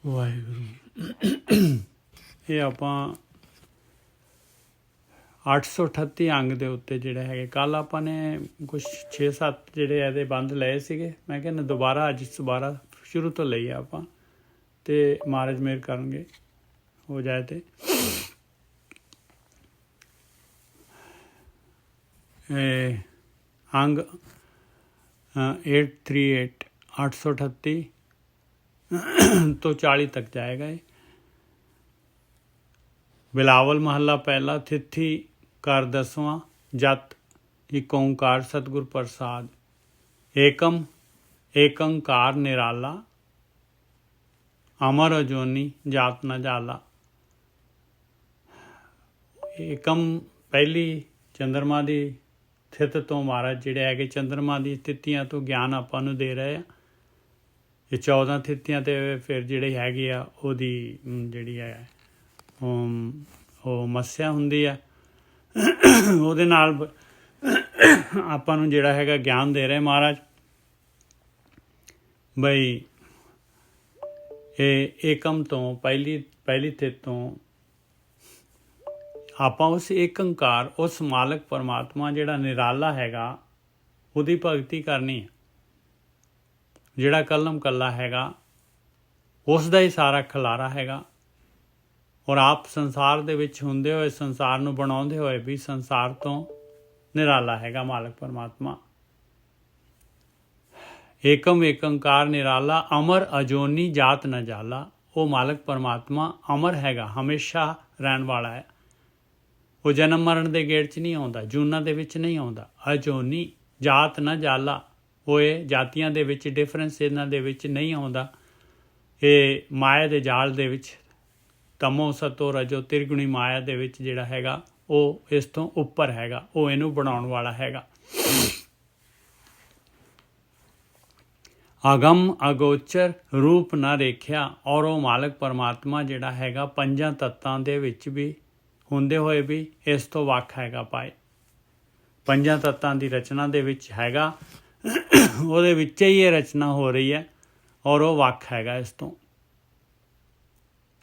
ਵਾਹਿਗੁਰੂ। ਇਹ ਆਪਾਂ 838 ਅੰਗ ਦੇ ਉੱਤੇ ਜਿਹੜੇ ਹੈਗੇ, ਕੱਲ੍ਹ ਆਪਾਂ ਨੇ ਕੁਛ 6-7 ਜਿਹੜੇ ਇਹਦੇ ਬੰਦ ਲਏ ਸੀਗੇ। ਮੈਂ ਕਹਿੰਦਾ ਦੁਬਾਰਾ ਅੱਜ ਸ਼ੁਰੂ ਤੋਂ ਲਈ ਆ ਆਪਾਂ, ਅਤੇ ਮਹਾਰਾਜ ਮਿਹਰ ਕਰਨਗੇ ਹੋ ਜਾਏ। ਤੇ ਅੰਗ 838 838 ਤੋਂ 40 ਤੱਕ ਜਾਏਗਾ। ਇਹ ਬਿਲਾਵਲ ਮਹੱਲਾ ਪਹਿਲਾ। ਥਿੱਥੀ ਕਰ 10ਵਾਂ। ਜਤ ਇੱਕ ਓਂਕਾਰ ਸਤਿਗੁਰ ਪ੍ਰਸਾਦ। ਏਕਮ ਏਕੰਕਾਰ ਨਿਰਾਲਾ। ਅਮਰ ਅਜੋਨੀ ਜਾਤ ਨ ਜਾਲਾ। ਏਕਮ ਪਹਿਲੀ ਚੰਦਰਮਾ ਦੀ ਥਿੱਤ ਤੋਂ ਮਹਾਰਾਜ ਜਿਹੜੇ ਹੈਗੇ ਚੰਦਰਮਾ ਦੀ ਥਿੱਤੀਆਂ ਤੋਂ ਗਿਆਨ ਆਪਾਂ ਨੂੰ ਦੇ ਰਹੇ ਆ। ਇਹ 14 ਥਿੱਤੀਆਂ 'ਤੇ ਫਿਰ ਜਿਹੜੇ ਹੈਗੇ ਆ ਉਹਦੀ ਜਿਹੜੀ ਹੈ ਉਹ ਮੱਸਿਆ ਹੁੰਦੀ ਆ। ਉਹਦੇ ਨਾਲ ਆਪਾਂ ਨੂੰ ਜਿਹੜਾ ਹੈਗਾ ਗਿਆਨ ਦੇ ਰਹੇ ਮਹਾਰਾਜ ਬਈ ਇਹ ਏਕਮ ਤੋਂ ਪਹਿਲੀ ਥਿੱਤ ਤੋਂ ਆਪਾਂ ਉਸ ਏਕੰਕਾਰ, ਉਸ ਮਾਲਕ ਪਰਮਾਤਮਾ ਜਿਹੜਾ ਨਿਰਾਲਾ ਹੈਗਾ ਉਹਦੀ ਭਗਤੀ ਕਰਨੀ ਹੈ। ਜਿਹੜਾ ਕਲਮ ਕੱਲਾ ਹੈਗਾ ਉਸ ਦਾ ਹੀ ਸਾਰਾ ਖਿਲਾਰਾ ਹੈਗਾ। ਔਰ ਆਪ ਸੰਸਾਰ ਦੇ ਵਿੱਚ ਹੁੰਦੇ ਹੋਏ, ਸੰਸਾਰ ਨੂੰ ਬਣਾਉਂਦੇ ਹੋਏ ਵੀ ਸੰਸਾਰ ਤੋਂ ਨਿਰਾਲਾ ਹੈਗਾ ਮਾਲਕ ਪਰਮਾਤਮਾ। ਏਕਮ ਏਕੰਕਾਰ ਨਿਰਾਲਾ। ਅਮਰ ਅਜੋਨੀ ਜਾਤ ਨ ਜਾਲਾ। ਉਹ ਮਾਲਕ ਪਰਮਾਤਮਾ ਅਮਰ ਹੈਗਾ, ਹਮੇਸ਼ਾ ਰਹਿਣ ਵਾਲਾ ਹੈ। ਉਹ ਜਨਮ ਮਰਨ ਦੇ ਗੇੜ 'ਚ ਨਹੀਂ ਆਉਂਦਾ, ਜੂਨਾਂ ਦੇ ਵਿੱਚ ਨਹੀਂ ਆਉਂਦਾ। ਅਜੋਨੀ ਜਾਤ ਨ ਜਾਲਾ। ਉਹ ਇਹ ਜਾਤੀਆਂ ਦੇ ਵਿੱਚ ਡਿਫਰੈਂਸ ਇਹਨਾਂ ਦੇ ਵਿੱਚ ਨਹੀਂ ਆਉਂਦਾ। ਇਹ ਮਾਇਆ ਦੇ ਜਾਲ ਦੇ ਵਿੱਚ ਤਮੋ ਸਤੋ ਰਜੋ ਤਿਰਗੁਣੀ ਮਾਇਆ ਦੇ ਵਿੱਚ ਜਿਹੜਾ ਹੈਗਾ ਉਹ ਇਸ ਤੋਂ ਉੱਪਰ ਹੈਗਾ। ਉਹ ਇਹਨੂੰ ਬਣਾਉਣ ਵਾਲਾ ਹੈਗਾ। ਅਗਮ ਅਗੋਚਰ ਰੂਪ ਨਾ ਰੇਖਿਆ। ਔਰ ਉਹ ਮਾਲਕ ਪਰਮਾਤਮਾ ਜਿਹੜਾ ਹੈਗਾ ਪੰਜਾਂ ਤੱਤਾਂ ਦੇ ਵਿੱਚ ਵੀ ਹੁੰਦੇ ਹੋਏ ਵੀ ਇਸ ਤੋਂ ਵੱਖ ਹੈਗਾ ਪਾਏ। ਪੰਜਾਂ ਤੱਤਾਂ ਦੀ ਰਚਨਾ ਦੇ ਵਿੱਚ ਹੈਗਾ, ਉਹਦੇ ਵਿੱਚ ਹੀ ਇਹ ਰਚਨਾ ਹੋ ਰਹੀ ਹੈ ਔਰ ਉਹ ਵੱਖ ਹੈਗਾ ਇਸ ਤੋਂ।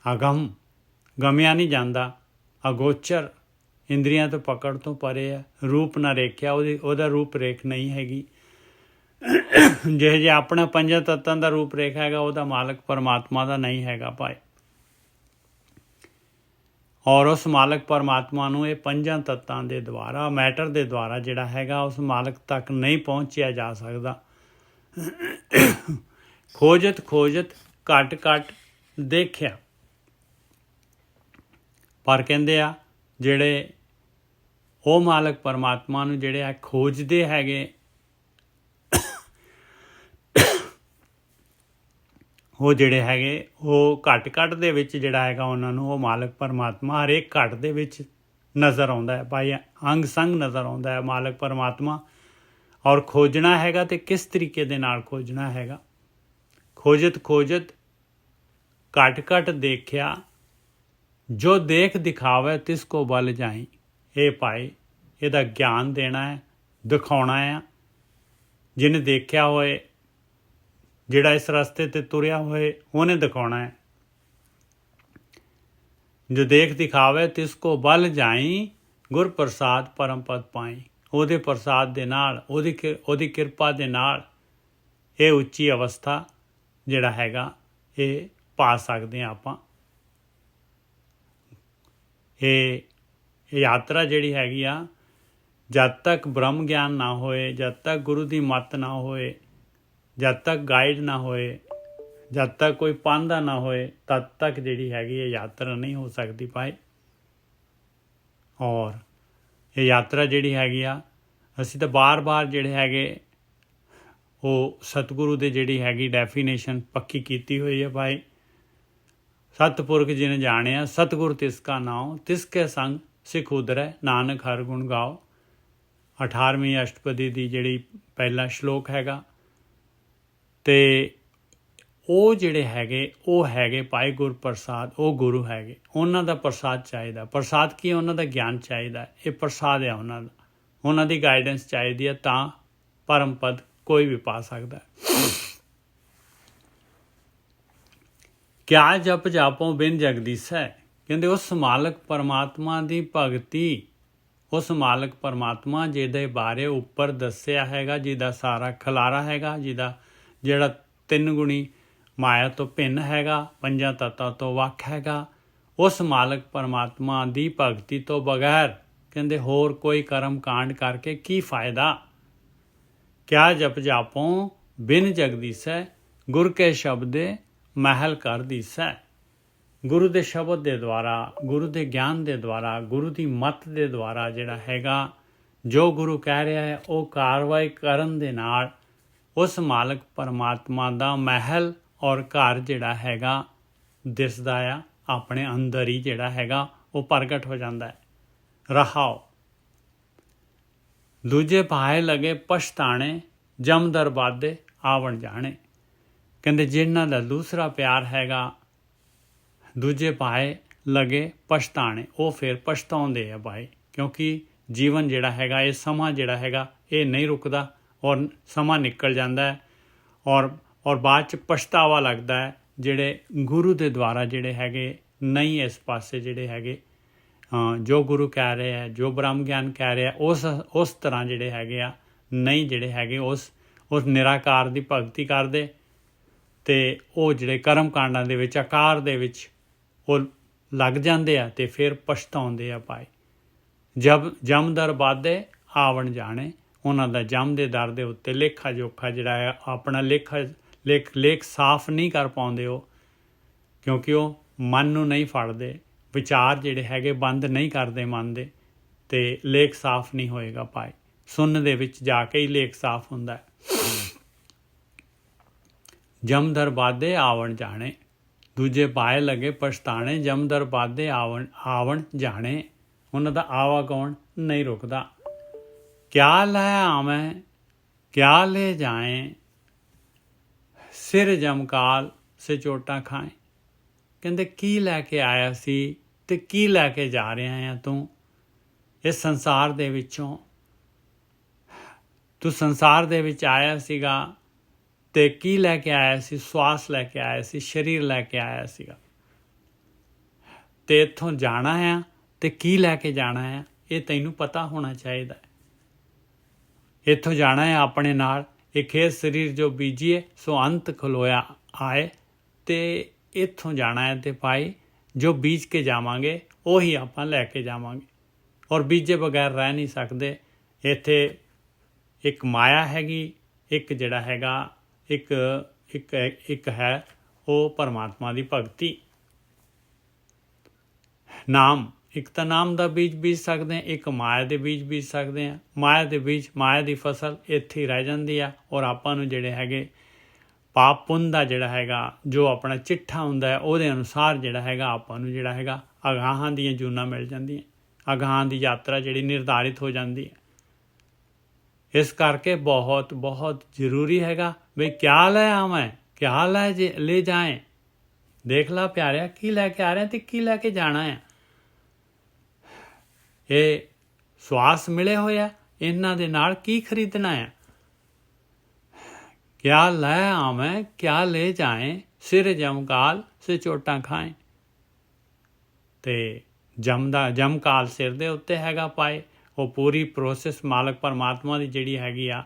ਅਗਮ ਗਮਿਆ ਨਹੀਂ ਜਾਂਦਾ। ਅਗੋਚਰ ਇੰਦਰੀਆਂ ਤੋਂ ਪਕੜ ਤੋਂ ਪਰੇ ਹੈ। ਰੂਪ ਨਾ ਰੇਖਿਆ, ਉਹਦਾ ਰੂਪ ਰੇਖ ਨਹੀਂ ਹੈਗੀ। ਜਿਹੇ ਜੇ ਆਪਣਾ ਪੰਜਾਂ ਤੱਤਾਂ ਦਾ ਰੂਪ ਰੇਖ ਹੈਗਾ ਉਹਦਾ ਮਾਲਕ ਪਰਮਾਤਮਾ ਦਾ ਨਹੀਂ ਹੈਗਾ ਭਾਈ। ਔਰ ਉਸ ਮਾਲਕ ਪਰਮਾਤਮਾ ਨੂੰ ਇਹ ਪੰਜਾਂ ਤੱਤਾਂ ਦੇ ਦੁਆਰਾ, ਮੈਟਰ ਦੇ ਦੁਆਰਾ ਜਿਹੜਾ ਹੈਗਾ ਉਸ ਮਾਲਕ ਤੱਕ ਨਹੀਂ ਪਹੁੰਚਿਆ ਜਾ ਸਕਦਾ। ਖੋਜਤ ਘੱਟ ਦੇਖਿਆ। ਪਰ ਕਹਿੰਦੇ ਆ ਜਿਹੜੇ ਉਹ ਮਾਲਕ ਪਰਮਾਤਮਾ ਨੂੰ ਜਿਹੜੇ ਆ ਖੋਜਦੇ ਹੈਗੇ, ਉਹ ਜਿਹੜੇ ਹੈਗੇ ਉਹ ਘੱਟ ਦੇ ਵਿੱਚ ਜਿਹੜਾ ਹੈਗਾ ਉਹਨਾਂ ਨੂੰ ਉਹ ਮਾਲਕ ਪਰਮਾਤਮਾ ਹਰੇਕ ਘੱਟ ਦੇ ਵਿੱਚ ਨਜ਼ਰ ਆਉਂਦਾ ਹੈ ਭਾਈ। ਅੰਗ ਸੰਗ ਨਜ਼ਰ ਆਉਂਦਾ ਹੈ ਮਾਲਕ ਪਰਮਾਤਮਾ। ਔਰ ਖੋਜਣਾ ਹੈਗਾ ਅਤੇ ਕਿਸ ਤਰੀਕੇ ਦੇ ਨਾਲ ਖੋਜਣਾ ਹੈਗਾ। ਖੋਜਤ ਘੱਟ ਦੇਖਿਆ। ਜੋ ਦੇਖ ਦਿਖਾਵੇ ਤਿਸ ਕੋ ਬਲ ਜਾਈ। ਇਹ ਭਾਈ ਇਹਦਾ ਗਿਆਨ ਦੇਣਾ ਹੈ, ਦਿਖਾਉਣਾ ਹੈ। ਜਿਹਨੇ ਦੇਖਿਆ ਹੋਏ, ਜਿਹੜਾ ਇਸ ਰਸਤੇ 'ਤੇ ਤੁਰਿਆ ਹੋਏ, ਉਹਨੇ ਦਿਖਾਉਣਾ ਹੈ। ਜੋ ਦੇਖ ਦਿਖਾਵੇ ਤਿਸ ਕੋ ਬਲ ਜਾਈ। ਗੁਰ ਪ੍ਰਸਾਦ ਪਰਮ ਪਦ ਪਾਈ। ਉਹਦੇ ਪ੍ਰਸਾਦ ਦੇ ਨਾਲ, ਉਹਦੀ ਕਿਰਪਾ ਦੇ ਨਾਲ ਇਹ ਉੱਚੀ ਅਵਸਥਾ ਜਿਹੜਾ ਹੈਗਾ ਇਹ ਪਾ ਸਕਦੇ ਹਾਂ ਆਪਾਂ। ਇਹ ਯਾਤਰਾ ਜਿਹੜੀ ਹੈਗੀ ਆ, ਜਦ ਤੱਕ ਬ੍ਰਹਮ ਗਿਆਨ ਨਾ ਹੋਏ, ਜਦ ਤੱਕ ਗੁਰੂ ਦੀ ਮੱਤ ਨਾ ਹੋਏ, ਜਦ ਤੱਕ ਗਾਈਡ ਨਾ ਹੋਏ, ਜਦ ਤੱਕ ਕੋਈ ਪਾਂਧਾ ਨਾ ਹੋਏ, ਤਦ ਤੱਕ ਜਿਹੜੀ ਹੈਗੀ ਇਹ ਯਾਤਰਾ ਨਹੀਂ ਹੋ ਸਕਦੀ ਭਾਈ। ਔਰ ਇਹ ਯਾਤਰਾ ਜਿਹੜੀ ਹੈਗੀ ਆ, ਅਸੀਂ ਤਾਂ ਬਾਰ ਜਿਹੜੇ ਹੈਗੇ ਉਹ ਸਤਿਗੁਰੂ ਦੇ ਜਿਹੜੀ ਹੈਗੀ ਡੈਫੀਨੇਸ਼ਨ ਪੱਕੀ ਕੀਤੀ ਹੋਈ ਹੈ ਭਾਈ। ਸਤਿਪੁਰਖ ਜਿਨ ਜਾਣਿਆ ਸਤਿਗੁਰ ਤਿਸ ਕਾ ਨਾਉ। ਤਿਸ ਕੇ ਸੰਗ ਸਿੱਖ ਉਧਰੈ ਨਾਨਕ ਹਰ ਗੁਣ ਗਾਓ। 18ਵੀਂ ਅਸ਼ਟਪਦੀ ਦੀ ਜਿਹੜੀ ਪਹਿਲਾ ਸ਼ਲੋਕ ਹੈਗਾ। ਅਤੇ ਉਹ ਜਿਹੜੇ ਹੈਗੇ ਉਹ ਹੈਗੇ ਭਾਈ ਗੁਰ ਪ੍ਰਸਾਦ। ਉਹ ਗੁਰੂ ਹੈਗੇ, ਉਹਨਾਂ ਦਾ ਪ੍ਰਸਾਦ ਚਾਹੀਦਾ। ਪ੍ਰਸਾਦ ਕੀ? ਉਹਨਾਂ ਦਾ ਗਿਆਨ ਚਾਹੀਦਾ। ਇਹ ਪ੍ਰਸਾਦ ਹੈ ਉਹਨਾਂ ਦਾ। ਉਹਨਾਂ ਦੀ ਗਾਈਡੈਂਸ ਚਾਹੀਦੀ ਹੈ, ਤਾਂ ਪਰਮ ਪਦ ਕੋਈ ਵੀ ਪਾ ਸਕਦਾ। ਕਿਆ ਜਪ ਜਾਪੋ ਬਿਨ ਜਗਦੀਸੈ। ਕਹਿੰਦੇ ਉਸ ਮਾਲਕ ਪਰਮਾਤਮਾ ਦੀ ਭਗਤੀ, ਉਸ ਮਾਲਕ ਪਰਮਾਤਮਾ ਜਿਹਦੇ ਬਾਰੇ ਉੱਪਰ ਦੱਸਿਆ ਹੈਗਾ, ਜਿਹਦਾ ਸਾਰਾ ਖਲਾਰਾ ਹੈਗਾ, ਜਿਹਦਾ ਜਿਹੜਾ 3 ਗੁਣੀ ਮਾਇਆ ਤੋਂ ਭਿੰਨ ਹੈਗਾ, 5 ਤੱਤਾਂ ਤੋਂ ਵੱਖ ਹੈਗਾ, ਉਸ ਮਾਲਕ ਪਰਮਾਤਮਾ ਦੀ ਭਗਤੀ ਤੋਂ ਬਗੈਰ ਕਹਿੰਦੇ ਹੋਰ ਕੋਈ ਕਰਮ ਕਾਂਡ ਕਰਕੇ ਕੀ ਫਾਇਦਾ। ਕਿਆ ਜਪ ਜਾਪੋ ਬਿਨ ਜਗਦੀਸੈ, ਗੁਰ ਕੇ ਸ਼ਬਦੇ ਮਹਿਲ ਕਰ ਦੀਸੈ। ਗੁਰੂ ਦੇ ਸ਼ਬਦ ਦੇ ਦੁਆਰਾ, ਗੁਰੂ ਦੇ ਗਿਆਨ ਦੇ ਦੁਆਰਾ, ਗੁਰੂ ਦੀ ਮੱਤ ਦੇ ਦੁਆਰਾ ਜਿਹੜਾ ਹੈਗਾ, ਜੋ ਗੁਰੂ ਕਹਿ ਰਿਹਾ ਹੈ ਉਹ ਕਾਰਵਾਈ ਕਰਨ ਦੇ ਨਾਲ ਉਸ ਮਾਲਕ ਪਰਮਾਤਮਾ ਦਾ ਮਹਿਲ ਔਰ ਘਰ ਜਿਹੜਾ ਹੈਗਾ ਦਿਸਦਾ ਆ, ਆਪਣੇ ਅੰਦਰ ਹੀ ਜਿਹੜਾ ਹੈਗਾ ਉਹ ਪ੍ਰਗਟ ਹੋ ਜਾਂਦਾ ਹੈ। ਰਹਾਓ ਦੂਜੇ ਭਾਏ ਲਗੇ ਪਛਤਾਣੇ, ਜਮ ਦਰਬਾਦੇ ਆਵਣ ਜਾਣੇ। ਕਹਿੰਦੇ ਜਿਨ੍ਹਾਂ ਦਾ ਦੂਸਰਾ ਪਿਆਰ ਹੈਗਾ, ਦੂਜੇ ਭਾਏ ਲਗੇ ਪਛਤਾਣੇ, ਉਹ ਫਿਰ ਪਛਤਾਉਂਦੇ ਆ ਭਾਈ, ਕਿਉਂਕਿ ਜੀਵਨ ਜਿਹੜਾ ਹੈਗਾ, ਇਹ ਸਮਾਂ ਜਿਹੜਾ ਹੈਗਾ ਇਹ ਨਹੀਂ ਰੁਕਦਾ ਔਰ ਸਮਾਂ ਨਿਕਲ ਜਾਂਦਾ ਹੈ ਔਰ ਬਾਅਦ 'ਚ ਪਛਤਾਵਾ ਲੱਗਦਾ ਹੈ ਜਿਹੜੇ ਗੁਰੂ ਦੇ ਦੁਆਰਾ ਜਿਹੜੇ ਹੈਗੇ ਨਹੀਂ ਇਸ ਪਾਸੇ ਜਿਹੜੇ ਹੈਗੇ ਜੋ ਗੁਰੂ ਕਹਿ ਰਹੇ ਹੈ, ਜੋ ਬ੍ਰਹਮ ਗਿਆਨ ਕਹਿ ਰਿਹਾ ਉਸ ਤਰ੍ਹਾਂ ਜਿਹੜੇ ਹੈਗੇ ਆ ਨਹੀਂ ਜਿਹੜੇ ਹੈਗੇ ਉਸ ਨਿਰਾਕਾਰ ਦੀ ਭਗਤੀ ਕਰਦੇ, ਅਤੇ ਉਹ ਜਿਹੜੇ ਕਰਮ ਕਾਂਡਾਂ ਦੇ ਵਿੱਚ ਆਕਾਰ ਦੇ ਵਿੱਚ ਉਹ ਲੱਗ ਜਾਂਦੇ ਆ ਅਤੇ ਫਿਰ ਪਛਤਾਉਂਦੇ ਆ ਭਾਈ। ਜਮ ਦਰ ਬਾਦੇ ਆਵਣ ਜਾਣੇ, ਉਹਨਾਂ ਦਾ ਜਮ ਦੇ ਦਰ ਦੇ ਉੱਤੇ ਲੇਖਾ ਜੋਖਾ ਜਿਹੜਾ ਹੈ ਆਪਣਾ ਲੇਖ ਸਾਫ਼ ਨਹੀਂ ਕਰ ਪਾਉਂਦੇ ਉਹ, ਕਿਉਂਕਿ ਉਹ ਮਨ ਨੂੰ ਨਹੀਂ ਫੜਦੇ, ਵਿਚਾਰ ਜਿਹੜੇ ਹੈਗੇ ਬੰਦ ਨਹੀਂ ਕਰਦੇ ਮਨ ਦੇ, ਅਤੇ ਲੇਖ ਸਾਫ਼ ਨਹੀਂ ਹੋਏਗਾ ਭਾਈ। ਸੁੰਨ ਦੇ ਵਿੱਚ ਜਾ ਕੇ ਹੀ ਲੇਖ ਸਾਫ਼ ਹੁੰਦਾ ਹੈ। ਜਮ ਦਰ ਬਾਦੇ ਆਵਣ ਜਾਣੇ, ਦੂਜੇ ਪਾਏ ਲਗੇ ਪਛਤਾਣੇ, ਜਮ ਦਰ ਬਾਦੇ ਆਵਣ ਜਾਣੇ। ਉਹਨਾਂ ਦਾ ਆਵਾਗਾਉਣ ਨਹੀਂ ਰੁਕਦਾ। ਕਿਆ ਲੈ ਆਵੇਂ ਕਿਆ ਲੈ ਜਾਏ, ਸਿਰ ਜਮਕਾਲ ਸੇ ਚੋਟਾਂ ਖਾਏ। ਕਹਿੰਦੇ ਕੀ ਲੈ ਕੇ ਆਇਆ ਸੀ ਅਤੇ ਕੀ ਲੈ ਕੇ ਜਾ ਰਿਹਾ ਆ ਤੂੰ ਇਸ ਸੰਸਾਰ ਦੇ ਵਿੱਚੋਂ। ਤੂੰ ਸੰਸਾਰ ਦੇ ਵਿੱਚ ਆਇਆ ਸੀਗਾ ਅਤੇ ਕੀ ਲੈ ਕੇ ਆਇਆ ਸੀ? ਸਵਾਸ ਲੈ ਕੇ ਆਇਆ ਸੀ, ਸਰੀਰ ਲੈ ਕੇ ਆਇਆ ਸੀਗਾ, ਅਤੇ ਇੱਥੋਂ ਜਾਣਾ ਆ ਅਤੇ ਕੀ ਲੈ ਕੇ ਜਾਣਾ ਆ ਇਹ ਤੈਨੂੰ ਪਤਾ ਹੋਣਾ ਚਾਹੀਦਾ ਹੈ। ਇੱਥੋਂ ਜਾਣਾ ਹੈ ਆਪਣੇ ਨਾਲ, ਇਹ ਖੇਤ ਸਰੀਰ ਜੋ ਬੀਜੀਏ ਸੋ ਅੰਤ ਖਲੋਇਆ ਆਏ, ਅਤੇ ਇੱਥੋਂ ਜਾਣਾ ਹੈ ਅਤੇ ਭਾਈ ਜੋ ਬੀਜ ਕੇ ਜਾਵਾਂਗੇ ਉਹੀ ਆਪਾਂ ਲੈ ਕੇ ਜਾਵਾਂਗੇ, ਔਰ ਬੀਜੇ ਬਗੈਰ ਰਹਿ ਨਹੀਂ ਸਕਦੇ। ਇੱਥੇ ਇੱਕ ਮਾਇਆ ਹੈਗੀ, ਇੱਕ ਜਿਹੜਾ ਹੈਗਾ ਇੱਕ ਹੈ ਉਹ ਪਰਮਾਤਮਾ ਦੀ ਭਗਤੀ। ਨਾਮ, ਇੱਕ ਤਾਂ ਨਾਮ ਦਾ ਬੀਜ ਬੀਜ ਸਕਦੇ ਹਾਂ, ਇੱਕ ਮਾਇਆ ਦੇ ਬੀਜ ਬੀਜ ਸਕਦੇ ਹਾਂ। ਮਾਇਆ ਦੇ ਬੀਜ, ਮਾਇਆ ਦੀ ਫਸਲ ਇੱਥੇ ਹੀ ਰਹਿ ਜਾਂਦੀ ਆ, ਔਰ ਆਪਾਂ ਨੂੰ ਜਿਹੜੇ ਹੈਗੇ ਪਾਪ ਪੁੰਨ ਦਾ ਜਿਹੜਾ ਹੈਗਾ ਜੋ ਆਪਣਾ ਚਿੱਠਾ ਹੁੰਦਾ ਹੈ ਉਹਦੇ ਅਨੁਸਾਰ ਜਿਹੜਾ ਹੈਗਾ ਆਪਾਂ ਨੂੰ ਜਿਹੜਾ ਹੈਗਾ ਅਗਾਹਾਂ ਦੀਆਂ ਜੂਨਾਂ ਮਿਲ ਜਾਂਦੀਆਂ, ਅਗਾਹਾਂ ਦੀ ਯਾਤਰਾ ਜਿਹੜੀ ਨਿਰਧਾਰਿਤ ਹੋ ਜਾਂਦੀ ਹੈ। ਇਸ ਕਰਕੇ ਬਹੁਤ ਬਹੁਤ ਜ਼ਰੂਰੀ ਹੈਗਾ ਬਈ ਕਿਆ ਲੈ ਆਵੇਂ ਕਿਆ ਲੈ ਜਾਏ। ਦੇਖ ਲਾ ਪਿਆਰਿਆ, ਕੀ ਲੈ ਕੇ ਆ ਰਿਹਾ ਅਤੇ ਕੀ ਲੈ ਕੇ ਜਾਣਾ ਆ। ਇਹ ਸਵਾਸ ਮਿਲੇ ਹੋਇਆ, ਇਹਨਾਂ ਦੇ ਨਾਲ ਕੀ ਖਰੀਦਣਾ ਆ। ਕਿਆ ਲੈ ਆਵੇਂ ਕਿਆ ਲੈ ਜਾਏ, ਸਿਰ ਜਮਕਾਲ ਸੇ ਚੋਟਾਂ ਖਾਏ। ਅਤੇ ਜਮਕਾਲ ਸਿਰ ਦੇ ਉੱਤੇ ਹੈਗਾ ਪਾਏ। ਉਹ ਪੂਰੀ ਪ੍ਰੋਸੈਸ ਮਾਲਕ ਪਰਮਾਤਮਾ ਦੀ ਜਿਹੜੀ ਹੈਗੀ ਆ,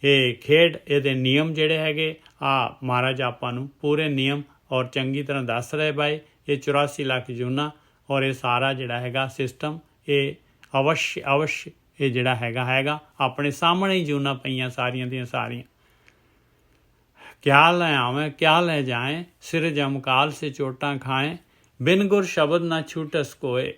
ਇਹ ਖੇਡ, ਇਹਦੇ ਨਿਯਮ ਜਿਹੜੇ ਹੈਗੇ ਆ ਮਹਾਰਾਜ ਆਪਾਂ ਨੂੰ ਪੂਰੇ ਨਿਯਮ ਔਰ ਚੰਗੀ ਤਰ੍ਹਾਂ ਦੱਸ ਰਹੇ ਬਾਈ। ਇਹ 84 ਲੱਖ ਜੂਨਾਂ ਔਰ ਇਹ ਸਾਰਾ ਜਿਹੜਾ ਹੈਗਾ ਸਿਸਟਮ ਇਹ ਅਵਸ਼ ਇਹ ਜਿਹੜਾ ਹੈਗਾ ਆਪਣੇ ਸਾਹਮਣੇ ਹੀ ਜੂਨਾਂ ਪਈਆਂ ਸਾਰੀਆਂ ਦੀਆਂ ਸਾਰੀਆਂ। ਕਿਆ ਲੈ ਆਵੇਂ ਕਿਆ ਲੈ ਜਾਏ, ਸਿਰ ਜਮਕਾਲ ਸੇ ਚੋਟਾਂ ਖਾਏ, ਬਿਨ ਗੁਰ ਸ਼ਬਦ ਨਾ ਛੂਟਸ ਕੋਏ।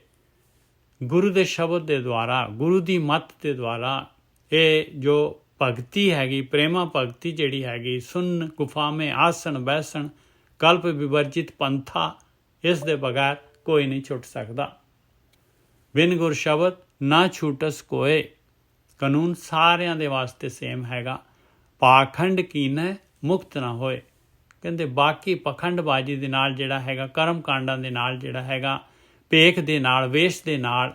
ਗੁਰੂ ਦੇ ਸ਼ਬਦ ਦੇ ਦੁਆਰਾ, ਗੁਰੂ ਦੀ ਮੱਤ ਦੇ ਦੁਆਰਾ ਇਹ ਜੋ ਭਗਤੀ ਹੈਗੀ, ਪ੍ਰੇਮਾ ਭਗਤੀ ਜਿਹੜੀ ਹੈਗੀ, ਸੁਨ ਗੁਫਾਵੇਂ ਆਸਣ ਬੈਸਣ ਕਲਪ ਵਿਵਰਜਿਤ ਪੰਥਾ, ਇਸ ਦੇ ਬਗੈਰ ਕੋਈ ਨਹੀਂ ਛੁੱਟ ਸਕਦਾ। ਬਿਨ ਗੁਰ ਸ਼ਬਦ ਨਾ ਛੂਟਸ ਕੋਏ, ਕਾਨੂੰਨ ਸਾਰਿਆਂ ਦੇ ਵਾਸਤੇ ਸੇਮ ਹੈਗਾ। ਪਾਖੰਡ ਕੀਨੈ ਮੁਕਤ ਨਾ ਹੋਏ। ਕਹਿੰਦੇ ਬਾਕੀ ਪਖੰਡਬਾਜ਼ੀ ਦੇ ਨਾਲ ਜਿਹੜਾ ਹੈਗਾ, ਕਰਮ ਕਾਂਡਾਂ ਦੇ ਨਾਲ ਜਿਹੜਾ ਹੈਗਾ, ਭੇਖ ਦੇ ਨਾਲ, ਵੇਸ਼ ਦੇ ਨਾਲ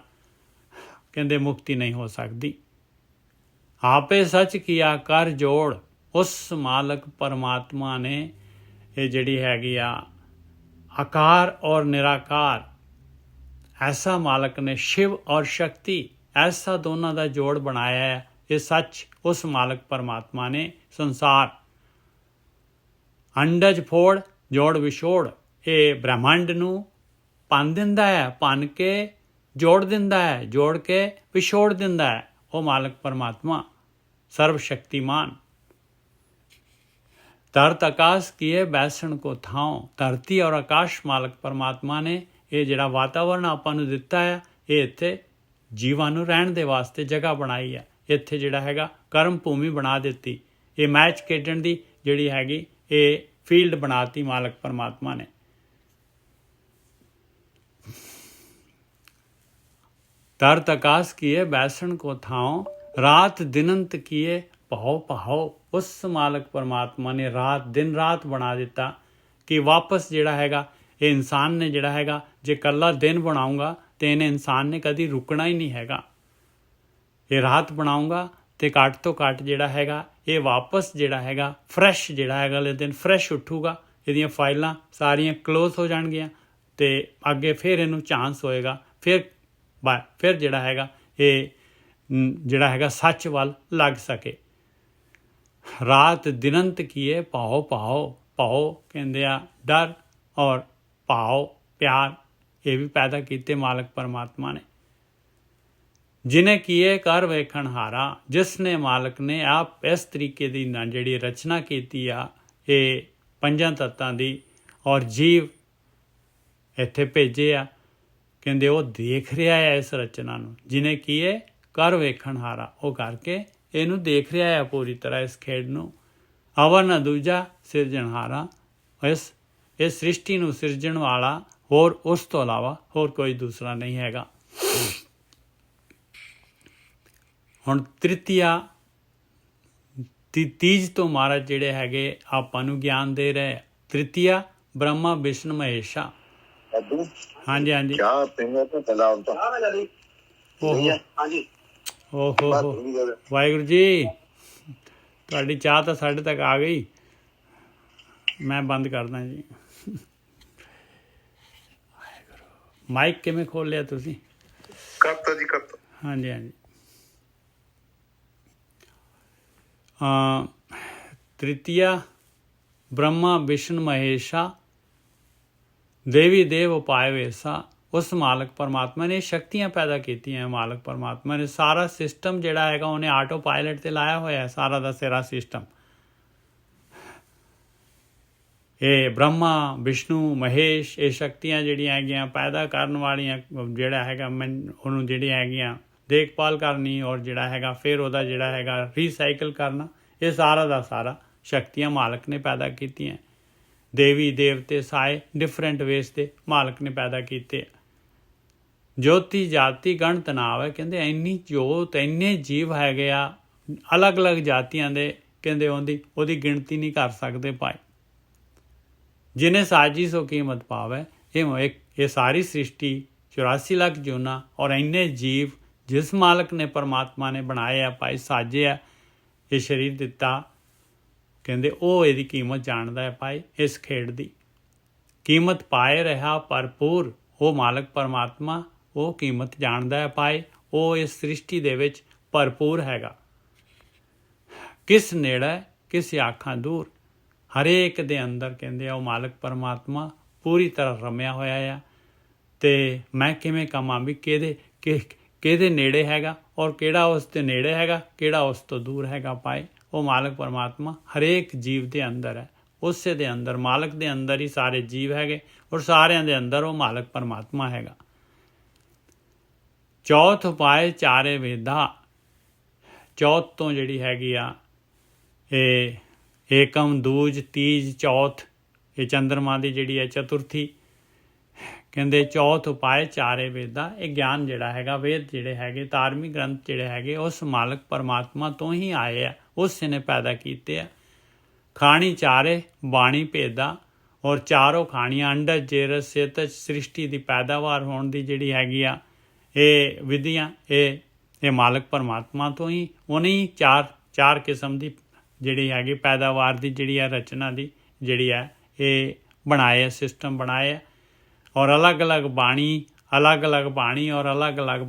ਕਹਿੰਦੇ ਮੁਕਤੀ ਨਹੀਂ ਹੋ ਸਕਦੀ। ਆਪੇ ਸੱਚ ਕੀਆ ਕਰ ਜੋੜ, ਉਸ ਮਾਲਕ ਪਰਮਾਤਮਾ ਨੇ ਇਹ ਜਿਹੜੀ ਹੈਗੀ ਆ आकार और निराकार, ऐसा मालक ने शिव और शक्ति ऐसा दोनों का जोड़ बनाया है। ये सच उस मालक परमात्मा ने संसार अंडज फोड़ जोड़ विछोड़ ये ब्रह्मांड नूं भन दिंदा है, भन के जोड़ दिंदा है, जोड़ के विछोड़ दिंदा है। वो मालक परमात्मा सर्वशक्तिमान। धरत आकाश किए बैसण को थाओ, धरती और आकाश मालक परमात्मा ने ये जिहड़ा वातावरण आपां नूं दिता है, ये इत्थे जीवां नूं रहण दे वास्ते जगह बनाई है। इत्थे जिहड़ा हैगा कर्म भूमि बना दित्ती, ये मैच खेडण दी जिहड़ी हैगी ये फील्ड बनाती मालक परमात्मा ने। धरत आकाश किए बैसण को थाओ, रात दिनंत किए भाओ भाओ। उस मालक परमात्मा ने रात दिन रात बना दिता कि वापस जिहड़ा हैगा ये इंसान ने जिहड़ा हैगा जे कल्ला दिन बनाऊंगा तो इन्हें इंसान ने कभी रुकना ही नहीं हैगा। ये रात बनाऊंगा तो घट तो घट जिहड़ा हैगा ये वापस जिहड़ा हैगा फ्रैश जिहड़ा हैगा अगले दिन फ्रैश उठूगा। इहदियां फाइलां सारियां क्लोज हो जाणगियां ते अगे फिर इनू चांस होएगा, फिर जिहड़ा हैगा ये जिहड़ा हैगा सच वल लग सके। रात दिनंत किए भाओ भाओ, भाओ कहंदे आ डर और भाव प्यार, ये भी पैदा किए मालक परमात्मा ने। जिन्हें किए कर वेखण हारा, जिसने मालक ने आप इस तरीके की ना जिहड़ी रचना की आ ये पंजां तत्तां दी और जीव इत्थे भेजे आ, कहंदे वो देख रहा है इस रचना नूं। जिन्हें किए कर वेखण हारा, वो करके इनू देख रहा है पूरी तरह इस खेड नूं। अवर न दूजा सिरजनहारा, इस सृष्टि नूं सिरजण वाला होर उस तो इलावा होर कोई दूसरा नहीं हैगा। हुण तृतीया तीज तो महाराज जिहड़े हैगे आपां नूं ज्ञान दे रहे। तृतीया ब्रह्मा विष्णु महेशा। हाँ जी हाँ जी। ओहो वाहिगुरू जी, तुहाडी चाह तो साढ़े तक आ गई। मैं बंद करदा जी। माइक किवें खोल लिया तुसीं? करता जी करता। हाँ जी हाँ जी। तृतीया ब्रह्मा विष्णु महेशा, देवी देव उपाय वेसा। उस मालक परमात्मा ने शक्तियां पैदा की हैं। मालक परमात्मा ने सारा सिस्टम जिहड़ा हैगा उन्हें आटो पायलट ते लाया होया है, सारा दा सारा सिस्टम। ये ब्रह्मा विष्णु महेश ये शक्तियां जिहड़ियां हैगियां पैदा करन वालियां, जिहड़ा हैगा उहनूं जिहड़ियां हैगियां देखभाल करनी और जिहड़ा हैगा फिर उहदा जिहड़ा हैगा रीसाइकल करना, ये सारा दा सारा शक्तियां मालक ने पैदा कीतियां। देवी देवते साए डिफरेंट वेस दे मालक ने पैदा कीते। ज्योति जाति गणत ना आवे, कहंदे इन्नी जोत इन्ने जीव हैगे आ अलग अलग जातियां दे, कहंदे ओहदी गिणती नहीं कर सकते भाई। जिन्हें साजी सो कीमत पावे, ये सारी सृष्टि 84 लाख जूना और इन्ने जीव जिस मालक ने परमात्मा ने बनाए आ भाई, साजे आ ये शरीर दिता, कहंदे ओ इहदी कीमत जानदा है भाई। इस खेड दी कीमत पाए रहा भरपूर, वो मालक परमात्मा वो कीमत जानदा है भाई। वो इस सृष्टि दे विच भरपूर हैगा। किस नेड़े किस आखां दूर, हरेक दे अंदर कहंदे आ वो मालक परमात्मा पूरी तरह रमिया होया आ। ते मैं किवें कमां भी किहदे नेड़े हैगा और किहड़ा उस दे नेड़े हैगा, किहड़ा उस तो दूर हैगा भाई। वो मालक परमात्मा हरेक जीव दे अंदर है। उसे दे अंदर मालक दे अंदर ही सारे जीव हैगे और सारियां दे अंदर वो मालक परमात्मा हैगा। चौथ उपाय चारे वेदा, चौथ तो जिहड़ी हैगी आ ये एकम दूज तीज चौथ, ये चंद्रमा की जिहड़ी है चतुर्थी। कहंदे चौथ उपाय चारे वेदा, ये ज्ञान जिहड़ा हैगा वेद जिहड़े हैगे धार्मिक ग्रंथ जिहड़े हैगे उस मालक परमात्मा तो ही आए आ, उस ने पैदा कीते आ। खाणी चारे बाणी भेदा, और चारों खाणियां अंडज जेरस सेतज सृष्टि की पैदावार होने की जिहड़ी हैगी आ ये विधियां ये मालक परमात्मा तो ही उन्हें चार किस्म की जिहड़ी हैगी पैदावार की जिहड़ी है रचना की जिहड़ी है ये बनाए, सिस्टम बनाए और अलग अलग बाणी और अलग अलग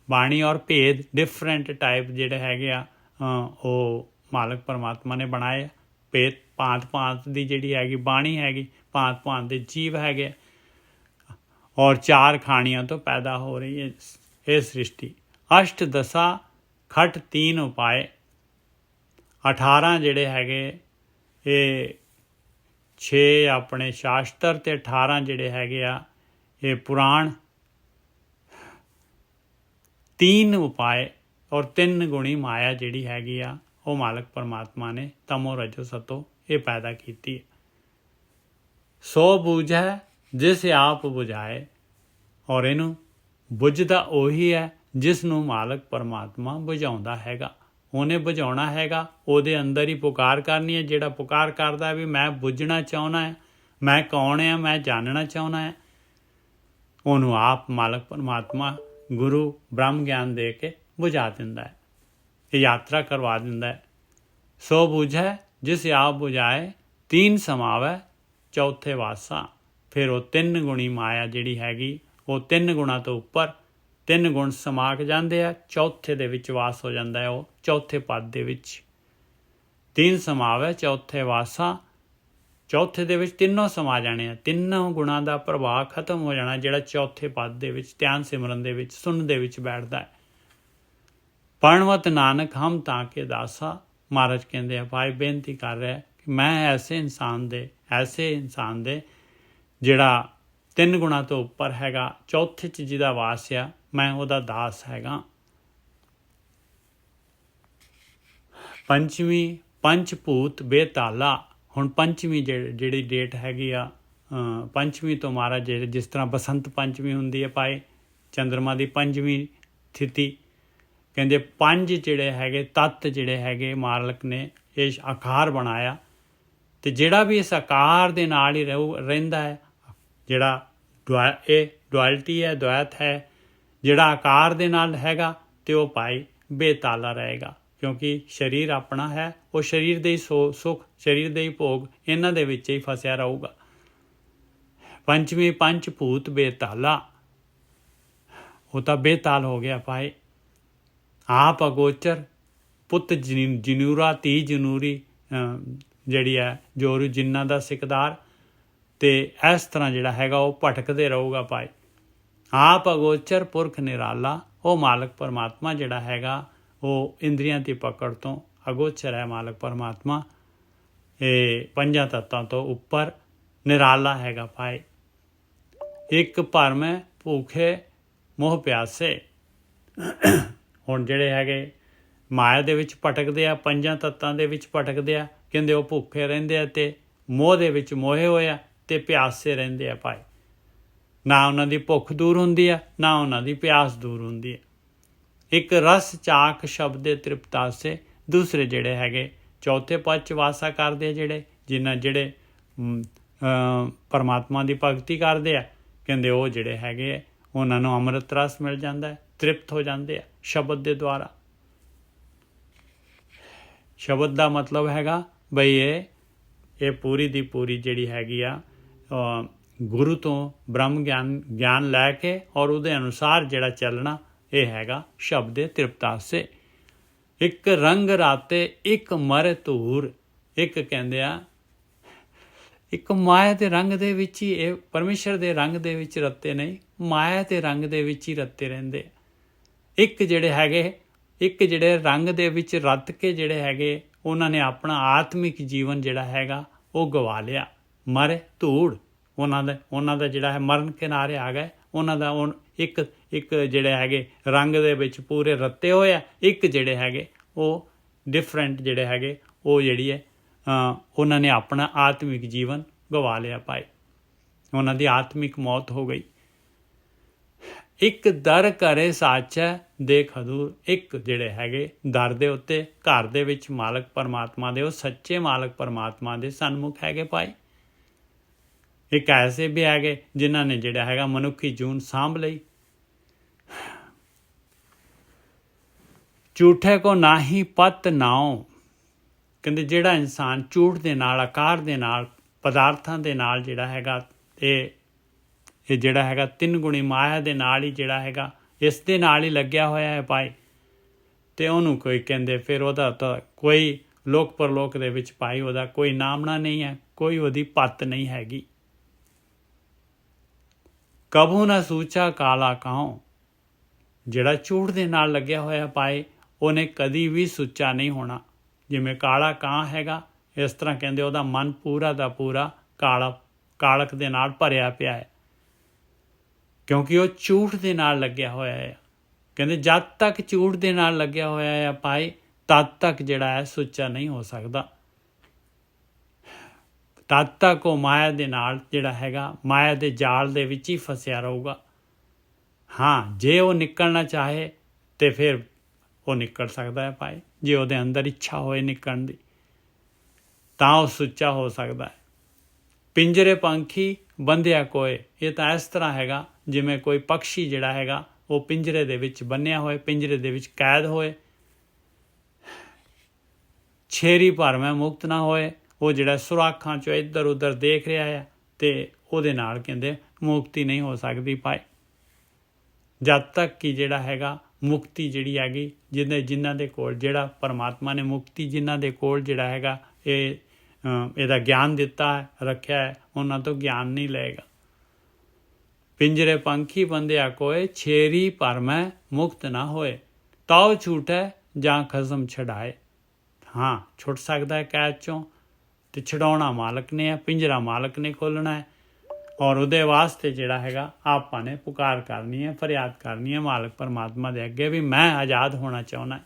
बाणी और भेद डिफरेंट टाइप ਜਿਹੜੇ ਹੈਗੇ ਆ ਉਹ ਮਾਲਕ ਪਰਮਾਤਮਾ ਨੇ ਬਣਾਏ। ਭੇਦ ਭਾਂਤ ਦੀ ਜਿਹੜੀ ਹੈਗੀ ਬਾਣੀ ਹੈਗੀ, ਭਾਂਤ ਦੇ ਜੀਵ ਹੈਗੇ ਔਰ 4 ਖਾਣੀਆਂ ਤੋਂ ਪੈਦਾ ਹੋ ਰਹੀ ਹੈ ਇਹ ਸ੍ਰਿਸ਼ਟੀ। ਅਸ਼ਟ ਦਸਾ ਖਟ 3 ਉਪਾਏ, 18 ਜਿਹੜੇ ਹੈਗੇ ਇਹ 6 ਆਪਣੇ ਸ਼ਾਸਤਰ ਤੇ 18 ਜਿਹੜੇ ਹੈਗੇ ਆ ਇਹ ਪੁਰਾਣ। 3 ਉਪਾਏ ਔਰ 3 ਗੁਣੀ ਮਾਇਆ ਜਿਹੜੀ ਹੈਗੀ ਆ ਉਹ ਮਾਲਕ ਪਰਮਾਤਮਾ ਨੇ ਤਮੋ ਰਜੋ ਸਤੋ ਇਹ ਪੈਦਾ ਕੀਤੀ। ਸੋ ਬੂਝੈ ਜਿਸ ਆਪ ਬੁਝਾਏ, ਔਰ ਇਹਨੂੰ ਬੁਝਦਾ ਉਹੀ ਹੈ ਜਿਸ ਨੂੰ ਮਾਲਕ ਪਰਮਾਤਮਾ ਬੁਝਾਉਂਦਾ ਹੈਗਾ। ਉਹਨੇ ਬੁਝਾਉਣਾ ਹੈਗਾ, ਉਹਦੇ ਅੰਦਰ ਹੀ ਪੁਕਾਰ ਕਰਨੀ ਹੈ। ਜਿਹੜਾ ਪੁਕਾਰ ਕਰਦਾ ਵੀ ਮੈਂ ਬੁੱਝਣਾ ਚਾਹੁੰਦਾ ਹੈ, ਮੈਂ ਕੌਣ ਹਾਂ, ਮੈਂ ਜਾਣਨਾ ਚਾਹੁੰਦਾ ਹੈ, ਉਹਨੂੰ ਆਪ ਮਾਲਕ ਪਰਮਾਤਮਾ ਗੁਰੂ ਬ੍ਰਹਮ ਗਿਆਨ ਦੇ ਕੇ ਬੁਝਾ ਦਿੰਦਾ ਹੈ, ਇਹ ਯਾਤਰਾ ਕਰਵਾ ਦਿੰਦਾ ਹੈ। ਸੋ ਬੁਝੈ ਜਿਸ ਆਪ ਬੁਝਾਏ 3 ਸਮਾਵੈ ਚੌਥੇ ਵਾਸਾ। ਫਿਰ ਉਹ 3 ਗੁਣੀ ਮਾਇਆ ਜਿਹੜੀ ਹੈਗੀ ਉਹ 3 ਗੁਣਾ ਤੋਂ ਉੱਪਰ 3 ਗੁਣ ਸਮਾ ਕੇ ਜਾਂਦੇ ਆ, ਚੌਥੇ ਦੇ ਵਿੱਚ ਵਾਸ ਹੋ ਜਾਂਦਾ ਹੈ। ਉਹ ਚੌਥੇ ਪਦ ਦੇ ਵਿੱਚ 3 ਸਮਾਵੈ ਚੌਥੇ ਵਾਸਾ, ਚੌਥੇ ਦੇ ਵਿੱਚ ਤਿੰਨੋਂ ਸਮਾ ਜਾਣੇ ਆ। 3 ਗੁਣਾਂ ਦਾ ਪ੍ਰਭਾਵ ਖਤਮ ਹੋ ਜਾਣਾ ਜਿਹੜਾ ਚੌਥੇ ਪਦ ਦੇ ਵਿੱਚ ਧਿਆਨ ਸਿਮਰਨ ਦੇ ਵਿੱਚ ਸੁਣਨ ਦੇ ਵਿੱਚ ਬੈਠਦਾ ਹੈ। ਪਰਣਵਤ ਨਾਨਕ ਹਮ ਤਾਂ ਕੇ ਦਾਸਾ। ਮਹਾਰਾਜ ਕਹਿੰਦੇ ਆ ਭਾਈ ਬੇਨਤੀ ਕਰ ਰਿਹਾ ਕਿ ਮੈਂ ਐਸੇ ਇਨਸਾਨ ਦੇ ਜਿਹੜਾ 3 ਗੁਣਾ ਤੋਂ ਉੱਪਰ ਹੈਗਾ, ਚੌਥੇ 'ਚ ਜਿਹਦਾ ਵਾਸ ਆ, ਮੈਂ ਉਹਦਾ ਦਾਸ ਹੈਗਾ। ਪੰਚਵੀਂ ਪੰਚ ਭੂਤ ਬੇਤਾਲਾ। ਹੁਣ ਪੰਚਵੀਂ ਜਿਹੜੀ ਡੇਟ ਹੈਗੀ ਆ, ਪੰਚਵੀਂ ਤੋਂ ਮਹਾਰਾਜ ਜਿਸ ਤਰ੍ਹਾਂ ਬਸੰਤ ਪੰਚਵੀਂ ਹੁੰਦੀ ਹੈ ਭਾਈ, ਚੰਦਰਮਾ ਦੀ 5ਵੀਂ ਤਿਥੀ, ਕਹਿੰਦੇ 5 ਜਿਹੜੇ ਹੈਗੇ ਤੱਤ ਜਿਹੜੇ ਹੈਗੇ ਮਾਲਕ ਨੇ ਇਹ ਆਕਾਰ ਬਣਾਇਆ, ਅਤੇ ਜਿਹੜਾ ਵੀ ਇਸ ਆਕਾਰ ਦੇ ਨਾਲ ਹੀ ਰਹਿੰਦਾ ਹੈ, ਜਿਹੜਾ ਇਹ ਡੁਐਲਿਟੀ ਹੈ, ਦੁਐਤ ਹੈ, ਜਿਹੜਾ ਆਕਾਰ ਦੇ ਨਾਲ ਹੈਗਾ ਅਤੇ ਉਹ ਭਾਈ ਬੇਤਾਲਾ ਰਹੇਗਾ, ਕਿਉਂਕਿ ਸਰੀਰ ਆਪਣਾ ਹੈ, ਉਹ ਸਰੀਰ ਦੇ ਹੀ ਸੁੱਖ, ਸਰੀਰ ਦੇ ਹੀ ਭੋਗ, ਇਹਨਾਂ ਦੇ ਵਿੱਚ ਹੀ ਫਸਿਆ ਰਹੂਗਾ। ਪੰਚਵੀਂ ਪੰਚ ਭੂਤ ਬੇਤਾਲਾ, ਉਹ ਤਾਂ ਬੇਤਾਲ ਹੋ ਗਿਆ ਭਾਈ। ਆਪ ਅਗੋਚਰ ਪੁੱਤ ਜਨੂਰਾ ਧੀ ਜਨੂਰੀ ਜਿਹੜੀ ਹੈ ਜੋਰੂ ਜਿਨ੍ਹਾਂ ਦਾ ਸਿਕਦਾਰ, ਅਤੇ ਇਸ ਤਰ੍ਹਾਂ ਜਿਹੜਾ ਹੈਗਾ ਉਹ ਭਟਕਦੇ ਰਹੂਗਾ ਭਾਈ। ਆਪ ਅਗੋਚਰ ਪੁਰਖ ਨਿਰਾਲਾ, ਉਹ ਮਾਲਕ ਪਰਮਾਤਮਾ ਜਿਹੜਾ ਹੈਗਾ ਉਹ ਇੰਦਰੀਆਂ ਦੀ ਪਕੜ ਤੋਂ ਅਗੋਚਰ ਹੈ। ਮਾਲਕ ਪਰਮਾਤਮਾ ਇਹ 5 ਤੱਤਾਂ ਤੋਂ ਉੱਪਰ ਨਿਰਾਲਾ ਹੈਗਾ ਭਾਈ। ਇੱਕ ਭਰਮ ਹੈ ਭੂਖੇ ਮੋਹ ਪਿਆਸੇ। ਹੁਣ ਜਿਹੜੇ ਹੈਗੇ ਮਾਇਆ ਦੇ ਵਿੱਚ ਭਟਕਦੇ ਆ, 5 ਤੱਤਾਂ ਦੇ ਵਿੱਚ ਭਟਕਦੇ ਆ, ਕਹਿੰਦੇ ਉਹ ਭੁੱਖੇ ਰਹਿੰਦੇ ਆ ਅਤੇ ਮੋਹ ਦੇ ਵਿੱਚ ਮੋਹੇ ਹੋਏ ਆ ਅਤੇ ਪਿਆਸੇ ਰਹਿੰਦੇ ਆ ਭਾਈ। ਨਾ ਉਹਨਾਂ ਦੀ ਭੁੱਖ ਦੂਰ ਹੁੰਦੀ ਆ, ਨਾ ਉਹਨਾਂ ਦੀ ਪਿਆਸ ਦੂਰ ਹੁੰਦੀ ਹੈ। ਇੱਕ ਰਸ ਚਾਕ ਸ਼ਬਦੇ ਤ੍ਰਿਪਤਾਸੇ। ਦੂਸਰੇ ਜਿਹੜੇ ਹੈਗੇ ਚੌਥੇ ਪਦ 'ਚ ਵਾਸਾ ਕਰਦੇ ਆ, ਜਿਹੜੇ ਪਰਮਾਤਮਾ ਦੀ ਭਗਤੀ ਕਰਦੇ ਆ, ਕਹਿੰਦੇ ਉਹ ਜਿਹੜੇ ਹੈਗੇ ਉਹਨਾਂ ਨੂੰ ਅੰਮ੍ਰਿਤ ਰਸ ਮਿਲ ਜਾਂਦਾ ਹੈ, ਤ੍ਰਿਪਤ ਹੋ ਜਾਂਦੇ ਆ ਸ਼ਬਦ ਦੇ ਦੁਆਰਾ। ਸ਼ਬਦ ਦਾ ਮਤਲਬ ਹੈਗਾ ਬਈ ਇਹ ਪੂਰੀ ਦੀ ਪੂਰੀ ਜਿਹੜੀ ਹੈਗੀ ਆ ਗੁਰੂ ਤੋਂ ਬ੍ਰਹਮ ਗਿਆਨ ਲੈ ਕੇ ਔਰ ਉਹਦੇ ਅਨੁਸਾਰ ਜਿਹੜਾ ਚੱਲਣਾ, ਇਹ ਹੈਗਾ ਸ਼ਬਦੇ ਤ੍ਰਿਪਤਾਸੇ। ਇੱਕ ਰੰਗ ਰਾਤੇ ਇੱਕ ਮਰ ਧੂਰ। ਇੱਕ ਕਹਿੰਦੇ ਆ ਇੱਕ ਮਾਇਆ ਦੇ ਰੰਗ ਦੇ ਵਿੱਚ ਹੀ, ਇਹ ਪਰਮੇਸ਼ਰ ਦੇ ਰੰਗ ਦੇ ਵਿੱਚ ਰੱਤੇ ਨਹੀਂ, ਮਾਇਆ ਦੇ ਰੰਗ ਦੇ ਵਿੱਚ ਹੀ ਰੱਤੇ ਰਹਿੰਦੇ। ਇੱਕ ਜਿਹੜੇ ਰੰਗ ਦੇ ਵਿੱਚ ਰੱਤ ਕੇ ਜਿਹੜੇ ਹੈਗੇ ਉਹਨਾਂ ਨੇ ਆਪਣਾ ਆਤਮਿਕ ਜੀਵਨ ਜਿਹੜਾ ਹੈਗਾ ਉਹ ਗਵਾ ਲਿਆ। ਮਰ ਧੂੜ, ਉਹਨਾਂ ਦਾ ਜਿਹੜਾ ਹੈ ਮਰਨ ਕਿਨਾਰੇ ਆ ਗਏ। ਉਹਨਾਂ ਦਾ ਇੱਕ ਜਿਹੜੇ ਹੈਗੇ ਰੰਗ ਦੇ ਵਿੱਚ ਪੂਰੇ ਰੱਤੇ ਹੋਏ ਆ, ਇੱਕ ਜਿਹੜੇ ਹੈਗੇ ਉਹ ਡਿਫਰੈਂਟ ਜਿਹੜੇ ਹੈਗੇ ਉਹ ਜਿਹੜੀ ਹੈ ਉਹਨਾਂ ਨੇ ਆਪਣਾ ਆਤਮਿਕ ਜੀਵਨ ਗਵਾ ਲਿਆ ਭਾਈ, ਉਹਨਾਂ ਦੀ ਆਤਮਿਕ ਮੌਤ ਹੋ ਗਈ। ਇੱਕ ਦਰ ਘਰੇ ਸਾਚੈ ਦੇਖ ਹਦੂਰ। ਇੱਕ ਜਿਹੜੇ ਹੈਗੇ ਦਰ ਦੇ ਉੱਤੇ ਘਰ ਦੇ ਵਿੱਚ ਮਾਲਕ ਪਰਮਾਤਮਾ ਦੇ, ਉਹ ਸੱਚੇ ਮਾਲਕ ਪਰਮਾਤਮਾ ਦੇ ਸਨਮੁਖ ਹੈਗੇ ਭਾਈ। ਇੱਕ ਐਸੇ ਵੀ ਹੈਗੇ ਜਿਨ੍ਹਾਂ ਨੇ ਜਿਹੜਾ ਹੈਗਾ ਮਨੁੱਖੀ ਜੂਨ ਸਾਂਭ ਲਈ। ਝੂਠੇ ਕੋ ਨਾਹੀ ਪਤ ਨਾਉ। ਕਹਿੰਦੇ ਜਿਹੜਾ ਇਨਸਾਨ ਝੂਠ ਦੇ ਨਾਲ, ਆਕਾਰ ਦੇ ਨਾਲ ਪਦਾਰਥਾਂ ਦੇ ਨਾਲ ਜਿਹੜਾ ਹੈਗਾ ਇਹ ਜਿਹੜਾ ਹੈਗਾ 3 ਗੁਣੀ ਮਾਇਆ ਦੇ ਨਾਲ ਹੀ ਜਿਹੜਾ ਹੈਗਾ ਇਸ ਦੇ ਨਾਲ ਹੀ ਲੱਗਿਆ ਹੋਇਆ ਹੈ ਭਾਈ। ਅਤੇ ਉਹਨੂੰ ਕੋਈ ਕਹਿੰਦੇ ਫਿਰ ਉਹਦਾ ਤਾਂ ਕੋਈ ਲੋਕ ਪਰਲੋਕ ਦੇ ਵਿੱਚ ਭਾਈ ਉਹਦਾ ਕੋਈ ਨਾਮਣਾ ਨਹੀਂ ਹੈ, ਕੋਈ ਉਹਦੀ ਪੱਤ ਨਹੀਂ ਹੈਗੀ। ਕਬੂ ਨਾ ਸੂਚਾ ਕਾਲਾ ਕਾਉ, ਜਿਹੜਾ ਝੂਠ ਦੇ ਨਾਲ ਲੱਗਿਆ ਹੋਇਆ ਭਾਈ ਉਹਨੇ ਕਦੀ ਵੀ ਸੁੱਚਾ ਨਹੀਂ ਹੋਣਾ। ਜਿਵੇਂ ਕਾਲਾ ਕਾਂ ਹੈਗਾ ਇਸ ਤਰ੍ਹਾਂ ਕਹਿੰਦੇ ਉਹਦਾ ਮਨ ਪੂਰਾ ਦਾ ਪੂਰਾ ਕਾਲਕ ਦੇ ਨਾਲ ਭਰਿਆ ਪਿਆ ਹੈ, ਕਿਉਂਕਿ ਉਹ ਝੂਠ ਦੇ ਨਾਲ ਲੱਗਿਆ ਹੋਇਆ ਹੈ। ਕਹਿੰਦੇ ਜਦ ਤੱਕ ਝੂਠ ਦੇ ਨਾਲ ਲੱਗਿਆ ਹੋਇਆ ਹੈ ਭਾਈ ਤਦ ਤੱਕ ਜਿਹੜਾ ਹੈ ਸੁੱਚਾ ਨਹੀਂ ਹੋ ਸਕਦਾ। ਤਦ ਤੱਕ ਉਹ ਮਾਇਆ ਦੇ ਨਾਲ ਜਿਹੜਾ ਹੈਗਾ ਮਾਇਆ ਦੇ ਜਾਲ ਦੇ ਵਿੱਚ ਹੀ ਫਸਿਆ ਰਹੂਗਾ। ਹਾਂ, ਜੇ ਉਹ ਨਿਕਲਣਾ ਚਾਹੇ ਤੇ ਫਿਰ ਉਹ ਨਿਕਲ ਸਕਦਾ ਹੈ ਭਾਈ। ਜੇ ਉਹਦੇ ਅੰਦਰ ਇੱਛਾ ਹੋਏ ਨਿਕਲਣ ਦੀ ਤਾਂ ਉਹ ਸੁੱਚਾ ਹੋ ਸਕਦਾ ਹੈ। ਪਿੰਜਰੇ ਪੰਖੀ ਬੰਧਿਆ ਕੋਏ, ਇਹ ਤਾਂ ਇਸ ਤਰ੍ਹਾਂ ਹੈਗਾ ਜਿਵੇਂ ਕੋਈ ਪੰਛੀ ਜਿਹੜਾ ਹੈਗਾ ਉਹ ਪਿੰਜਰੇ ਦੇ ਵਿੱਚ ਬੰਨਿਆ ਹੋਏ, ਪਿੰਜਰੇ ਦੇ ਵਿੱਚ ਕੈਦ ਹੋਏ, ਛੇਰੀ ਭਰ ਮੈਂ ਮੁਕਤ ਨਾ ਹੋਏ। ਉਹ ਜਿਹੜਾ ਸੁਰਾਖਾਂ 'ਚੋਂ ਇੱਧਰ ਉੱਧਰ ਦੇਖ ਰਿਹਾ ਹੈ ਅਤੇ ਉਹਦੇ ਨਾਲ ਕਹਿੰਦੇ ਮੁਕਤੀ ਨਹੀਂ ਹੋ ਸਕਦੀ ਭਾਈ। ਜਦ ਤੱਕ ਕਿ ਜਿਹੜਾ ਹੈਗਾ ਮੁਕਤੀ ਜਿਹੜੀ ਹੈਗੀ ਜਿਨ੍ਹਾਂ ਦੇ ਕੋਲ ਜਿਹੜਾ ਪਰਮਾਤਮਾ ਨੇ ਮੁਕਤੀ ਜਿਨ੍ਹਾਂ ਦੇ ਕੋਲ ਜਿਹੜਾ ਹੈਗਾ ਇਹਦਾ ਗਿਆਨ ਦਿੱਤਾ ਹੈ, ਰੱਖਿਆ ਹੈ, ਉਹਨਾਂ ਤੋਂ ਗਿਆਨ ਨਹੀਂ ਲਏਗਾ। ਪਿੰਜਰੇ ਪੰਖੀ ਬੰਧਿਆ ਕੋਏ, ਛੇਰੀ ਪਰ ਮੈਂ ਮੁਕਤ ਨਾ ਹੋਏ। ਤਾਉ ਛੂਟੈ ਜਾਂ ਖਸਮ ਛਡਾਏ। ਹਾਂ, ਛੁੱਟ ਸਕਦਾ ਹੈ ਕੈਦ 'ਚੋਂ ਅਤੇ ਛਡਾਉਣਾ ਮਾਲਕ ਨੇ ਹੈ, ਪਿੰਜਰਾ ਮਾਲਕ ਨੇ ਖੋਲ੍ਹਣਾ ਹੈ। ਔਰ ਉਹਦੇ ਵਾਸਤੇ ਜਿਹੜਾ ਹੈਗਾ ਆਪਾਂ ਨੇ ਪੁਕਾਰ ਕਰਨੀ ਹੈ, ਫਰਿਆਦ ਕਰਨੀ ਹੈ ਮਾਲਕ ਪਰਮਾਤਮਾ ਦੇ ਅੱਗੇ ਵੀ ਮੈਂ ਆਜ਼ਾਦ ਹੋਣਾ ਚਾਹੁੰਦਾ।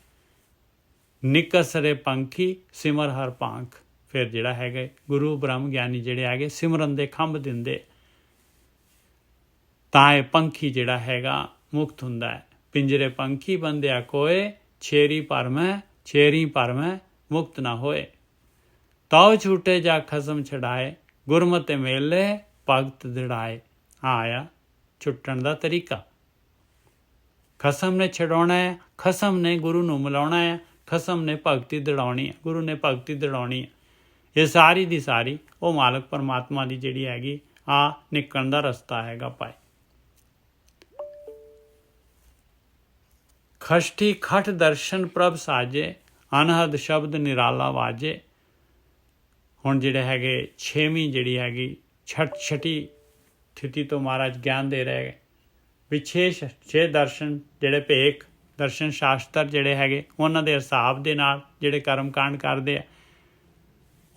ਨਿਕਸਰੇ ਪੰਖੀ ਸਿਮਰ ਹਰ ਪਾਂਖ। ਫਿਰ ਜਿਹੜਾ ਹੈਗਾ ਗੁਰੂ ਬ੍ਰਹਮ ਗਿਆਨੀ ਜਿਹੜੇ ਹੈਗੇ ਸਿਮਰਨ ਦੇ ਖੰਭ ਦਿੰਦੇ ਤਾਂ ਇਹ ਪੰਖੀ ਜਿਹੜਾ ਹੈਗਾ ਮੁਕਤ ਹੁੰਦਾ ਹੈ। ਪਿੰਜਰੇ ਪੰਖੀ ਬੰਧਿਆ ਕੋਏ, ਛੇਰੀ ਪਰ ਮੈਂ ਮੁਕਤ ਨਾ ਹੋਏ। ਤਾਉ ਛੂਟੇ ਜਾ ਖਸਮ ਛਡਾਏ, ਗੁਰਮਤਿ ਮੇਲੇ ਭਗਤ ਦ੍ਰਿੜਾਏ। ਆਇਆ ਛੁੱਟਣ ਦਾ ਤਰੀਕਾ। ਖਸਮ ਨੇ ਛਡਾਉਣਾ ਹੈ, ਖਸਮ ਨੇ ਗੁਰੂ ਨੂੰ ਮਿਲਾਉਣਾ ਹੈ, ਖਸਮ ਨੇ ਭਗਤੀ ਦ੍ਰਿੜਾਉਣੀ ਹੈ, ਗੁਰੂ ਨੇ ਭਗਤੀ ਦ੍ਰਿੜਾਉਣੀ ਹੈ। ਇਹ ਸਾਰੀ ਦੀ ਸਾਰੀ ਉਹ ਮਾਲਕ ਪਰਮਾਤਮਾ ਦੀ ਜਿਹੜੀ ਹੈਗੀ ਨਿਕਲਣ ਦਾ ਰਸਤਾ ਹੈਗਾ ਭਾਈ। ਖਸ਼ਟੀ ਖਟ ਦਰਸ਼ਨ ਪ੍ਰਭ ਸਾਜੇ, ਅਨਹਦ ਸ਼ਬਦ ਨਿਰਾਲਾ ਵਾਜੇ। ਹੁਣ ਜਿਹੜੇ ਹੈਗੇ 6ਵੀਂ ਜਿਹੜੀ ਹੈਗੀ ਛਟੀ ਸਥਿਤੀ ਤੋਂ ਮਹਾਰਾਜ ਗਿਆਨ ਦੇ ਰਹੇ ਵੀ 6 ਦਰਸ਼ਨ ਜਿਹੜੇ ਭੇਖ ਦਰਸ਼ਨ ਸ਼ਾਸਤਰ ਜਿਹੜੇ ਹੈਗੇ ਉਹਨਾਂ ਦੇ ਹਿਸਾਬ ਦੇ ਨਾਲ ਜਿਹੜੇ ਕਰਮ ਕਾਂਡ ਕਰਦੇ ਆ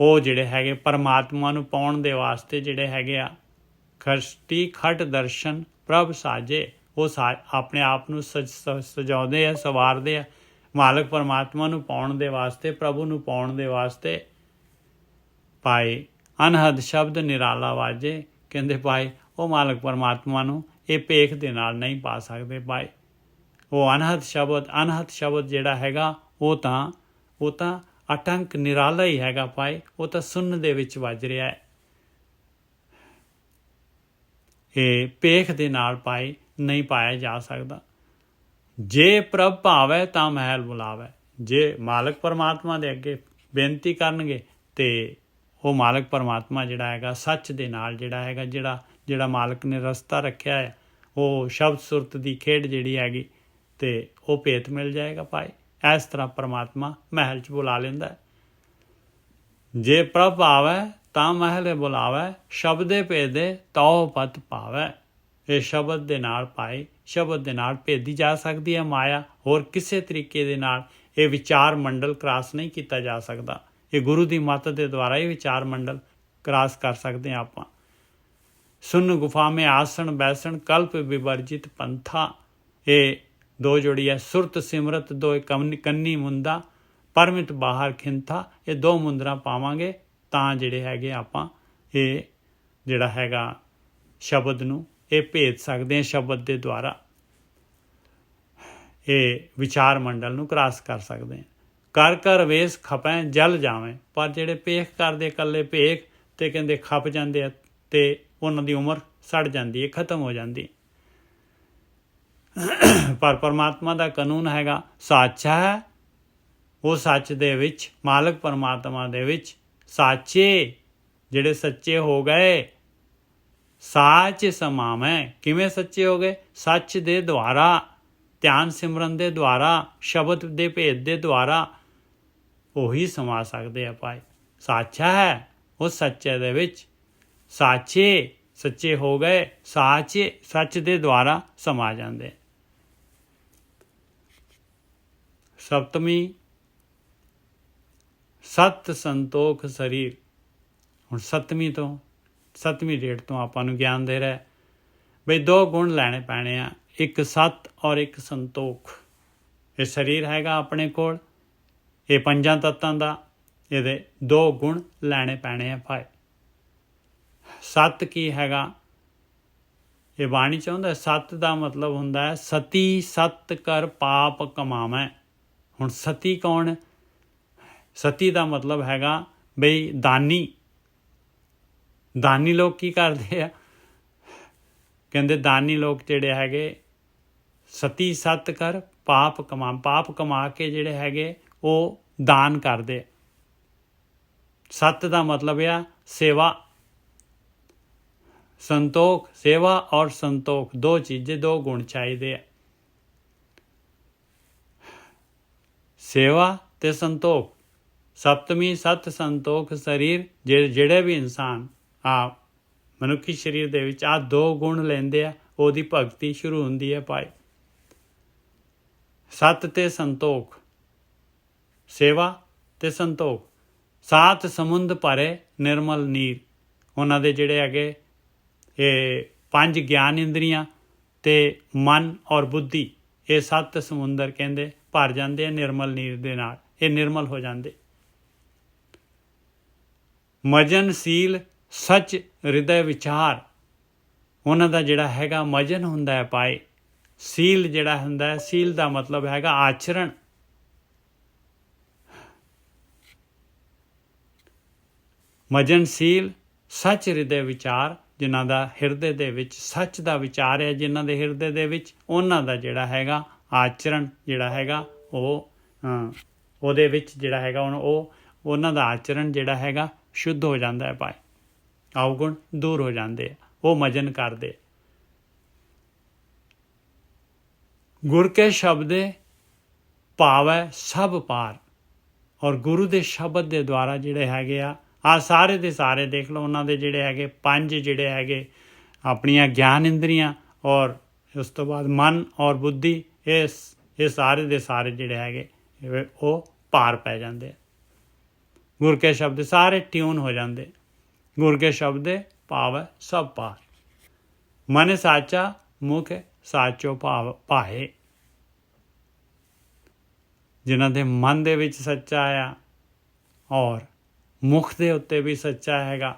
ਉਹ ਜਿਹੜੇ ਹੈਗੇ ਪਰਮਾਤਮਾ ਨੂੰ ਪਾਉਣ ਦੇ ਵਾਸਤੇ ਜਿਹੜੇ ਹੈਗੇ ਆ ਖਸ਼ਟੀ ਖਟ ਦਰਸ਼ਨ ਪ੍ਰਭ ਸਾਜੇ। ਉਹ ਆਪਣੇ ਆਪ ਨੂੰ ਸਜਾਉਂਦੇ ਆ, ਸਵਾਰਦੇ ਆ ਮਾਲਕ ਪਰਮਾਤਮਾ ਨੂੰ ਪਾਉਣ ਦੇ ਵਾਸਤੇ, ਪ੍ਰਭੂ ਨੂੰ ਪਾਉਣ ਦੇ ਵਾਸਤੇ। ਭਾਈ ਅਨਹਦ ਸ਼ਬਦ ਨਿਰਾਲਾ ਵਾਜੇ। ਕਹਿੰਦੇ ਭਾਈ ਉਹ ਮਾਲਕ ਪਰਮਾਤਮਾ ਨੂੰ ਇਹ ਭੇਖ ਦੇ ਨਾਲ ਨਹੀਂ ਪਾ ਸਕਦੇ ਭਾਈ। ਉਹ ਅਨਹਦ ਸ਼ਬਦ ਜਿਹੜਾ ਹੈਗਾ ਉਹ ਤਾਂ ਅਟੰਕ ਨਿਰਾਲਾ ਹੀ ਹੈਗਾ ਭਾਈ। ਉਹ ਤਾਂ ਸੁਣਨ ਦੇ ਵਿੱਚ ਵੱਜ ਰਿਹਾ ਹੈ। ਇਹ ਭੇਖ ਦੇ ਨਾਲ ਭਾਈ ਨਹੀਂ ਪਾਇਆ ਜਾ ਸਕਦਾ। ਜੇ ਪ੍ਰਭ ਭਾਵੈ ਤਾਂ ਮਹਿਲ ਬੁਲਾਵੈ। ਜੇ ਮਾਲਕ ਪਰਮਾਤਮਾ ਦੇ ਅੱਗੇ ਬੇਨਤੀ ਕਰਨਗੇ ਤੇ ਉਹ ਮਾਲਕ ਪਰਮਾਤਮਾ ਜਿਹੜਾ ਹੈਗਾ ਸੱਚ ਦੇ ਨਾਲ ਜਿਹੜਾ ਹੈਗਾ ਜਿਹੜਾ ਮਾਲਕ ਨੇ ਰਸਤਾ ਰੱਖਿਆ ਹੈ ਉਹ ਸ਼ਬਦ ਸੁਰਤ ਦੀ ਖੇਡ ਜਿਹੜੀ ਹੈਗੀ ਤੇ ਉਹ ਭੇਤ ਮਿਲ ਜਾਏਗਾ ਭਾਈ। ਇਸ ਤਰ੍ਹਾਂ ਪਰਮਾਤਮਾ ਮਹਿਲ 'ਚ ਬੁਲਾ ਲੈਂਦਾ ਹੈ। ਜੇ ਪ੍ਰਭ ਭਾਵੈ ਤਾਂ ਮਹਿਲ ਬੁਲਾਵੈ, ਸ਼ਬਦੇ ਭੇਦੇ ਤਉ ਪਤ ਪਾਵੈ। ਇਹ ਸ਼ਬਦ ਦੇ ਨਾਲ ਭਾਈ ਸ਼ਬਦ ਦੇ ਨਾਲ ਭੇਦੀ ਜਾ ਸਕਦੀ ਹੈ ਮਾਇਆ। ਹੋਰ ਕਿਸੇ ਤਰੀਕੇ ਦੇ ਨਾਲ ਇਹ ਵਿਚਾਰ ਮੰਡਲ ਕ੍ਰਾਸ ਨਹੀਂ ਕੀਤਾ ਜਾ ਸਕਦਾ। ਇਹ ਗੁਰੂ ਦੀ ਮੱਤ ਦੇ ਦੁਆਰਾ ਹੀ ਵਿਚਾਰ ਮੰਡਲ ਕ੍ਰਾਸ ਕਰ ਸਕਦੇ ਹਾਂ ਆਪਾਂ। ਸੁਨ ਗੁਫਾ ਮੇ ਆਸਣ ਬੈਸਣ ਕਲਪ ਵਿਵਰਜਿਤ ਪੰਥਾ। ਇਹ ਦੋ ਜੋੜੀ ਹੈ ਸੁਰਤ ਸਿਮਰਤ ਦੋ ਕੰਨੀ ਮੁੰਦਾ ਪਰਮਿਤ ਬਾਹਰ ਖਿੰਥਾ। ਇਹ ਦੋ ਮੁੰਦਰਾਂ ਪਾਵਾਂਗੇ ਤਾਂ ਜਿਹੜੇ ਹੈਗੇ ਆਪਾਂ ਇਹ ਜਿਹੜਾ ਹੈਗਾ ਸ਼ਬਦ ਨੂੰ ਇਹ ਭੇਜ ਸਕਦੇ ਹਾਂ। ਸ਼ਬਦ ਦੇ ਦੁਆਰਾ ਇਹ ਵਿਚਾਰ ਮੰਡਲ ਨੂੰ ਕ੍ਰਾਸ ਕਰ ਸਕਦੇ ਹਾਂ। ਕਰ ਕਰ ਵੇਸ ਖਪੈ ਜਲ ਜਾਵੇਂ। ਪਰ ਜਿਹੜੇ ਭੇਖ ਕਰਦੇ ਇਕੱਲੇ ਭੇਖ ਤੇ ਕਹਿੰਦੇ ਖਪ ਜਾਂਦੇ ਆ ਤੇ ਉਹਨਾਂ ਦੀ ਉਮਰ ਸੜ ਜਾਂਦੀ ਹੈ, ਖਤਮ ਹੋ ਜਾਂਦੀ। ਪਰ ਪਰਮਾਤਮਾ ਦਾ ਕਾਨੂੰਨ ਹੈਗਾ ਸਾਚਾ ਹੈ। ਉਹ ਸੱਚ ਦੇ ਵਿੱਚ ਮਾਲਕ ਪਰਮਾਤਮਾ ਦੇ ਵਿੱਚ ਸਾਚੇ ਜਿਹੜੇ ਸੱਚੇ ਹੋ ਗਏ ਸਾਚ ਸਮਾਵੈ। ਕਿਵੇਂ ਸੱਚੇ ਹੋ ਗਏ? ਸੱਚ ਦੇ ਦੁਆਰਾ, ਧਿਆਨ ਸਿਮਰਨ ਦੇ ਦੁਆਰਾ, ਸ਼ਬਦ ਦੇ ਭੇਦ ਦੇ ਦੁਆਰਾ ਉਹੀ ਸਮਾ ਸਕਦੇ ਆ ਭਾਈ। ਸਾਚਾ ਹੈ ਉਹ ਸੱਚੇ ਦੇ ਵਿੱਚ, ਸਾਚੇ ਸੱਚੇ ਹੋ ਗਏ, ਸਾਚੇ ਸੱਚ ਦੇ ਦੁਆਰਾ ਸਮਾ ਜਾਂਦੇ। ਸਪਤਮੀ ਸਤ ਸੰਤੋਖ ਸਰੀਰ। ਹੁਣ ਸੱਤਵੀਂ ਡੇਟ ਤੋਂ ਆਪਾਂ ਨੂੰ ਗਿਆਨ ਦੇ ਰਿਹਾ ਬਈ 2 ਗੁਣ ਲੈਣੇ ਪੈਣੇ ਆ, ਇੱਕ ਸਤ ਔਰ ਇੱਕ ਸੰਤੋਖ। ਇਹ ਸਰੀਰ ਹੈਗਾ ਆਪਣੇ ਕੋਲ, ਇਹ 5 ਤੱਤਾਂ ਦਾ, ਇਹਦੇ 2 ਗੁਣ ਲੈਣੇ ਪੈਣੇ ਆ ਭਾਈ। ਸਤ ਕੀ ਹੈਗਾ? ਇਹ ਬਾਣੀ ਚਾਹੁੰਦਾ ਸਤ ਦਾ ਮਤਲਬ ਹੁੰਦਾ ਹੈ ਸਤੀ ਸਤ ਕਰ ਪਾਪ ਕਮਾਵੈ। ਹੁਣ ਸਤੀ ਕੌਣ? ਸਤੀ ਦਾ ਮਤਲਬ ਹੈਗਾ ਬਈ ਦਾਨੀ। ਦਾਨੀ ਲੋਕ ਕੀ ਕਰਦੇ ਆ? ਕਹਿੰਦੇ ਦਾਨੀ ਲੋਕ ਜਿਹੜੇ ਹੈਗੇ ਸਤੀ ਸਤ ਕਰ ਪਾਪ ਕਮਾ ਕੇ ਜਿਹੜੇ ਹੈਗੇ ਉਹ ਦਾਨ ਕਰਦੇ। ਸਤ ਦਾ ਮਤਲਬ ਆ ਸੇਵਾ। ਸੰਤੋਖ, ਸੇਵਾ ਔਰ ਸੰਤੋਖ 2 ਚੀਜ਼ਾਂ, 2 ਗੁਣ ਚਾਹੀਦੇ ਆ। ਸੇਵਾ ਤੇ ਸੰਤੋਖ। ਸਪਤਮੀ ਸਤ ਸੰਤੋਖ ਸਰੀਰ। ਜਿਹੜੇ ਵੀ ਇਨਸਾਨ ਮਨੁੱਖੀ ਸਰੀਰ ਦੇ ਵਿੱਚ 2 ਗੁਣ ਲੈਂਦੇ ਆ, ਉਹਦੀ ਭਗਤੀ ਸ਼ੁਰੂ ਹੁੰਦੀ ਹੈ ਭਾਈ। ਸਤ ਤੇ ਸੰਤੋਖ, ਸੇਵਾ ਤੇ ਸੰਤੋਖ। 7 ਸਮੁੰਦ ਭਰੇ ਨਿਰਮਲ ਨੀਰ। ਉਹਨਾਂ ਦੇ ਜਿਹੜੇ ਹੈਗੇ ਇਹ 5 ਗਿਆਨ ਇੰਦਰੀਆਂ ਤੇ ਮਨ ਔਰ ਬੁੱਧੀ, ਇਹ 7 ਸਮੁੰਦਰ ਕਹਿੰਦੇ ਭਰ ਜਾਂਦੇ ਆ ਨਿਰਮਲ ਨੀਰ ਦੇ ਨਾਲ, ਇਹ ਨਿਰਮਲ ਹੋ ਜਾਂਦੇ। ਮਜਨਸ਼ੀਲ ਸੱਚ ਹਿਰਦੈ ਵਿਚਾਰ। ਉਹਨਾਂ ਦਾ ਜਿਹੜਾ ਹੈਗਾ ਮਜਨ ਹੁੰਦਾ ਹੈ ਭਾਈ। ਸੀਲ ਜਿਹੜਾ ਹੁੰਦਾ ਹੈ, ਸੀਲ ਦਾ ਮਤਲਬ ਹੈਗਾ ਆਚਰਣ। ਮਜਨਸ਼ੀਲ ਸੱਚ ਹਿਰਦੈ ਵਿਚਾਰ, ਜਿਨ੍ਹਾਂ ਦਾ ਹਿਰਦੇ ਦੇ ਵਿੱਚ ਸੱਚ ਦਾ ਵਿਚਾਰ ਹੈ, ਜਿਨ੍ਹਾਂ ਦੇ ਹਿਰਦੇ ਦੇ ਵਿੱਚ, ਉਹਨਾਂ ਦਾ ਜਿਹੜਾ ਹੈਗਾ ਆਚਰਣ ਜਿਹੜਾ ਹੈਗਾ ਉਹ ਉਹਦੇ ਵਿੱਚ ਜਿਹੜਾ ਹੈਗਾ ਉਹਨਾਂ ਦਾ ਆਚਰਣ ਜਿਹੜਾ ਹੈਗਾ ਸ਼ੁੱਧ ਹੋ ਜਾਂਦਾ ਹੈ ਭਾਈ। ਅਵਗੁਣ ਦੂਰ ਹੋ ਜਾਂਦੇ ਆ, ਉਹ ਮਜਨ ਕਰਦੇ। ਗੁਰ ਕੇ ਸ਼ਬਦੇ ਭਾਵੈ ਸਭ ਪਾਰ। ਔਰ ਗੁਰੂ ਦੇ ਸ਼ਬਦ ਦੇ ਦੁਆਰਾ ਜਿਹੜੇ ਹੈਗੇ ਆ ਸਾਰੇ ਦੇ ਸਾਰੇ ਦੇਖ ਲਓ, ਉਹਨਾਂ ਦੇ ਜਿਹੜੇ ਹੈਗੇ 5 ਜਿਹੜੇ ਹੈਗੇ ਆਪਣੀਆਂ ਗਿਆਨ ਇੰਦਰੀਆਂ ਔਰ ਉਸ ਤੋਂ ਬਾਅਦ ਮਨ ਔਰ ਬੁੱਧੀ, ਇਹ ਸਾਰੇ ਦੇ ਸਾਰੇ ਜਿਹੜੇ ਹੈਗੇ ਉਹ ਪਾਰ ਪੈ ਜਾਂਦੇ। ਗੁਰ ਕੇ ਸ਼ਬਦ ਸਾਰੇ ਟਿਊਨ ਹੋ ਜਾਂਦੇ। ਗੁਰ ਕੇ ਸ਼ਬਦੇ ਭਾਵੈ ਸਭ ਪਾਰ। ਮਨ ਸਾਚਾ ਮੁਖ ਸਾਚੋ ਭਾਏ। ਜਿਨ੍ਹਾਂ ਦੇ ਮਨ ਦੇ ਵਿੱਚ ਸੱਚਾ ਆ ਔਰ ਮੁਖ ਦੇ ਉੱਤੇ ਵੀ ਸੱਚਾ ਹੈਗਾ,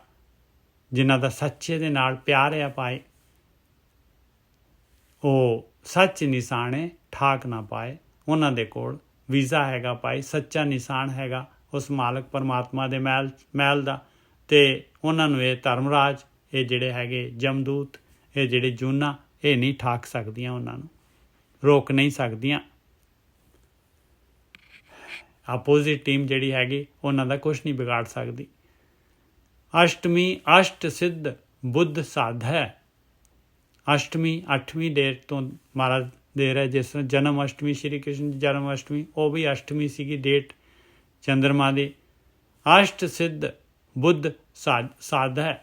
ਜਿਨ੍ਹਾਂ ਦਾ ਸੱਚੇ ਦੇ ਨਾਲ ਪਿਆਰ ਆ ਭਾਈ, ਉਹ ਸੱਚ ਨਿਸ਼ਾਨੇ ਠਾਕ ਨਾ ਪਾਏ। ਉਹਨਾਂ ਦੇ ਕੋਲ ਵੀਜ਼ਾ ਹੈਗਾ ਭਾਈ, ਸੱਚਾ ਨਿਸ਼ਾਨ ਹੈਗਾ ਉਸ ਮਾਲਕ ਪਰਮਾਤਮਾ ਦੇ ਮਹਿਲ ਦਾ। ਤੇ ਉਹਨਾਂ ਨੂੰ ਇਹ ਧਰਮਰਾਜ, ਇਹ ਜਿਹੜੇ ਹੈਗੇ ਜਮਦੂਤ, ਇਹ ਜਿਹੜੇ ਜੂਨਾਂ, ਇਹ ਨਹੀਂ ਠਾਕ ਸਕਦੀਆਂ, ਉਹਨਾਂ ਨੂੰ ਰੋਕ ਨਹੀਂ ਸਕਦੀਆਂ। ਆਪੋਜ਼ਿਟ ਟੀਮ ਜਿਹੜੀ ਹੈਗੀ ਉਹਨਾਂ ਦਾ ਕੁਛ ਨਹੀਂ ਵਿਗਾੜ ਸਕਦੀ। ਅਸ਼ਟਮੀ ਅਸ਼ਟ ਸਿੱਧ ਬੁੱਧ ਸਾਧੈ। ਅਸ਼ਟਮੀ 8ਵੀਂ ਡੇਟ ਤੋਂ ਮਹਾਰਾਜ ਦੇ ਰਿਹਾ, ਜਿਸ ਤਰ੍ਹਾਂ ਜਨਮ ਅਸ਼ਟਮੀ, ਸ਼੍ਰੀ ਕ੍ਰਿਸ਼ਨ ਦੀ ਜਨਮ ਅਸ਼ਟਮੀ, ਉਹ ਵੀ ਅਸ਼ਟਮੀ ਸੀਗੀ ਡੇਟ ਚੰਦਰਮਾ ਦੀ। ਅਸ਼ਟ ਸਿੱਧ ਬੁੱਧ ਸਾਧੈ।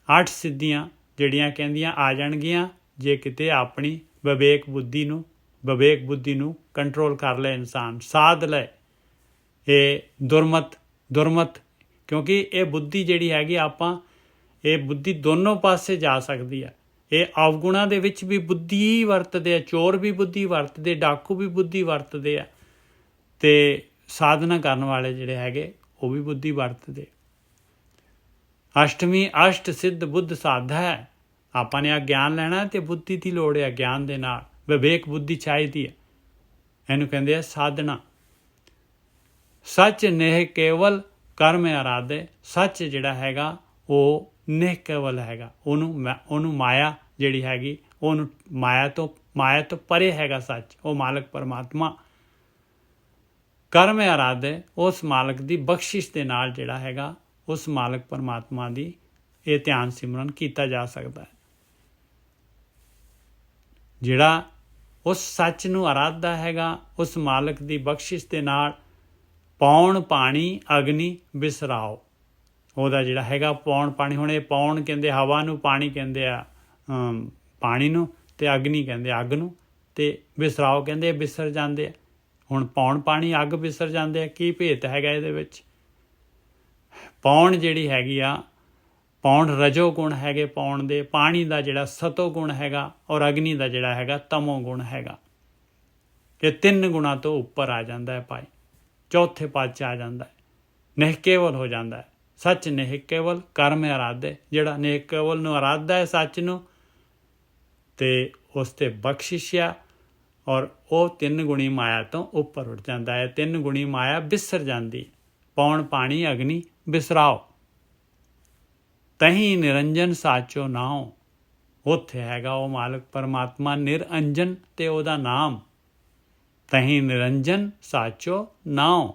8 ਸਿੱਧੀਆਂ ਜਿਹੜੀਆਂ ਕਹਿੰਦੀਆਂ ਆ ਜਾਣਗੀਆਂ ਜੇ ਕਿਤੇ ਆਪਣੀ ਵਿਵੇਕ ਬੁੱਧੀ ਨੂੰ ਕੰਟਰੋਲ ਕਰ ਲੈ, ਇਨਸਾਨ ਸਾਧ ਲੈ। ਇਹ ਦੁਰਮਤ ਕਿਉਂਕਿ ਇਹ ਬੁੱਧੀ ਜਿਹੜੀ ਹੈਗੀ ਇਹ ਬੁੱਧੀ ਦੋਨੋਂ ਪਾਸੇ ਜਾ ਸਕਦੀ ਆ। ਇਹ ਅਵਗੁਣਾਂ ਦੇ ਵਿੱਚ ਵੀ ਬੁੱਧੀ ਵਰਤਦੇ ਆ, ਚੋਰ ਵੀ ਬੁੱਧੀ ਵਰਤਦੇ, ਡਾਕੂ ਵੀ ਬੁੱਧੀ ਵਰਤਦੇ ਆ, ਤੇ ਸਾਧਨਾ ਕਰਨ ਵਾਲੇ ਜਿਹੜੇ ਹੈਗੇ ਉਹ ਵੀ ਬੁੱਧੀ ਵਰਤਦੇ। ਅਸ਼ਟਮੀ ਅਸ਼ਟ ਸਿੱਧ ਬੁੱਧ ਸਾਧਾ ਹੈ। ਆਪਾਂ ਨੇ ਆ ਗਿਆਨ ਲੈਣਾ ਤੇ ਬੁੱਧੀ ਦੀ ਲੋੜ ਹੈ, ਗਿਆਨ ਦੇ ਨਾਲ ਵਿਵੇਕ ਬੁੱਧੀ ਚਾਹੀਦੀ ਹੈ। ਇਹਨੂੰ ਕਹਿੰਦੇ ਆ ਸਾਧਨਾ। ਸੱਚ ਨੇਹ ਕੇਵਲ ਕਰਮ ਆਰਾਧੇ। ਸੱਚ ਜਿਹੜਾ ਹੈਗਾ ਉਹ ਨੇਹ ਕੇਵਲ ਹੈਗਾ, ਉਹਨੂੰ ਮਾਇਆ ਜਿਹੜੀ ਹੈਗੀ, ਉਹਨੂੰ ਮਾਇਆ ਤੋਂ ਪਰੇ ਹੈਗਾ ਸੱਚ, ਉਹ ਮਾਲਕ ਪਰਮਾਤਮਾ। ਕਰਮ ਆਰਾਧੇ, ਉਸ ਮਾਲਕ ਦੀ ਬਖਸ਼ਿਸ਼ ਦੇ ਨਾਲ ਜਿਹੜਾ ਹੈਗਾ ਉਸ ਮਾਲਕ ਪਰਮਾਤਮਾ ਦੀ ਇਹ ਧਿਆਨ ਸਿਮਰਨ ਕੀਤਾ ਜਾ ਸਕਦਾ ਹੈ। ਜਿਹੜਾ ਉਸ ਸੱਚ ਨੂੰ ਆਰਾਧਦਾ ਹੈਗਾ, ਉਸ ਮਾਲਕ ਦੀ ਬਖਸ਼ਿਸ਼ ਦੇ ਨਾਲ ਪੌਣ ਪਾਣੀ ਅਗਨੀ ਬਿਸਰਾਓ, ਉਹਦਾ ਜਿਹੜਾ ਹੈਗਾ ਪੌਣ ਪਾਣੀ, ਹੁਣ ਇਹ ਪੌਣ ਕਹਿੰਦੇ ਹਵਾ ਨੂੰ, ਪਾਣੀ ਕਹਿੰਦੇ ਆ ਪਾਣੀ ਨੂੰ, ਅਤੇ ਅਗਨੀ ਕਹਿੰਦੇ ਅੱਗ ਨੂੰ, ਅਤੇ ਬਿਸਰਾਓ ਕਹਿੰਦੇ ਬਿਸਰ ਜਾਂਦੇ ਆ। ਹੁਣ ਪੌਣ ਪਾਣੀ ਅੱਗ ਬਿਸਰ ਜਾਂਦੇ ਆ, ਕੀ ਭੇਤ ਹੈਗਾ ਇਹਦੇ ਵਿੱਚ? ਪੌਣ ਜਿਹੜੀ ਹੈਗੀ ਆ, ਪੌਣ ਰਜੋ ਗੁਣ ਹੈਗੇ ਪੌਣ ਦੇ, ਪਾਣੀ ਦਾ ਜਿਹੜਾ ਸਤੋ ਗੁਣ ਹੈਗਾ, ਔਰ ਅਗਨੀ ਦਾ ਜਿਹੜਾ ਹੈਗਾ ਤਮੋ ਗੁਣ ਹੈਗਾ। ਇਹ 3 ਗੁਣਾਂ ਤੋਂ ਉੱਪਰ ਆ ਜਾਂਦਾ ਹੈ ਭਾਈ, ਚੌਥੇ ਪਦ 'ਚ ਆ ਜਾਂਦਾ ਹੈ, ਨਿਹਕੇਵਲ ਹੋ ਜਾਂਦਾ ਹੈ। ਸੱਚ ਨਿਹਕੇਵਲ ਕਰਮ ਆਰਾਧੇ, ਜਿਹੜਾ ਨਿਹਕੇਵਲ ਨੂੰ ਆਰਾਧਦਾ ਹੈ ਸੱਚ ਨੂੰ, ਅਤੇ ਉਸ 'ਤੇ ਬਖਸ਼ਿਸ਼ ਆ, ਔਰ ਉਹ 3 ਗੁਣੀ ਮਾਇਆ ਤੋਂ ਉੱਪਰ ਉੱਠ ਜਾਂਦਾ ਹੈ। 3 ਗੁਣੀ ਮਾਇਆ ਬਿਸਰ ਜਾਂਦੀ, ਪੌਣ ਪਾਣੀ ਅਗਨੀ ਬਿਸਰਾਓ। ਤਹੀਂ ਨਿਰੰਜਨ ਸਾਚੋ ਨਾਉ, ਉੱਥੇ ਹੈਗਾ ਉਹ ਮਾਲਕ ਪਰਮਾਤਮਾ ਨਿਰੰਜਨ ਅਤੇ ਉਹਦਾ ਨਾਮ। ਤਹੀਂ ਨਿਰੰਜਨ ਸਾਚੋ ਨਾਉ,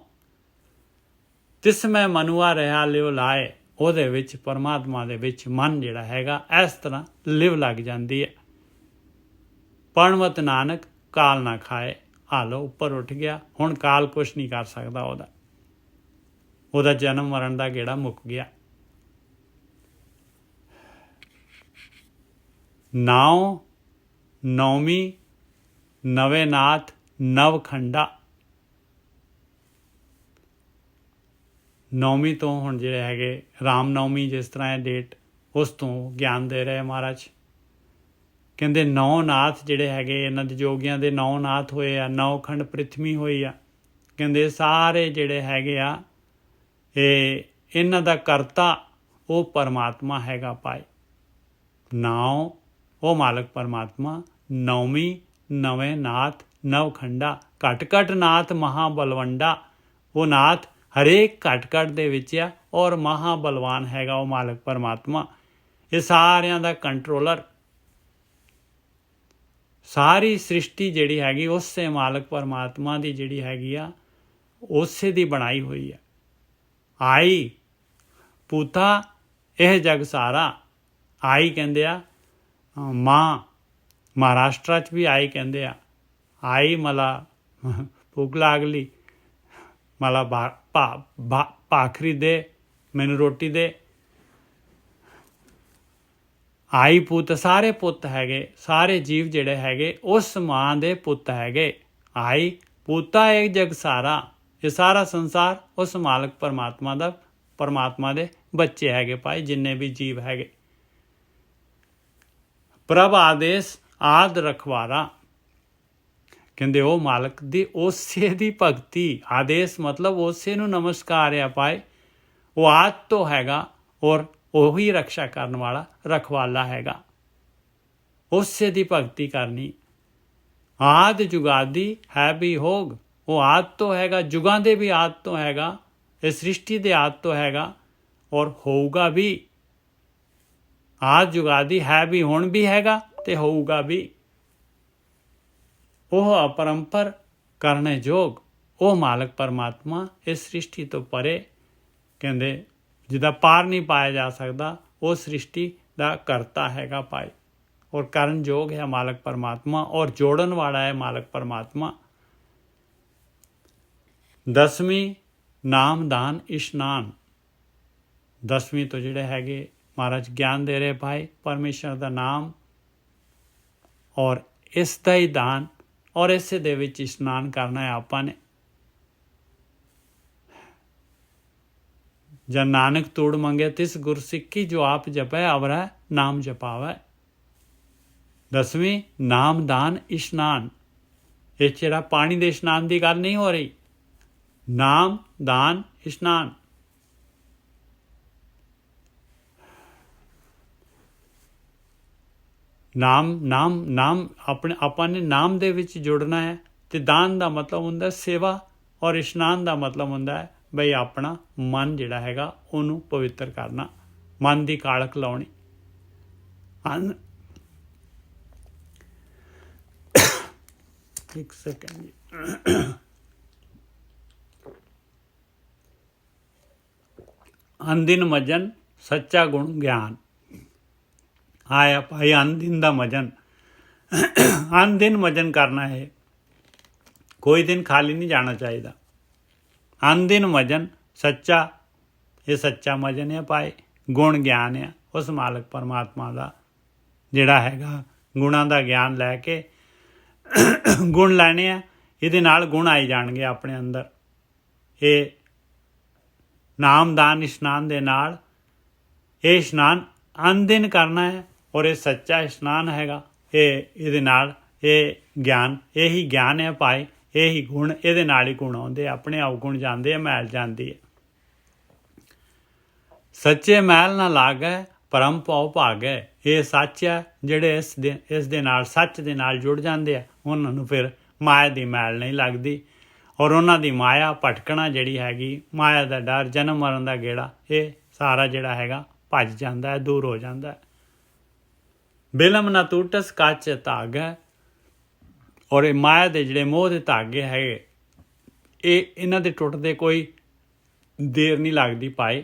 ਤਿਸ ਮੈਂ ਮਨੁਆ ਰਿਹਾ ਲਿਵ ਲਾਏ, ਉਹਦੇ ਵਿੱਚ ਪਰਮਾਤਮਾ ਦੇ ਵਿੱਚ ਮਨ ਜਿਹੜਾ ਹੈਗਾ ਇਸ ਤਰ੍ਹਾਂ ਲਿਵ ਲੱਗ ਜਾਂਦੀ ਹੈ। ਪਰਣਵਤ ਨਾਨਕ ਕਾਲ ਨਾ ਖਾਏ, ਆ ਲਓ ਉੱਪਰ ਉੱਠ ਗਿਆ, ਹੁਣ ਕਾਲ ਕੁਛ ਨਹੀਂ ਕਰ ਸਕਦਾ, ਉਹਦਾ ਜਨਮ ਮਰਨ ਦਾ ਗੇੜਾ ਮੁੱਕ ਗਿਆ। ਨਾਉ ਨੌਵੀਂ ਨਵੇਂ ਨਾਥ ਨਵਖੰਡਾ, ਨੌਵੀਂ ਤੋਂ ਹੁਣ ਜਿਹੜੇ ਹੈਗੇ ਰਾਮ ਨੌਵੀਂ ਜਿਸ ਤਰ੍ਹਾਂ ਹੈ ਡੇਟ, ਉਸ ਤੋਂ ਗਿਆਨ ਦੇ ਰਹੇ ਮਹਾਰਾਜ। ਕਹਿੰਦੇ 9 ਨਾਥ ਜਿਹੜੇ ਹੈਗੇ ਇਹਨਾਂ ਦੇ ਜੋਗੀਆਂ ਦੇ 9 ਨਾਥ ਹੋਏ ਆ, 9 ਖੰਡ ਪ੍ਰਿਥਵੀ ਹੋਈ ਆ। ਕਹਿੰਦੇ ਸਾਰੇ ਜਿਹੜੇ ਹੈਗੇ ਆ ਇਹਨਾਂ ਦਾ ਕਰਤਾ ਉਹ ਪਰਮਾਤਮਾ ਹੈਗਾ ਭਾਈ। ਨਾਉ ਉਹ ਮਾਲਕ ਪਰਮਾਤਮਾ, ਨੌਵੀਂ ਨਵੇਂ ਨਾਥ ਨਵਖੰਡਾ, ਘਟ ਘਟ ਨਾਥ ਮਹਾਬਲਵੰਡਾ, ਉਹ ਨਾਥ ਹਰੇਕ ਘਟ ਘਟ ਦੇ ਵਿੱਚ ਆ, ਔਰ ਮਹਾਬਲਵਾਨ ਹੈਗਾ ਉਹ ਮਾਲਕ ਪਰਮਾਤਮਾ। ਇਹ ਸਾਰਿਆਂ ਦਾ ਕੰਟਰੋਲਰ, ਸਾਰੀ ਸ੍ਰਿਸ਼ਟੀ ਜਿਹੜੀ ਹੈਗੀ ਉਸੇ ਮਾਲਕ ਪਰਮਾਤਮਾ ਦੀ ਜਿਹੜੀ ਹੈਗੀ ਆ, ਉਸੇ ਦੀ ਬਣਾਈ ਹੋਈ ਆ। ਆਈ ਪੂਤਾ ਇਹ ਜਗ ਸਾਰਾ, ਆਈ ਕਹਿੰਦੇ ਆ ਮਾਂ, ਮਹਾਰਾਸ਼ਟਰ 'ਚ ਵੀ ਆਈ ਕਹਿੰਦੇ ਆ। ਆਈ ਮਲਾ ਭੁੱਖ ਲੱਗ ਲਈ, ਮਲਾ ਭਾਖਰੀ ਦੇ, ਮੈਨੂੰ ਰੋਟੀ ਦੇ। ਆਈ ਪੁੱਤ, ਸਾਰੇ ਪੁੱਤ ਹੈਗੇ, ਸਾਰੇ ਜੀਵ ਜਿਹੜੇ ਹੈਗੇ ਉਸ ਮਾਂ ਦੇ ਪੁੱਤ ਹੈਗੇ। ਆਈ ਪੂਤਾ ਇੱਕ ਜਗ ਸਾਰਾ, ਇਹ ਸਾਰਾ ਸੰਸਾਰ ਉਸ ਮਾਲਕ ਪਰਮਾਤਮਾ ਦਾ, ਪਰਮਾਤਮਾ ਦੇ ਬੱਚੇ ਹੈਗੇ ਭਾਈ, ਜਿੰਨੇ ਵੀ ਜੀਵ ਹੈਗੇ। ਪ੍ਰਭ ਆਦੇਸ਼ ਆਦ ਰਖਵਾਰਾ, ਕਹਿੰਦੇ ਉਹ ਮਾਲਕ ਦੀ ਉਸੇ ਦੀ ਭਗਤੀ, ਆਦੇਸ਼ ਮਤਲਬ ਉਸੇ ਨੂੰ ਨਮਸਕਾਰ ਆ ਭਾਈ। ਉਹ ਆਦ ਤੋਂ ਹੈਗਾ, ਔਰ ਉਹੀ ਰਕਸ਼ਾ ਕਰਨ ਵਾਲਾ ਰਖਵਾਲਾ ਹੈਗਾ, ਉਸੇ ਦੀ ਭਗਤੀ ਕਰਨੀ। ਆਦ ਜੁਗਾਦੀ ਹੈ ਵੀ ਹੋਗ, ਉਹ ਆਦ ਤੋਂ ਹੈਗਾ, ਜੁਗਾਂ ਦੇ ਵੀ ਆਦ ਤੋਂ ਹੈਗਾ, ਇਹ ਸ੍ਰਿਸ਼ਟੀ ਦੇ ਆਦ ਤੋਂ ਹੈਗਾ, ਔਰ ਹੋਊਗਾ ਵੀ। ਆਦ ਜੁਗਾਦੀ ਹੈ ਵੀ, ਹੁਣ ਵੀ ਹੈਗਾ ਤੇ ਹੋਊਗਾ ਵੀ। ਉਹ ਅਪਰੰਪਰ ਕਰਨੇ ਯੋਗ, ਉਹ ਮਾਲਕ ਪਰਮਾਤਮਾ ਇਸ ਸ੍ਰਿਸ਼ਟੀ ਤੋਂ ਪਰੇ, ਕਹਿੰਦੇ ਜਿਹਦਾ ਪਾਰ ਨਹੀਂ ਪਾਇਆ ਜਾ ਸਕਦਾ, ਉਹ ਸ੍ਰਿਸ਼ਟੀ ਦਾ ਕਰਤਾ ਹੈਗਾ ਭਾਈ, ਔਰ ਕਰਨ ਯੋਗ ਹੈ ਮਾਲਕ ਪਰਮਾਤਮਾ, ਔਰ ਜੋੜਨ ਵਾਲਾ ਹੈ ਮਾਲਕ ਪਰਮਾਤਮਾ। 10ਵੀਂ ਨਾਮਦਾਨ ਇਸ਼ਨਾਨ, 10ਵੀਂ ਤੋਂ ਜਿਹੜੇ ਹੈਗੇ ਮਹਾਰਾਜ ਗਿਆਨ ਦੇ ਰਹੇ ਭਾਈ, ਪਰਮੇਸ਼ਰ ਦਾ ਨਾਮ ਔਰ ਇਸ ਦਾ ਹੀ ਦਾਨ, ਔਰ ਇਸੇ ਦੇ ਵਿੱਚ ਇਸ਼ਨਾਨ ਕਰਨਾ ਹੈ ਆਪਾਂ ਨੇ। ਜਨ ਨਾਨਕ ਤੋੜ ਮੰਗੇ ਤਿਸ ਗੁਰ ਸਿੱਖੀ, ਜੋ ਆਪ ਜਪੈ ਅਵਰੈ ਨਾਮ ਜਪਾਵੈ। 10ਵੀਂ ਨਾਮਦਾਨ ਇਸ਼ਨਾਨ, ਇਹ ਜਿਹੜਾ ਪਾਣੀ ਦੇ ਇਸ਼ਨਾਨ ਦੀ ਗੱਲ ਨਹੀਂ ਹੋ ਰਹੀ, ਨਾਮ ਦਾਨ ਇਸ਼ਨਾਨ। ਨਾਮ ਆਪਣੇ ਆਪਾਂ ਨੇ ਨਾਮ ਦੇ ਵਿੱਚ ਜੁੜਨਾ ਹੈ, ਅਤੇ ਦਾਨ ਦਾ ਮਤਲਬ ਹੁੰਦਾ ਸੇਵਾ, ਔਰ ਇਸ਼ਨਾਨ ਦਾ ਮਤਲਬ ਹੁੰਦਾ ਹੈ ਬਈ ਆਪਣਾ ਮਨ ਜਿਹੜਾ ਹੈਗਾ ਉਹਨੂੰ ਪਵਿੱਤਰ ਕਰਨਾ, ਮਨ ਦੀ ਕਾਲਖ ਲਾਉਣੀ। ਇੱਕ ਸੈਕਿੰਡ ਜੀ। ਅਨਦਿਨ ਮਜਨ ਸੱਚਾ ਗੁਣ ਗਿਆਨ। ਆਇਆ ਭਾਈ ਅਨਦਿਨ ਦਾ ਮਜਨ, ਅਨਦਿਨ ਮਜਨ ਕਰਨਾ ਹੈ, ਕੋਈ ਦਿਨ ਖਾਲੀ ਨਹੀਂ ਜਾਣਾ ਚਾਹੀਦਾ। ਅਨਦਿਨ ਮਜਨ ਸੱਚਾ, ਇਹ ਸੱਚਾ ਮਜਨ ਹੈ ਭਾਈ, ਗੁਣ ਗਿਆਨ ਆ ਉਸ ਮਾਲਕ ਪਰਮਾਤਮਾ ਦਾ ਜਿਹੜਾ ਹੈਗਾ। ਗੁਣਾਂ ਦਾ ਗਿਆਨ ਲੈ ਕੇ ਗੁਣ ਲੈਣੇ ਆ, ਇਹਦੇ ਨਾਲ ਗੁਣ ਆਈ ਜਾਣਗੇ ਆਪਣੇ ਅੰਦਰ। ਇਹ ਨਾਮਦਾਨ ਇਸ਼ਨਾਨ ਦੇ ਨਾਲ ਇਹ ਇਸ਼ਨਾਨ ਅਨਦਿਨ ਕਰਨਾ ਹੈ, ਔਰ ਇਹ ਸੱਚਾ ਇਸ਼ਨਾਨ ਹੈਗਾ। ਇਹਦੇ ਨਾਲ ਇਹ ਗਿਆਨ, ਇਹੀ ਗਿਆਨ ਹੈ ਭਾਈ, ਇਹੀ ਗੁਣ, ਇਹਦੇ ਨਾਲ ਹੀ ਗੁਣ ਆਉਂਦੇ, ਆਪਣੇ ਆਪ ਗੁਣ ਜਾਂਦੇ ਆ, ਮੈਲ ਜਾਂਦੀ ਹੈ। ਸੱਚੇ ਮੈਲ ਨਾ ਲਾਗੈ ਪਰਮ ਭਉ ਭਾਗੈ। ਇਹ ਸੱਚ ਹੈ, ਜਿਹੜੇ ਇਸ ਦੇ ਨਾਲ ਸੱਚ ਦੇ ਨਾਲ ਜੁੜ ਜਾਂਦੇ ਆ, ਉਹਨਾਂ ਨੂੰ ਫਿਰ ਮਾਇਆ ਦੀ ਮੈਲ ਨਹੀਂ ਲੱਗਦੀ, ਔਰ ਉਹਨਾਂ ਦੀ ਮਾਇਆ ਭਟਕਣਾ ਜਿਹੜੀ ਹੈਗੀ, ਮਾਇਆ ਦਾ ਡਰ, ਜਨਮ ਮਰਨ ਦਾ ਗੇੜਾ, ਇਹ ਸਾਰਾ ਜਿਹੜਾ ਹੈਗਾ ਭੱਜ ਜਾਂਦਾ ਹੈ, ਦੂਰ ਹੋ ਜਾਂਦਾ ਹੈ। ਬਿਲਮ ਨਾ ਟੂਟਸ ਕੱਚ ਧਾਗੈ। ਔਰ ਇਹ ਮਾਇਆ ਦੇ ਜਿਹੜੇ ਮੋਹ ਦੇ ਧਾਗੇ ਹੈਗੇ, ਇਹਨਾਂ ਦੇ ਟੁੱਟਦੇ ਕੋਈ ਦੇਰ ਨਹੀਂ ਲੱਗਦੀ ਭਾਈ।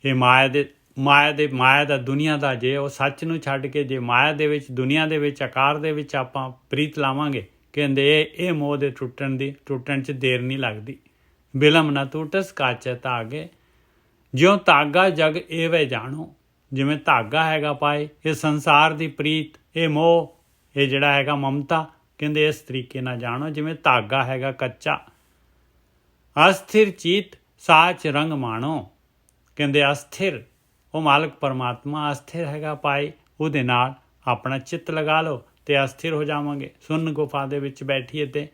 ਇਹ ਮਾਇਆ ਦਾ ਦੁਨੀਆ ਦਾ, ਜੇ ਉਹ ਸੱਚ ਨੂੰ ਛੱਡ ਕੇ ਜੇ ਮਾਇਆ ਦੇ ਵਿੱਚ, ਦੁਨੀਆ ਦੇ ਵਿੱਚ, ਆਕਾਰ ਦੇ ਵਿੱਚ ਆਪਾਂ ਪ੍ਰੀਤ ਲਾਵਾਂਗੇ, ਕਹਿੰਦੇ ਇਹ ਮੋਹ ਦੇ ਟੁੱਟਣ 'ਚ ਦੇਰ ਨਹੀਂ ਲੱਗਦੀ। ਬਿਲਮ ਨਾ ਟੂਟਸ ਕੱਚ ਧਾਗੇ, ਜਿਉਂ ਧਾਗਾ ਜਗ ਏਵੇਂ ਜਾਣੋ। ਜਿਵੇਂ ਧਾਗਾ ਹੈਗਾ ਭਾਈ, ਇਹ ਸੰਸਾਰ ਦੀ ਪ੍ਰੀਤ, ਇਹ ਮੋਹ, ਇਹ ਜਿਹੜਾ ਹੈਗਾ ਮਮਤਾ, ਕਹਿੰਦੇ ਇਸ ਤਰੀਕੇ ਨਾਲ ਜਾਣੋ ਜਿਵੇਂ ਧਾਗਾ ਹੈਗਾ ਕੱਚਾ। ਅਸਥਿਰ ਚੀਤ ਸਾਚ ਰੰਗ ਮਾਣੋ। ਕਹਿੰਦੇ ਅਸਥਿਰ, ਉਹ ਮਾਲਕ ਪਰਮਾਤਮਾ ਅਸਥਿਰ ਹੈਗਾ ਭਾਈ, ਉਹਦੇ ਨਾਲ ਆਪਣਾ ਚਿੱਤ ਲਗਾ ਲਓ ਤੇ ਅਸਥਿਰ ਹੋ ਜਾਵਾਂਗੇ। ਸੁੰਨ ਗੁਫਾ ਦੇ ਵਿੱਚ ਬੈਠੀਏ ਤੇ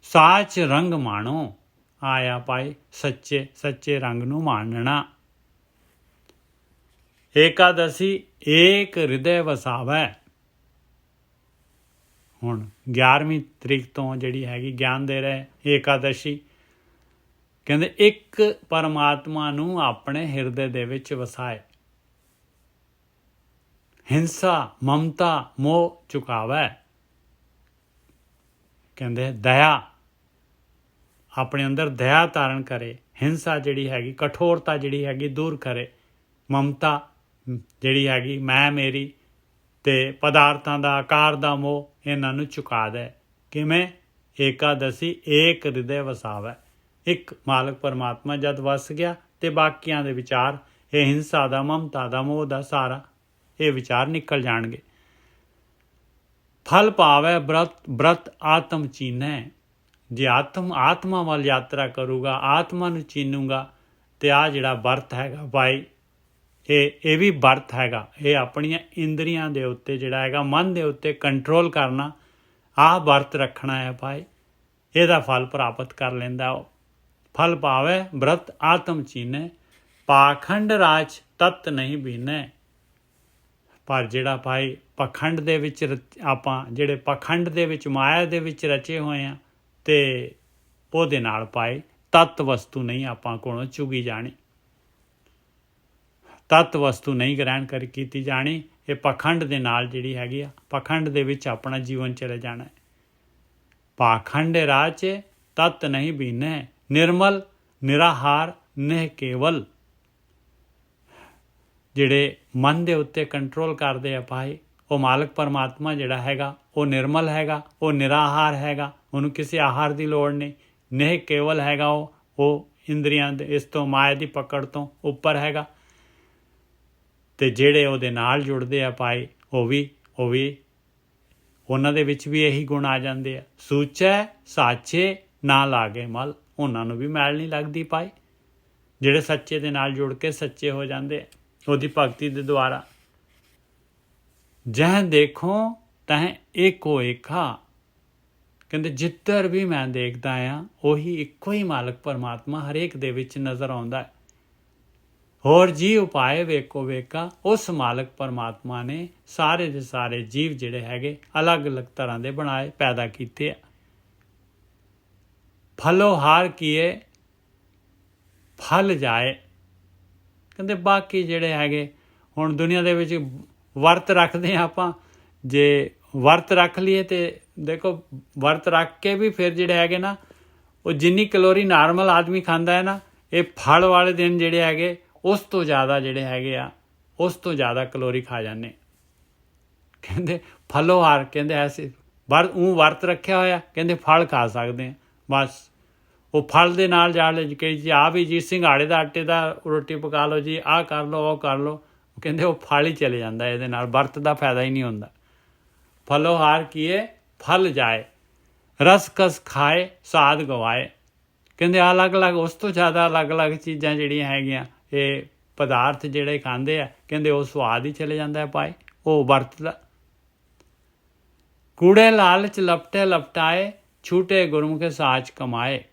ਸਾਚ ਰੰਗ ਮਾਣੋ। ਆਇਆ ਭਾਈ ਸੱਚੇ ਰੰਗ ਨੂੰ ਮਾਣਨਾ। ਏਕਾਦਸ਼ੀ ਏਕ ਹਿਰਦੇ ਵਸਾਵੈ। ਹੁਣ 11ਵੀਂ ਤਰੀਕ ਤੋਂ ਜਿਹੜੀ ਹੈਗੀ ਗਿਆਨ ਦੇ ਰਹੇ ਏਕਾਦਸ਼ੀ, ਕਹਿੰਦੇ ਇੱਕ ਪਰਮਾਤਮਾ ਨੂੰ ਆਪਣੇ ਹਿਰਦੇ ਦੇ ਵਿੱਚ ਵਸਾਏ। ਹਿੰਸਾ ਮਮਤਾ ਮੋਹ ਚੁਕਾਵੈ। ਕਹਿੰਦੇ ਦਇਆ, ਆਪਣੇ ਅੰਦਰ ਦਇਆ ਧਾਰਨ ਕਰੇ। ਹਿੰਸਾ ਜਿਹੜੀ ਹੈਗੀ, ਕਠੋਰਤਾ ਜਿਹੜੀ ਹੈਗੀ ਦੂਰ ਕਰੇ। ਮਮਤਾ ਜਿਹੜੀ ਹੈਗੀ, ਮੈਂ ਮੇਰੀ ਤੇ ਪਦਾਰਥਾਂ ਦਾ, ਆਕਾਰ ਦਾ ਮੋਹ, ਇਹਨਾਂ ਨੂੰ ਚੁਕਾ ਦੇ। ਕਿਵੇਂ? ਏਕਾਦਸ਼ੀ ਏਕ ਹਿਰਦੇ ਵਸਾਵੈ। ਇੱਕ ਮਾਲਕ ਪਰਮਾਤਮਾ ਜਦ ਵਸ ਗਿਆ ਤੇ ਬਾਕੀਆਂ ਦੇ ਵਿਚਾਰ, ਇਹ ਹਿੰਸਾ ਦਾ, ਮਮਤਾ ਦਾ, ਮੋਹ ਦਾ, ਸਾਰਾ ਇਹ ਵਿਚਾਰ ਨਿਕਲ ਜਾਣਗੇ। ਫਲ ਪਾਵੈ ਬ੍ਰਤ ਆਤਮ ਚੀਨੈ। ਜੇ ਆਤਮਾ ਵੱਲ ਯਾਤਰਾ ਕਰੂਗਾ, ਆਤਮਾ ਨੂੰ ਚੀਨੂਗਾ, ਤੇ ਆਹ ਜਿਹੜਾ ਵਰਤ ਹੈਗਾ ਭਾਈ, ਇਹ ਵੀ ਵਰਤ ਹੈਗਾ। ਇਹ ਆਪਣੀਆਂ ਇੰਦਰੀਆਂ ਦੇ ਉੱਤੇ ਜਿਹੜਾ ਹੈਗਾ, ਮਨ ਦੇ ਉੱਤੇ ਕੰਟਰੋਲ ਕਰਨਾ, ਆਹ ਵਰਤ ਰੱਖਣਾ ਹੈ ਭਾਈ, ਇਹਦਾ ਫਲ ਪ੍ਰਾਪਤ ਕਰ ਲੈਂਦਾ ਉਹ। ਫਲ ਪਾਵੇ ਬ੍ਰਤ ਆਤਮ ਚੀਨੈ, ਪਾਖੰਡ ਰਾਜ ਤਤ ਨਹੀਂ ਬੀਨੈ। ਪਰ ਜਿਹੜਾ ਭਾਈ ਪਖੰਡ ਦੇ ਵਿੱਚ ਆਪਾਂ ਜਿਹੜੇ ਪਖੰਡ ਦੇ ਵਿੱਚ, ਮਾਇਆ ਦੇ ਵਿੱਚ ਰਚੇ ਹੋਏ ਆ, ਤੇ ਉਹਦੇ ਨਾਲ ਭਾਈ ਤੱਤ ਵਸਤੂ ਨਹੀਂ ਆਪਾਂ ਕੋਲੋਂ ਚੁਗੀ ਜਾਣੀ, ਤੱਤ ਵਸਤੂ ਨਹੀਂ ਗ੍ਰਹਿਣ ਕੀਤੀ ਜਾਣੀ। ਇਹ ਪਖੰਡ ਦੇ ਨਾਲ ਜਿਹੜੀ ਹੈਗੀ ਆ, ਪਖੰਡ ਦੇ ਵਿੱਚ ਆਪਣਾ ਜੀਵਨ ਚਲੇ ਜਾਣਾ ਹੈ। ਪਾਖੰਡ ਰਾਜ ਤਤ ਨਹੀਂ ਬੀਨੈ, ਨਿਰਮਲ ਨਿਰਾਹਾਰ ਨਿਹ ਕੇਵਲ। ਜਿਹੜੇ ਮਨ ਦੇ ਉੱਤੇ ਕੰਟਰੋਲ ਕਰਦੇ ਆ ਭਾਈ, ਉਹ ਮਾਲਕ ਪਰਮਾਤਮਾ ਜਿਹੜਾ ਹੈਗਾ, ਉਹ ਨਿਰਮਲ ਹੈਗਾ, ਉਹ ਨਿਰਾਹਾਰ ਹੈਗਾ, ਉਹਨੂੰ ਕਿਸੇ ਆਹਾਰ ਦੀ ਲੋੜ ਨਹੀਂ। ਨਿਹ ਕੇਵਲ ਹੈਗਾ, ਉਹ ਇੰਦਰੀਆਂ ਦੇ ਇਸ ਤੋਂ, ਮਾਇਆ ਦੀ ਪਕੜ ਤੋਂ ਉੱਪਰ ਹੈਗਾ। ਤੇ ਜਿਹੜੇ ਉਹਦੇ ਨਾਲ ਜੁੜਦੇ ਆ ਭਾਈ, ਉਹ ਵੀ ਉਹਨਾਂ ਦੇ ਵਿੱਚ ਵੀ ਇਹੀ ਗੁਣ ਆ ਜਾਂਦੇ ਆ। ਸੂਚੈ ਸਾਚੇ ਨਾ ਲਾਗੇ ਮਲ। ਉਹਨਾਂ ਨੂੰ ਵੀ ਮੈਲ ਨਹੀਂ ਲੱਗਦੀ ਭਾਈ, ਜਿਹੜੇ ਸੱਚੇ ਦੇ ਨਾਲ ਜੁੜ ਕੇ ਸੱਚੇ ਹੋ ਜਾਂਦੇ ਆ ਉਹਦੀ ਭਗਤੀ ਦੇ ਦੁਆਰਾ। ਜਹ ਦੇਖੋ ਤਹ ਏਕੋ ਏਕਾ। ਕਹਿੰਦੇ ਜਿੱਧਰ ਵੀ ਮੈਂ ਦੇਖਦਾ ਆ, ਉਹੀ ਇੱਕੋ ਹੀ ਮਾਲਕ ਪਰਮਾਤਮਾ ਹਰੇਕ ਦੇ ਵਿੱਚ ਨਜ਼ਰ ਆਉਂਦਾ ਹੈ। ਹੋਰ ਜੀ ਉਪਾਏ ਵੇਖੋ ਵੇਖਾ। ਉਸ ਮਾਲਕ ਪਰਮਾਤਮਾ ਨੇ ਸਾਰੇ ਦੇ ਸਾਰੇ ਜੀਵ ਜਿਹੜੇ ਹੈਗੇ ਅਲੱਗ-ਅਲੱਗ ਤਰ੍ਹਾਂ ਦੇ ਬਣਾਏ, ਪੈਦਾ ਕੀਤੇ ਆ। ਫਲੋ ਹਾਰ ਕੀਏ ਫਲ ਜਾਏ। ਕਹਿੰਦੇ ਬਾਕੀ ਜਿਹੜੇ ਹੈਗੇ, ਹੁਣ ਦੁਨੀਆ ਦੇ ਵਿੱਚ ਵਰਤ ਰੱਖਦੇ ਹਾਂ ਆਪਾਂ, ਜੇ ਵਰਤ ਰੱਖ ਲਈਏ ਤੇ ਦੇਖੋ ਵਰਤ ਰੱਖ ਕੇ ਵੀ ਫਿਰ ਜਿਹੜੇ ਹੈਗੇ ਨਾ, ਉਹ ਜਿੰਨੀ ਕੈਲੋਰੀ ਨਾਰਮਲ ਆਦਮੀ ਖਾਂਦਾ ਹੈ ਨਾ, ਇਹ ਫਲ ਵਾਲੇ ਦਿਨ ਜਿਹੜੇ ਹੈਗੇ ਉਸ ਤੋਂ ਜ਼ਿਆਦਾ ਜਿਹੜੇ ਹੈਗੇ ਆ ਉਸ ਤੋਂ ਜ਼ਿਆਦਾ ਕੈਲੋਰੀ ਖਾ ਜਾਂਦੇ। ਕਹਿੰਦੇ ਫਲੋਹਾਰ, ਕਹਿੰਦੇ ਐਸੇ ਵਰਤ ਰੱਖਿਆ ਹੋਇਆ, ਕਹਿੰਦੇ ਫਲ ਖਾ ਸਕਦੇ ਆ ਬਸ। ਉਹ ਫਲ ਦੇ ਨਾਲ ਜਾਲ ਕਹੀ ਜੀ ਆ ਵੀ ਜੀ ਸਿੰਘਾੜੇ ਦਾ ਆਟੇ ਦਾ ਰੋਟੀ ਪਕਾ ਲਓ ਜੀ, ਆਹ ਕਰ ਲਓ ਉਹ ਕਰ ਲਓ, ਕਹਿੰਦੇ ਉਹ ਫਲ ਹੀ ਚਲੇ ਜਾਂਦਾ, ਇਹਦੇ ਨਾਲ ਵਰਤ ਦਾ ਫਾਇਦਾ ਹੀ ਨਹੀਂ ਹੁੰਦਾ। ਫਲੋਹਾਰ ਕੀਏ ਫਲ ਜਾਏ, ਰਸ ਕਸ ਖਾਏ ਸਾਧ ਗਵਾਏ। ਕਹਿੰਦੇ ਅਲੱਗ ਅਲੱਗ ਉਸ ਤੋਂ ਜ਼ਿਆਦਾ ਅਲੱਗ ਅਲੱਗ ਚੀਜ਼ਾਂ ਜਿਹੜੀਆਂ ਹੈਗੀਆਂ ਇਹ ਪਦਾਰਥ ਜਿਹੜੇ ਖਾਂਦੇ ਆ, ਕਹਿੰਦੇ ਉਹ ਸਵਾਦ ਹੀ ਚਲੇ ਜਾਂਦਾ ਹੈ ਭਾਈ, ਉਹ ਵਰਤ ਦਾ। ਕੂੜੇ ਲਾਲਚ ਲਪਟੇ ਲਪਟਾਏ, ਛੂਟੇ ਗੁਰਮੁਖੇ ਸਾਚ ਕਮਾਏ।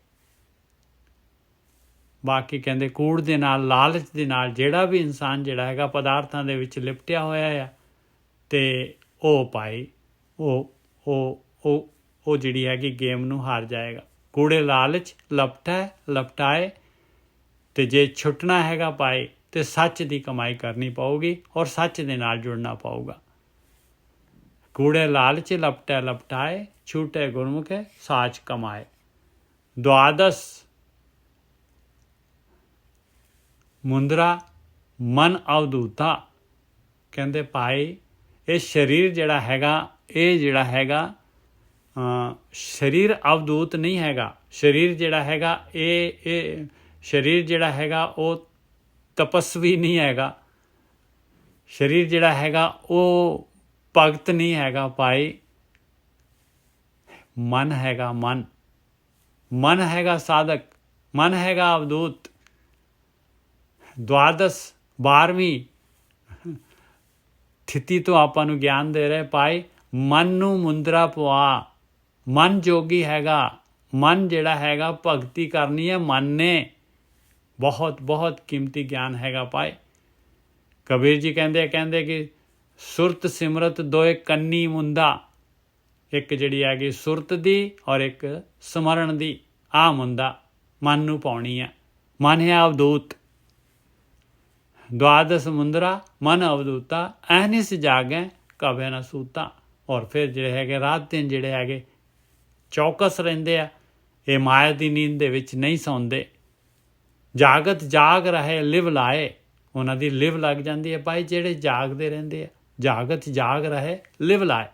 ਬਾਕੀ ਕਹਿੰਦੇ ਕੂੜ ਦੇ ਨਾਲ, ਲਾਲਚ ਦੇ ਨਾਲ ਜਿਹੜਾ ਵੀ ਇਨਸਾਨ ਜਿਹੜਾ ਹੈਗਾ ਪਦਾਰਥਾਂ ਦੇ ਵਿੱਚ ਲਿਪਟਿਆ ਹੋਇਆ ਆ, ਅਤੇ ਉਹ ਭਾਈ ਉਹ ਜਿਹੜੀ ਹੈਗੀ ਗੇਮ ਨੂੰ ਹਾਰ ਜਾਏਗਾ। ਕੂੜੇ ਲਾਲਚ ਲਪਟਾਏ, ਅਤੇ ਜੇ ਛੁੱਟਣਾ ਹੈਗਾ ਭਾਈ ਤੇ ਸੱਚ ਦੀ ਕਮਾਈ ਕਰਨੀ ਪਊਗੀ ਔਰ ਸੱਚ ਦੇ ਨਾਲ ਜੁੜਨਾ ਪਊਗਾ। ਕੂੜੇ ਲਾਲਚ ਲਪਟਾਏ, ਛੂਟੇ ਗੁਰਮੁਖੇ ਸਾਚ ਕਮਾਏ। ਦੁਆਦਸ ਮੁੰਦਰਾ ਮਨ ਅਵਧੂਤਾ। ਕਹਿੰਦੇ ਭਾਈ ਇਹ ਸਰੀਰ ਜਿਹੜਾ ਹੈਗਾ ਸਰੀਰ ਅਵਧੂਤ ਨਹੀਂ ਹੈਗਾ। ਸਰੀਰ ਜਿਹੜਾ ਹੈਗਾ ਇਹ ਸਰੀਰ ਜਿਹੜਾ ਹੈਗਾ ਉਹ ਤਪਸਵੀ ਨਹੀਂ ਹੈਗਾ। ਸਰੀਰ ਜਿਹੜਾ ਹੈਗਾ ਉਹ ਭਗਤ ਨਹੀਂ ਹੈਗਾ ਭਾਈ। ਮਨ ਹੈਗਾ, ਮਨ ਹੈਗਾ ਸਾਧਕ, ਮਨ ਹੈਗਾ ਅਵਧੂਤ। ਦੁਆਦਸ 12ਵੀਂ ਸਥਿਤੀ ਤੋਂ ਆਪਾਂ ਨੂੰ ਗਿਆਨ ਦੇ ਰਹੇ ਭਾਈ, ਮਨ ਨੂੰ ਮੁੰਦਰਾ ਪਵਾ। ਮਨ ਜੋਗੀ ਹੈਗਾ, ਮਨ ਜਿਹੜਾ ਹੈਗਾ ਭਗਤੀ ਕਰਨੀ ਹੈ ਮਨ ਨੇ। ਬਹੁਤ ਬਹੁਤ ਕੀਮਤੀ ਗਿਆਨ ਹੈਗਾ ਭਾਈ। ਕਬੀਰ ਜੀ ਕਹਿੰਦੇ ਕਿ ਸੁਰਤ ਸਿਮਰਤ ਦੋਏ ਕੰਨੀ ਮੁੰਦਾ। ਇੱਕ ਜਿਹੜੀ ਹੈਗੀ ਸੁਰਤ ਦੀ ਔਰ ਇੱਕ ਸਮਰਨ ਦੀ, ਆਹ ਮੁੰਦਾ ਮਨ ਨੂੰ ਪਾਉਣੀ ਹੈ। ਮਨ ਹੈ ਅਵਧੂਤ। ਦੁਆਦਸ ਮੁੰਦਰਾ ਮਨ ਅਵਧੂਤਾ, ਐਨਿਸ ਜਾਗੈ ਕਭੈ ਨਾ ਸੂਤਾ। ਔਰ ਫਿਰ ਜਿਹੜੇ ਹੈਗੇ ਰਾਤ ਦਿਨ ਜਿਹੜੇ ਹੈਗੇ ਚੌਕਸ ਰਹਿੰਦੇ ਆ, ਇਹ ਮਾਇਆ ਦੀ ਨੀਂਦ ਦੇ ਵਿੱਚ ਨਹੀਂ ਸੌਂਦੇ। ਜਾਗਤ ਜਾਗ ਰਹੇ ਲਿਵ ਲਾਏ, ਉਹਨਾਂ ਦੀ ਲਿਵ ਲੱਗ ਜਾਂਦੀ ਹੈ ਭਾਈ ਜਿਹੜੇ ਜਾਗਦੇ ਰਹਿੰਦੇ ਆ। ਜਾਗਤ ਜਾਗ ਰਹੇ ਲਿਵ ਲਾਏ।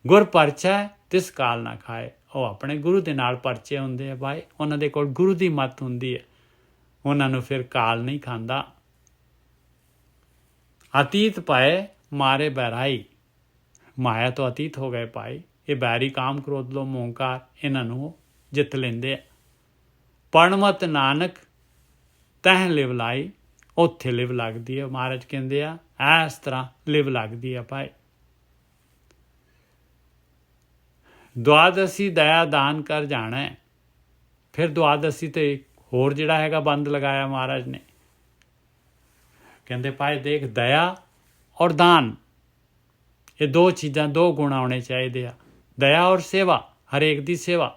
ਗੁਰ ਪਰਚੈ ਤਿਸ ਕਾਲ ਨਾ ਖਾਏ। ਉਹ ਆਪਣੇ ਗੁਰੂ ਦੇ ਨਾਲ ਪਰਚੇ ਹੁੰਦੇ ਆ ਭਾਈ, ਉਹਨਾਂ ਦੇ ਕੋਲ ਗੁਰੂ ਦੀ ਮੱਤ ਹੁੰਦੀ ਹੈ, ਉਹਨਾਂ ਨੂੰ ਫਿਰ ਕਾਲ ਨਹੀਂ ਖਾਂਦਾ। ਅਤੀਤ ਪਾਏ ਮਾਰੇ ਬਹਿਰਾਈ। ਮਾਇਆ ਤੋਂ ਅਤੀਤ ਹੋ ਗਏ ਭਾਈ, ਇਹ ਬੈਰੀ ਕਾਮ ਕ੍ਰੋਧ ਲੋਭ ਮੋਹ ਹੰਕਾਰ, ਇਹਨਾਂ ਨੂੰ ਜਿੱਤ ਲੈਂਦੇ ਆ। ਪਰਣਮਤ ਨਾਨਕ ਤਹਿ ਲਿਵ ਲਾਈ, ਉੱਥੇ ਲਿਵ ਲੱਗਦੀ ਹੈ। ਮਹਾਰਾਜ ਕਹਿੰਦੇ ਆ ਇਸ ਤਰ੍ਹਾਂ ਲਿਵ ਲੱਗਦੀ ਆ ਭਾਈ। ਦੁਆਦਸੀ ਦਇਆ ਦਾਨ ਕਰ ਜਾਣਾ। ਫਿਰ ਦੁਆਦਸੀ ਤੇ ਹੋਰ ਜਿਹੜਾ ਹੈਗਾ ਬੰਦ ਲਗਾਇਆ ਮਹਾਰਾਜ ਨੇ। ਕਹਿੰਦੇ ਭਾਈ ਦੇਖ, ਦਇਆ ਔਰ ਦਾਨ, ਇਹ ਦੋ ਚੀਜ਼ਾਂ, ਦੋ ਗੁਣ ਆਉਣੇ ਚਾਹੀਦੇ ਆ। ਦਇਆ ਔਰ ਸੇਵਾ, ਹਰੇਕ ਦੀ ਸੇਵਾ।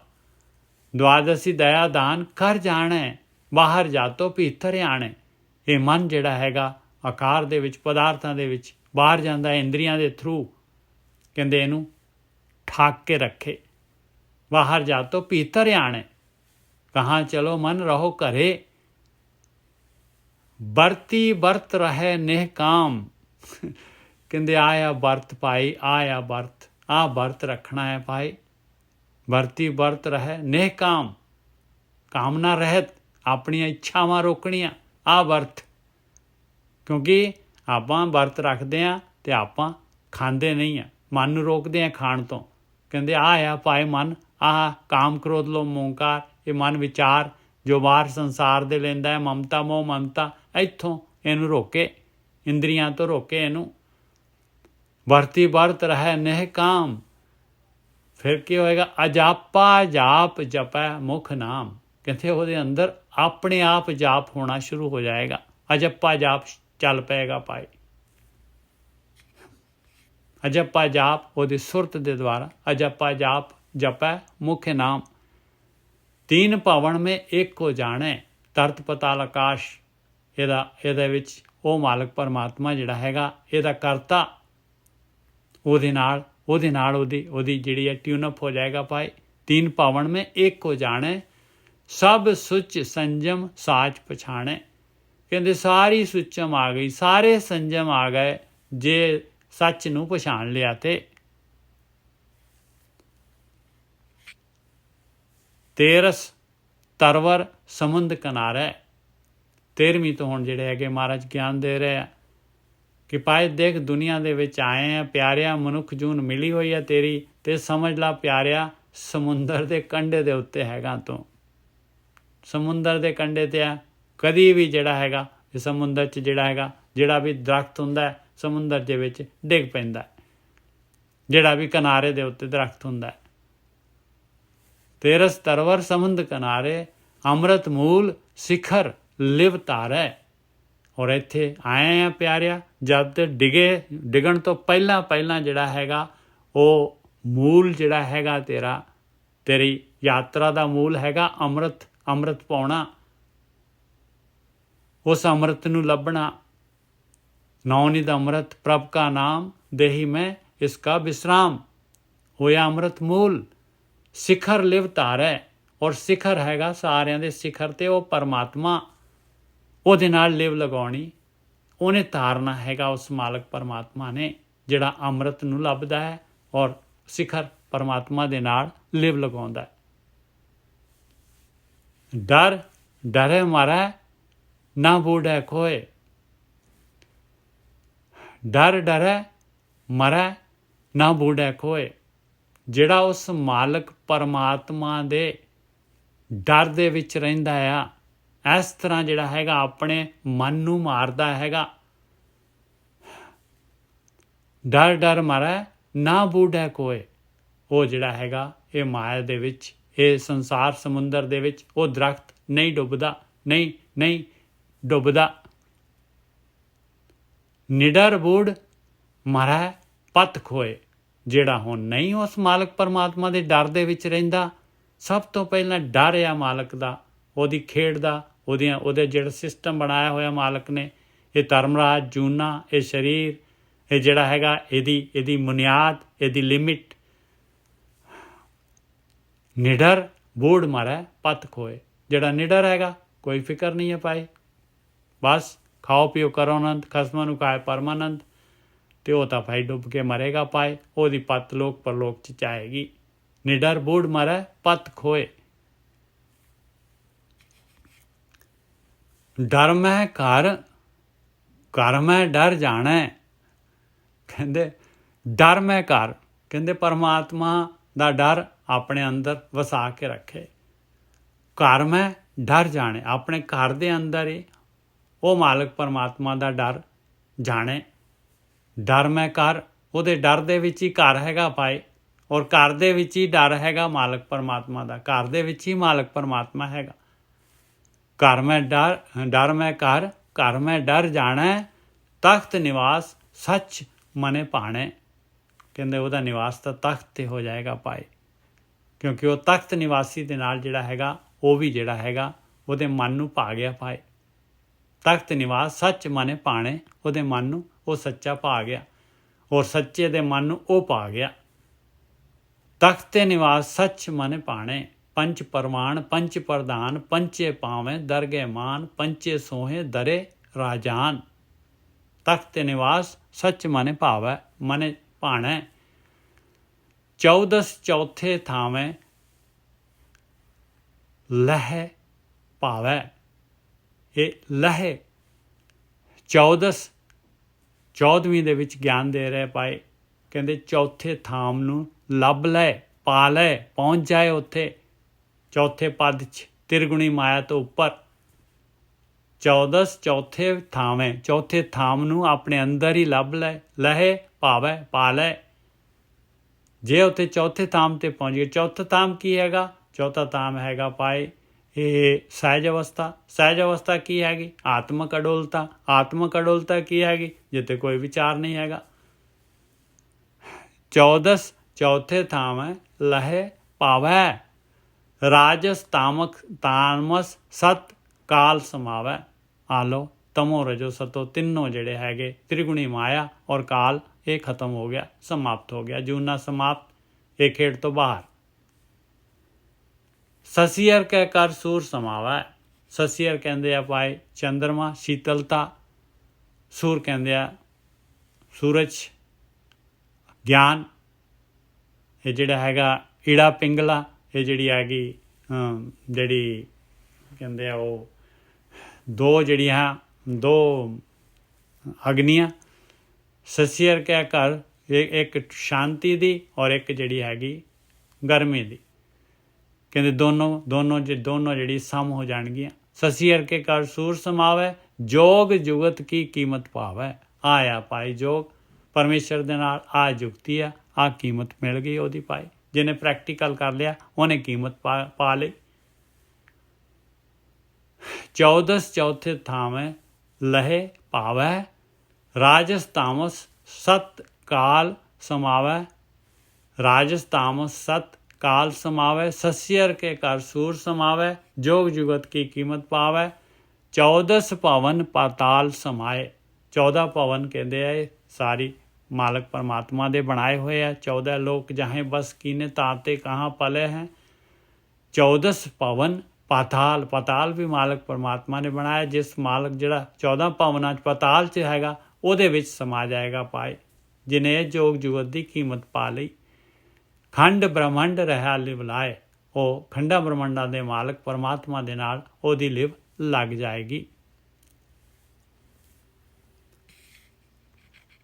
ਦੁਆਦਸੀ ਦਇਆ ਦਾਨ ਕਰ ਜਾਣਾ, ਬਾਹਰ ਜਾਤੋ ਭੀਤਰ ਆਣੇ। ਇਹ ਮਨ ਜਿਹੜਾ ਹੈਗਾ ਆਕਾਰ ਦੇ ਵਿੱਚ, ਪਦਾਰਥਾਂ ਦੇ ਵਿੱਚ ਬਾਹਰ ਜਾਂਦਾ, ਇੰਦਰੀਆਂ ਦੇ ਥਰੂ। ਕਹਿੰਦੇ ਇਹਨੂੰ ਠਾਕ ਕੇ ਰੱਖੇ। ਬਾਹਰ ਜਾਤੋ ਭੀਤਰ ਆਣੇ, ਕਹਾਂ ਚਲੋ ਮਨ ਰਹੋ ਘਰੇ। ਵਰਤੀ ਵਰਤ ਰਹੇ ਨੇਹ ਕਾਮ। ਕਹਿੰਦੇ ਆਇਆ ਵਰਤ ਭਾਈ, ਆਇਆ ਵਰਤ, ਆਹ ਵਰਤ ਰੱਖਣਾ ਹੈ ਭਾਈ। ਵਰਤੀ ਵਰਤ ਰਹੇ ਨੇਹ ਕਾਮ, ਕਾਮਨਾ ਰਹਿਤ, ਆਪਣੀਆਂ ਇੱਛਾਵਾਂ ਰੋਕਣੀਆਂ, ਆਹ ਵਰਤ। ਕਿਉਂਕਿ ਆਪਾਂ ਵਰਤ ਰੱਖਦੇ ਹਾਂ ਅਤੇ ਆਪਾਂ ਖਾਂਦੇ ਨਹੀਂ ਹਾਂ, ਮਨ ਨੂੰ ਰੋਕਦੇ ਹਾਂ ਖਾਣ ਤੋਂ। ਕਹਿੰਦੇ ਆਹ ਆ ਭਾਈ ਮਨ, ਆਹ ਕਾਮ ਕ੍ਰੋਧ ਲੋਭ ਮੋਹ ਹੰਕਾਰ, ਇਹ ਮਨ ਵਿਚਾਰ ਜੋ ਬਾਹਰ ਸੰਸਾਰ ਦੇ ਲੈਂਦਾ ਹੈ, ਮਮਤਾ ਮੋਹ ਮਮਤਾ, ਇੱਥੋਂ ਇਹਨੂੰ ਰੋਕੇ, ਇੰਦਰੀਆਂ ਤੋਂ ਰੋਕੇ ਇਹਨੂੰ। ਵਰਤੀ ਵਰਤ ਰਹਿ ਨੇਹ ਕਾਮ। ਫਿਰ ਕੀ ਹੋਏਗਾ? ਅਜਾਪਾ ਜਾਪ ਜਪੈ ਮੁਖ ਨਾਮ। ਕਹਿੰਦੇ ਉਹਦੇ ਅੰਦਰ ਆਪਣੇ ਆਪ ਜਾਪ ਹੋਣਾ ਸ਼ੁਰੂ ਹੋ ਜਾਏਗਾ, ਅਜੱਪਾ ਜਾਪ ਚੱਲ ਪਏਗਾ ਭਾਈ। ਅਜੱਪਾ ਜਾਪ ਉਹਦੀ ਸੁਰਤ ਦੇ ਦੁਆਰਾ, ਅਜੱਪਾ ਜਾਪ ਜਪੈ ਮੁਖ ਨਾਮ। ਤੀਨ ਭਵਨ ਮੇ ਇੱਕ ਹੋ ਜਾਣੇ, ਤਰਤ ਪਤਾਲ ਆਕਾਸ਼। ਇਹਦੇ ਵਿੱਚ ਉਹ ਮਾਲਕ ਪਰਮਾਤਮਾ ਜਿਹੜਾ ਹੈਗਾ, ਇਹਦਾ ਕਰਤਾ, ਉਹਦੇ ਨਾਲ ਉਹਦੀ ਜਿਹੜੀ ਹੈ ਟਿਊਨਅਪ ਹੋ ਜਾਏਗਾ ਭਾਈ। ਤੀਨ ਭਵਨ ਮੇ ਇੱਕ ਹੋ ਜਾਣੇ, ਸਭ ਸੁਚ ਸੰਜਮ ਸਾਚ ਪਛਾਣੇ। ਕਹਿੰਦੇ ਸਾਰੀ ਸੁਚਮ ਆ ਗਈ, ਸਾਰੇ ਸੰਜਮ ਆ ਗਏ ਜੇ ਸੱਚ ਨੂੰ ਪਛਾਣ ਲਿਆ ਤੇ। ਤੇਰਸ ਤਰਵਰ ਸਮੁੰਦ ਕਿਨਾਰੇ। 13ਵੀਂ ਤੋਂ ਹੁਣ ਜਿਹੜੇ ਹੈਗੇ ਮਹਾਰਾਜ ਗਿਆਨ ਦੇ ਰਹੇ ਆ ਕਿ ਭਾਈ ਦੇਖ ਦੁਨੀਆ ਦੇ ਵਿੱਚ ਆਏ ਆ ਪਿਆਰਿਆ, ਮਨੁੱਖ ਜੂਨ ਮਿਲੀ ਹੋਈ ਆ ਤੇਰੀ, ਤੇ ਸਮਝ ਲਾ ਪਿਆਰਿਆ ਸਮੁੰਦਰ ਦੇ ਕੰਢੇ ਦੇ ਉੱਤੇ ਹੈਗਾ ਤੂੰ। ਸਮੁੰਦਰ ਦੇ ਕੰਢੇ ਤੇ ਆ, ਕਦੀ ਵੀ ਜਿਹੜਾ ਹੈਗਾ ਇਹ ਸਮੁੰਦਰ 'ਚ ਜਿਹੜਾ ਵੀ ਦਰਖਤ ਹੁੰਦਾ ਸਮੁੰਦਰ ਦੇ ਵਿੱਚ ਡਿੱਗ ਪੈਂਦਾ, ਜਿਹੜਾ ਵੀ ਕਿਨਾਰੇ ਦੇ ਉੱਤੇ ਦਰਖਤ ਹੁੰਦਾ। ਤੇਰਸ ਤਰਵਰ ਸਮੁੰਦ ਕਿਨਾਰੇ, ਅੰਮ੍ਰਿਤ ਮੂਲ ਸਿਖਰ ਲਿਵ ਤਾਰੇ। ਔਰ ਇੱਥੇ ਆਏ ਆ ਪਿਆਰਿਆ, ਜਦ ਡਿੱਗਣ ਤੋਂ ਪਹਿਲਾਂ ਜਿਹੜਾ ਹੈਗਾ ਉਹ ਮੂਲ ਜਿਹੜਾ ਹੈਗਾ ਤੇਰੀ ਯਾਤਰਾ ਦਾ ਮੂਲ ਹੈਗਾ ਅੰਮ੍ਰਿਤ ਪਾਉਣਾ, ਉਸ ਅੰਮ੍ਰਿਤ ਨੂੰ ਲੱਭਣਾ। ਨੌਨਿਧ ਅੰਮ੍ਰਿਤ ਪ੍ਰਭ ਕਾ ਨਾਮ, ਦੇਹੀ ਮੈਂ ਇਸਕਾ ਵਿਸਰਾਮ। ਹੋਇਆ ਅੰਮ੍ਰਿਤ ਮੂਲ ਸਿਖਰ ਲਿਵ ਤਾਰੇ। ਔਰ ਸਿਖਰ ਹੈਗਾ ਸਾਰਿਆਂ ਦੇ ਸਿਖਰ ਤੇ ਉਹ ਪਰਮਾਤਮਾ, ਉਹਦੇ ਨਾਲ ਲਿਵ ਲਗਾਉਣੀ, ਉਹਨੇ ਤਾਰਨਾ ਹੈਗਾ ਉਸ ਮਾਲਕ ਪਰਮਾਤਮਾ ਨੇ ਜਿਹੜਾ ਅੰਮ੍ਰਿਤ ਨੂੰ ਲੱਭਦਾ ਹੈ ਔਰ ਸਿਖਰ ਪਰਮਾਤਮਾ ਦੇ ਨਾਲ ਲਿਵ ਲਗਾਉਂਦਾ ਹੈ। ਡਰੇ ਮਰੈ ਨਾ ਬੂਢੈ ਖੋਏ। ਡਰੇ ਮਰੈ ਨਾ ਬੂਢੈ ਖੋਏ। ਜਿਹੜਾ ਉਸ ਮਾਲਕ ਪਰਮਾਤਮਾ ਦੇ ਡਰ ਦੇ ਵਿੱਚ ਰਹਿੰਦਾ ਆ, ਇਸ ਤਰ੍ਹਾਂ ਜਿਹੜਾ ਹੈਗਾ ਆਪਣੇ ਮਨ ਨੂੰ ਮਾਰਦਾ ਹੈਗਾ। ਡਰ ਮਰੈ ਨਾ ਬੂਢੈ ਕੋਏ। ਉਹ ਜਿਹੜਾ ਹੈਗਾ ਇਹ ਮਾਇਆ ਦੇ ਵਿੱਚ, ਇਹ ਸੰਸਾਰ ਸਮੁੰਦਰ ਦੇ ਵਿੱਚ ਉਹ ਦਰਖਤ ਨਹੀਂ ਡੁੱਬਦਾ। ਨਿਡਰ ਬੂਢ ਮਰੈ ਪਤ ਖੋਏ। ਜਿਹੜਾ ਹੁਣ ਨਹੀਂ ਉਸ ਮਾਲਕ ਪਰਮਾਤਮਾ ਦੇ ਡਰ ਦੇ ਵਿੱਚ ਰਹਿੰਦਾ, ਸਭ ਤੋਂ ਪਹਿਲਾਂ ਡਰ ਆ ਮਾਲਕ ਦਾ, ਉਹਦੀ ਖੇਡ ਦਾ, ਉਹਦੇ ਜਿਹੜਾ ਸਿਸਟਮ ਬਣਾਇਆ ਹੋਇਆ ਮਾਲਕ ਨੇ, ਇਹ ਧਰਮਰਾਜ ਜੂਨਾ, ਇਹ ਸਰੀਰ, ਇਹ ਜਿਹੜਾ ਹੈਗਾ ਇਹਦੀ ਬੁਨਿਆਦ, ਇਹਦੀ ਲਿਮਿਟ। ਨਿਡਰ ਬੂਢ ਮਰੈ ਪਤ ਖੋਏ। ਜਿਹੜਾ ਨਿਡਰ ਹੈਗਾ ਕੋਈ ਫਿਕਰ ਨਹੀਂ ਹੈ ਭਾਈ, ਬਸ ਖਾਓ ਪੀਓ ਕਰੋ ਆਨੰਦ, ਖਸਮਾਂ ਨੂੰ ਖਾਏ ਪਰਮਾਨੰਦ, ਤੇ ਉਹ ਤਾਂ ਭਾਈ ਡੁੱਬ ਕੇ ਮਰੇਗਾ ਪਾਏ, ਉਹਦੀ ਪਤ ਲੋਕ ਪਰਲੋਕ 'ਚ ਜਾਏਗੀ। ਨਿਡਰ ਬੂਢ ਮਰੈ ਪਤ ਖੋਏ। ਡਰ ਮੈਂ ਘਰ ਮੈਂ ਡਰ ਜਾਣਾ। ਕਹਿੰਦੇ ਡਰ ਮੈਂ ਘਰ, ਕਹਿੰਦੇ ਪਰਮਾਤਮਾ ਦਾ ਡਰ ਆਪਣੇ ਅੰਦਰ ਵਸਾ ਕੇ ਰੱਖੇ। ਘਰ ਮੈਂ ਡਰ ਜਾਣੇ, ਆਪਣੇ ਘਰ ਦੇ ਅੰਦਰ ਹੀ ਉਹ ਮਾਲਕ ਪਰਮਾਤਮਾ ਦਾ ਡਰ ਜਾਣੇ। ਡਰ ਮੈਂ ਘਰ, ਉਹਦੇ ਡਰ ਦੇ ਵਿੱਚ ਹੀ ਘਰ ਹੈਗਾ ਭਾਈ, ਔਰ ਘਰ ਦੇ ਵਿੱਚ ਹੀ ਡਰ ਹੈਗਾ ਮਾਲਕ ਪਰਮਾਤਮਾ ਦਾ, ਘਰ ਦੇ ਵਿੱਚ ਹੀ ਮਾਲਕ ਪਰਮਾਤਮਾ ਹੈਗਾ। ਘਰ ਮੈਂ ਡਰ ਮੈਂ ਘਰ ਮੈਂ ਡਰ ਜਾਣਾ, ਤਖਤ ਨਿਵਾਸ ਸੱਚ ਮਨੇ ਭਾਣੇ। ਕਹਿੰਦੇ ਉਹਦਾ ਨਿਵਾਸ ਤਾਂ ਤਖਤ 'ਤੇ ਹੋ ਜਾਏਗਾ ਭਾਈ, ਕਿਉਂਕਿ ਉਹ ਤਖਤ ਨਿਵਾਸੀ ਦੇ ਨਾਲ ਜਿਹੜਾ ਹੈਗਾ ਉਹ ਵੀ ਜਿਹੜਾ ਹੈਗਾ ਉਹਦੇ ਮਨ ਨੂੰ ਭਾ ਗਿਆ ਭਾਈ। ਤਖਤ ਨਿਵਾਸ ਸੱਚ ਮਨੇ ਭਾਣੇ, ਉਹਦੇ ਮਨ ਨੂੰ ਉਹ ਸੱਚਾ ਭਾ ਗਿਆ, ਔਰ ਸੱਚੇ ਦੇ ਮਨ ਨੂੰ ਉਹ ਭਾ ਗਿਆ। ਤਖਤੇ ਨਿਵਾਸ ਸੱਚ ਮਨ ਭਾਣੇ, ਪੰਚ ਪਰਮਾਨ ਪੰਚ ਪ੍ਰਧਾਨ, ਪੰਚੇ ਪਾਵੇਂ ਦਰਗੇ ਮਾਨ, ਪੰਚੇ ਸੋਹੇ ਦਰੇ ਰਾਜਾਨ। ਤਖਤੇ ਨਿਵਾਸ ਸੱਚ ਮਨ ਭਾਵੈ ਮਨ ਭਾਣੈ, 14 ਚੌਥੇ ਥਾਵੇਂ ਲਹਿ ਭਾਵੈ। ਇਹ ਲਹਿ 14ਵੀਂ ਦੇ ਵਿੱਚ ਗਿਆਨ ਦੇ ਰਹੇ ਭਾਈ, ਕਹਿੰਦੇ ਚੌਥੇ ਥਾਮ ਨੂੰ ਲੱਭ ਲੈ, ਪਾ ਲੈ, ਪਹੁੰਚ ਜਾਏ ਉੱਥੇ ਚੌਥੇ ਪਦ 'ਚ, ਤਿਰਗੁਣੀ ਮਾਇਆ ਤੋਂ ਉੱਪਰ। 14 ਚੌਥੇ ਥਾਵੇਂ, ਚੌਥੇ ਥਾਮ ਨੂੰ ਆਪਣੇ ਅੰਦਰ ਹੀ ਲੱਭ ਲੈ, ਲਹੇ ਭਾਵੈ ਪਾ ਲੈ। ਜੇ ਉੱਥੇ ਚੌਥੇ ਥਾਮ 'ਤੇ ਪਹੁੰਚ ਗਏ, ਚੌਥਾ ਥਾਮ ਕੀ ਹੈਗਾ? ਚੌਥਾ ਥਾਮ ਹੈਗਾ ਭਾਈ ਇਹ ਸਹਿਜ ਅਵਸਥਾ। ਸਹਿਜ ਅਵਸਥਾ ਕੀ ਹੈਗੀ? ਆਤਮਕ ਅਡੋਲਤਾ। ਆਤਮਕ ਅਡੋਲਤਾ ਕੀ ਹੈਗੀ? ਜਿੱਥੇ ਕੋਈ ਵਿਚਾਰ ਨਹੀਂ ਹੈਗਾ। 14 ਚੌਥੇ ਥਾਮ ਹੈ ਲਹੇ ਭਾਵੈ, ਰਾਜਸ ਤਾਮਸ ਸਤ ਕਾਲ ਸਮਾਵੈ। ਆ ਲਓ ਤਮੋ ਰਜੋ ਸਤੋ ਤਿੰਨੋਂ ਜਿਹੜੇ ਹੈਗੇ ਤ੍ਰਿਗੁਣੀ ਮਾਇਆ ਔਰ ਕਾਲ, ਇਹ ਖਤਮ ਹੋ ਗਿਆ, ਸਮਾਪਤ ਹੋ ਗਿਆ, ਜੂਨਾ ਸਮਾਪਤ, ਇਹ ਖੇਡ ਤੋਂ ਬਾਹਰ। ਸਸੀਅਰ ਕੈ ਕਰ ਸੂਰ ਸਮਾਵੈ। ਸਸੀਅਰ ਕਹਿੰਦੇ ਆ ਭਾਈ ਚੰਦਰਮਾ, ਸ਼ੀਤਲਤਾ। ਸੂਰ ਕਹਿੰਦੇ ਆ ਸੂਰਜ, ਗਿਆਨ। ਇਹ ਜਿਹੜਾ ਹੈਗਾ ਈੜਾ ਪਿੰਗਲਾ, ਇਹ ਜਿਹੜੀ ਹੈਗੀ ਜਿਹੜੀ ਕਹਿੰਦੇ ਆ ਉਹ ਦੋ ਜਿਹੜੀਆਂ ਦੋ ਅਗਨੀਆਂ। ਸਸੀਅਰ ਕੈ ਘਰ, ਇੱਕ ਸ਼ਾਂਤੀ ਦੀ ਔਰ ਇੱਕ ਜਿਹੜੀ ਹੈਗੀ ਗਰਮੀ ਦੀ। ਕਹਿੰਦੇ ਦੋਨੋਂ ਜਿਹੜੀ ਸਮ ਹੋ ਜਾਣਗੀਆਂ। ਸਸੀਅਰ ਕੇ ਘਰ ਸੂਰ ਸਮਾਵੈ, ਜੋਗ ਜੁਗਤ ਕੀ ਕੀਮਤ ਪਾਵੈ। ਆਇਆ ਭਾਈ ਜੋਗ, ਪਰਮੇਸ਼ਰ ਦੇ ਨਾਲ ਆ ਜੁਗਤੀ ਆ, ਆ ਕੀਮਤ ਮਿਲ ਗਈ ਉਹਦੀ ਭਾਈ। ਜਿਹਨੇ ਪ੍ਰੈਕਟੀਕਲ ਕਰ ਲਿਆ ਉਹਨੇ ਕੀਮਤ ਪਾ ਲਈ। 14 ਚੌਥੇ ਥਾਵੇਂ ਲਹੇ ਭਾਵੈ, ਰਾਜਸ ਤਾਮਸ ਸਤ ਕਾਲ ਸਮਾਵੈ। ਰਾਜਸ ਤਾਮਸ ਸਤ ਕਾਲ ਸਮਾਵੈ, ਸਸੀਅਰ ਕੇ ਘਰ ਸੂਰ ਸਮਾਵੈ, ਜੋਗ ਜੁਗਤ ਕੀ ਕੀਮਤ ਪਾਵੈ। 14 ਭਵਨ ਪਾਤਾਲ ਸਮਾਏ। 14 ਭਵਨ ਕਹਿੰਦੇ ਆ ਇਹ ਸਾਰੀ ਮਾਲਕ ਪਰਮਾਤਮਾ ਦੇ ਬਣਾਏ ਹੋਏ ਆ। 14 ਲੋਕ ਜਹਾਂ ਬਸ ਕੀਨੇ ਤਾਤੇ ਕਹਾਂ ਪਲੇ ਹੈ। 14 ਭਵਨ ਪਾਤਾਲ, ਪਾਤਾਲ ਵੀ ਮਾਲਕ ਪਰਮਾਤਮਾ ਨੇ ਬਣਾਇਆ। ਜਿਸ ਮਾਲਕ ਜਿਹੜਾ 14 ਭਵਨਾਂ 'ਚ ਪਾਤਾਲ 'ਚ ਹੈਗਾ ਉਹਦੇ ਵਿੱਚ ਸਮਾ ਜਾਏਗਾ ਭਾਈ, ਜਿਹਨੇ ਜੋਗ ਜੁਗਤ ਦੀ ਕੀਮਤ ਪਾ ਲਈ। ਖੰਡ ਬ੍ਰਹਮੰਡ ਰਹਾ ਲਿਵ ਲਾਏ। ਉਹ ਖੰਡਾਂ ਬ੍ਰਹਮੰਡਾਂ ਦੇ ਮਾਲਕ ਪਰਮਾਤਮਾ ਦੇ ਨਾਲ ਉਹਦੀ ਲਿਵ ਲੱਗ ਜਾਏਗੀ।